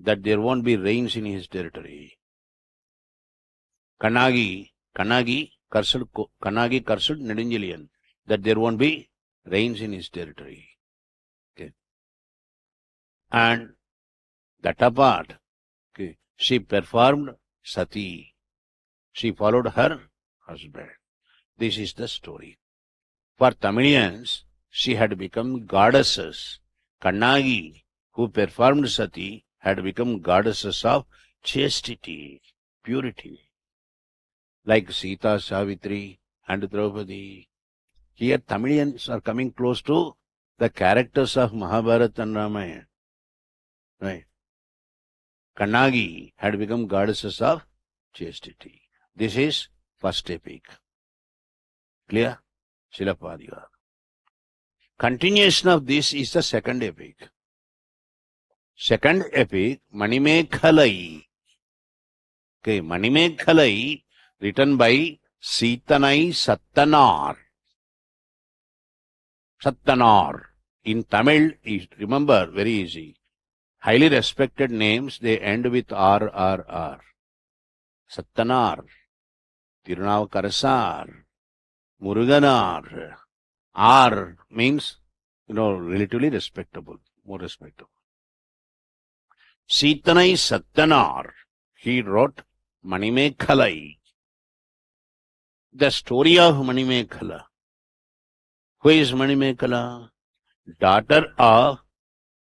that there won't be rains in his territory. Kannagi cursed Nedunjalian that there won't be rains in his territory. Okay. And that apart, okay, she performed sati. She followed her husband. This is the story. For Tamilians, she had become goddesses. Kannagi, who performed sati, had become goddesses of chastity, purity. Like Sita, Savitri, and Draupadi. Here Tamilians are coming close to the characters of Mahabharata and Ramayana. Right. Kannagi had become goddesses of chastity. This is first epic. Clear? Silappadigaram. Continuation of this is the second epic. Second epic, Manimekhalai. Okay, Manimekhalai, written by Seetanai Sattanar. Sattanar. In Tamil, remember, very easy. Highly respected names, they end with R. Sattanar, Tirunavukarasar, Muruganar. R means, relatively respectable, more respectable. Seetanai Sattanar, he wrote Manimekhalai. The story of Manimekhala. Who is Manimekhala? Daughter of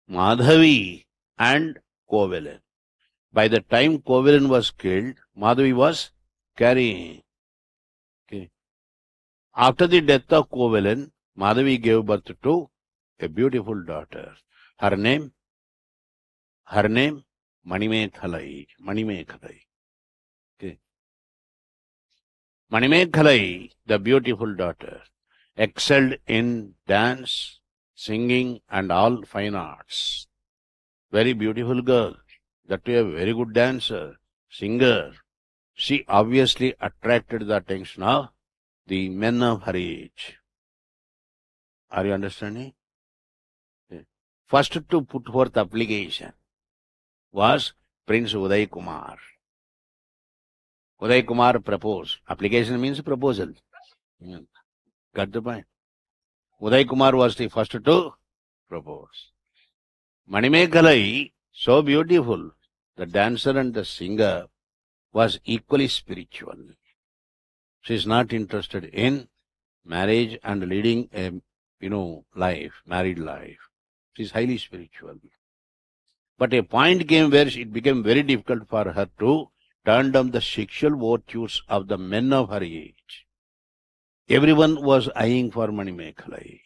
Madhavi and Kovalan. By the time Kovalan was killed, Madhavi was carrying. Okay. After the death of Kovalan, Madhavi gave birth to a beautiful daughter. Her name Manimekhalai. Okay. Manimekhalai, the beautiful daughter, excelled in dance, singing and all fine arts. Very beautiful girl. That too a very good dancer, singer. She obviously attracted the attention of the men of her age. Are you understanding? Okay. First to put forth application was Prince Uday Kumar. Uday Kumar proposed. Application means proposal. Got the point? Uday Kumar was the first to propose. Manimekhalai, so beautiful, the dancer and the singer, was equally spiritual. She is not interested in marriage and leading a, married life. She is highly spiritual. But a point came where it became very difficult for her to turn down the sexual virtues of the men of her age. Everyone was eyeing for Manimekhalai.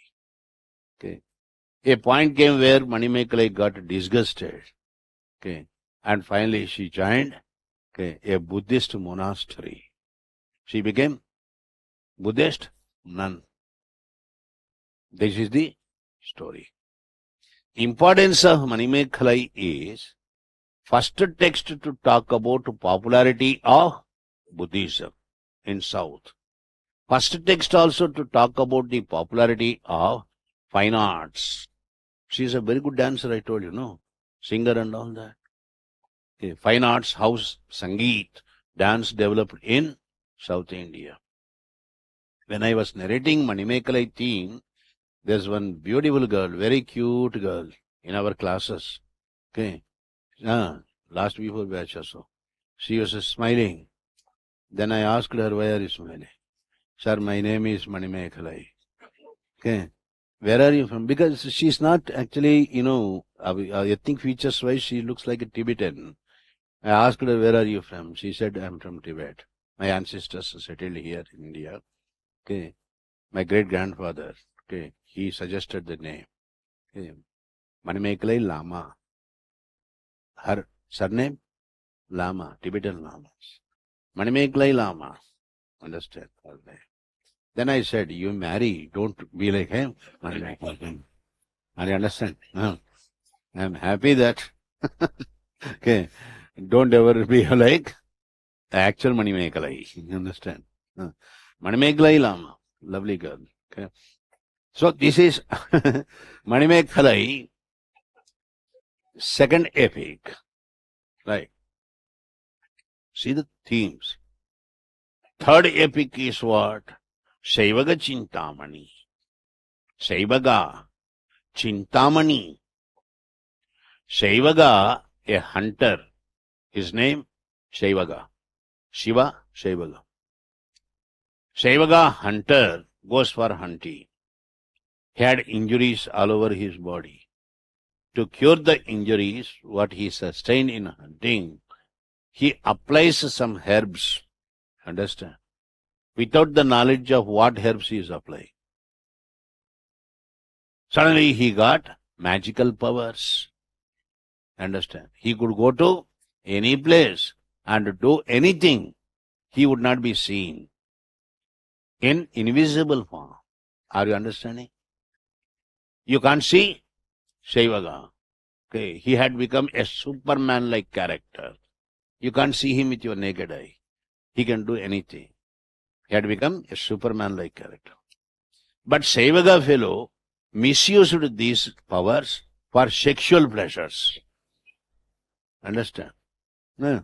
Okay. A point came where Manimekhalai got disgusted. Okay. And finally she joined a Buddhist monastery. She became Buddhist nun. This is the story. Importance of Manimekhalai is first text to talk about popularity of Buddhism in South. First text also to talk about the popularity of fine arts. She is a very good dancer, I told you, no? Singer and all that. Okay. Fine arts, house, Sangeet, dance developed in South India. When I was narrating Manimekhalai theme, there's one beautiful girl, very cute girl in our classes. Okay. Last before batch also. She was smiling. Then I asked her, why are you smiling? Sir, my name is Manimekhalai. Okay. Where are you from? Because she's not actually, ethnic features wise, she looks like a Tibetan. I asked her, where are you from? She said, I'm from Tibet. My ancestors settled here in India. Okay. My great grandfather, okay, he suggested the name. Okay. Manimekhalai Lama. Her surname? Lama, Tibetan Lamas. Manimekhalai Lama. Understand? Then I said, you marry, don't be like him. And you understand? I'm happy that, okay, don't ever be like the actual Manimekhalai. You understand? Manimekhalai Lama, lovely girl. Okay. So this is Manimekhalai, second epic. Right. See the themes. Third epic is what? Shaivaga Chintamani. Shaivaga Chintamani. Shaivaga, a hunter. His name, Shaivaga. Shiva, Shaivaga. Shaivaga, hunter, goes for hunting. He had injuries all over his body. To cure the injuries, what he sustained in hunting, he applies some herbs. Understand? Without the knowledge of what herbs he is applying. Suddenly he got magical powers. Understand? He could go to any place and do anything. He would not be seen in invisible form. Are you understanding? You can't see Shaivaga. Okay. He had become a Superman-like character. You can't see him with your naked eye. He can do anything. He had become a Superman-like character. But Shaivaga fellow misused these powers for sexual pleasures. Understand? Yeah.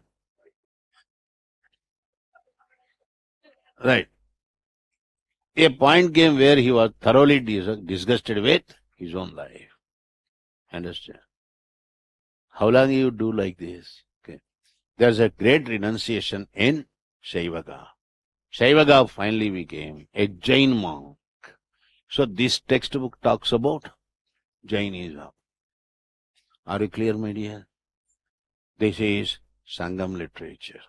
Right. A point came where he was thoroughly disgusted with his own life. Understand? How long you do like this? Okay. There's a great renunciation in Shaivaga. Shaivaga finally became a Jain monk. So this textbook talks about Jainism. Are you clear, my dear? This is Sangam literature.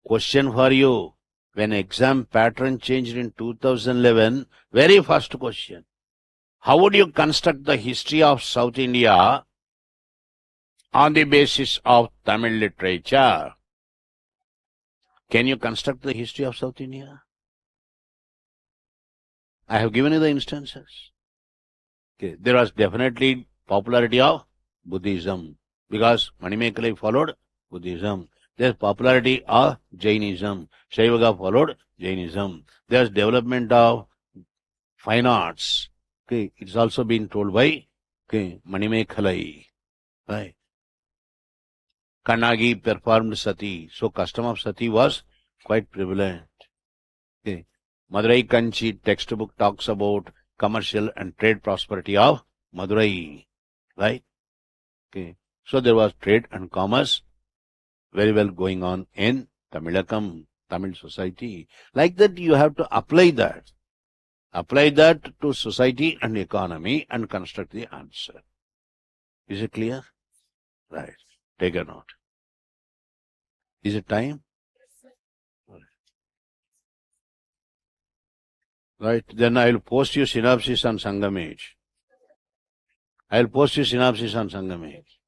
Question for you. When exam pattern changed in 2011, very first question. How would you construct the history of South India on the basis of Tamil literature? Can you construct the history of South India? I have given you the instances. Okay. There was definitely popularity of Buddhism because Manimekalai followed Buddhism. There's popularity of Jainism. Shaivaga followed Jainism. There's development of fine arts. Okay. It's also been told by Manimekalai. Right. Kannagi performed sati. So custom of sati was quite prevalent. Okay. Madurai Kanchi textbook talks about commercial and trade prosperity of Madurai. Right? Okay. So there was trade and commerce very well going on in Tamilakam, Tamil society. Like that, you have to apply that. Apply that to society and economy and construct the answer. Is it clear? Right. Take a note. Is it time? Right. Then I will post you synopsis on Sangamage. I will post you synopsis on Sangamage.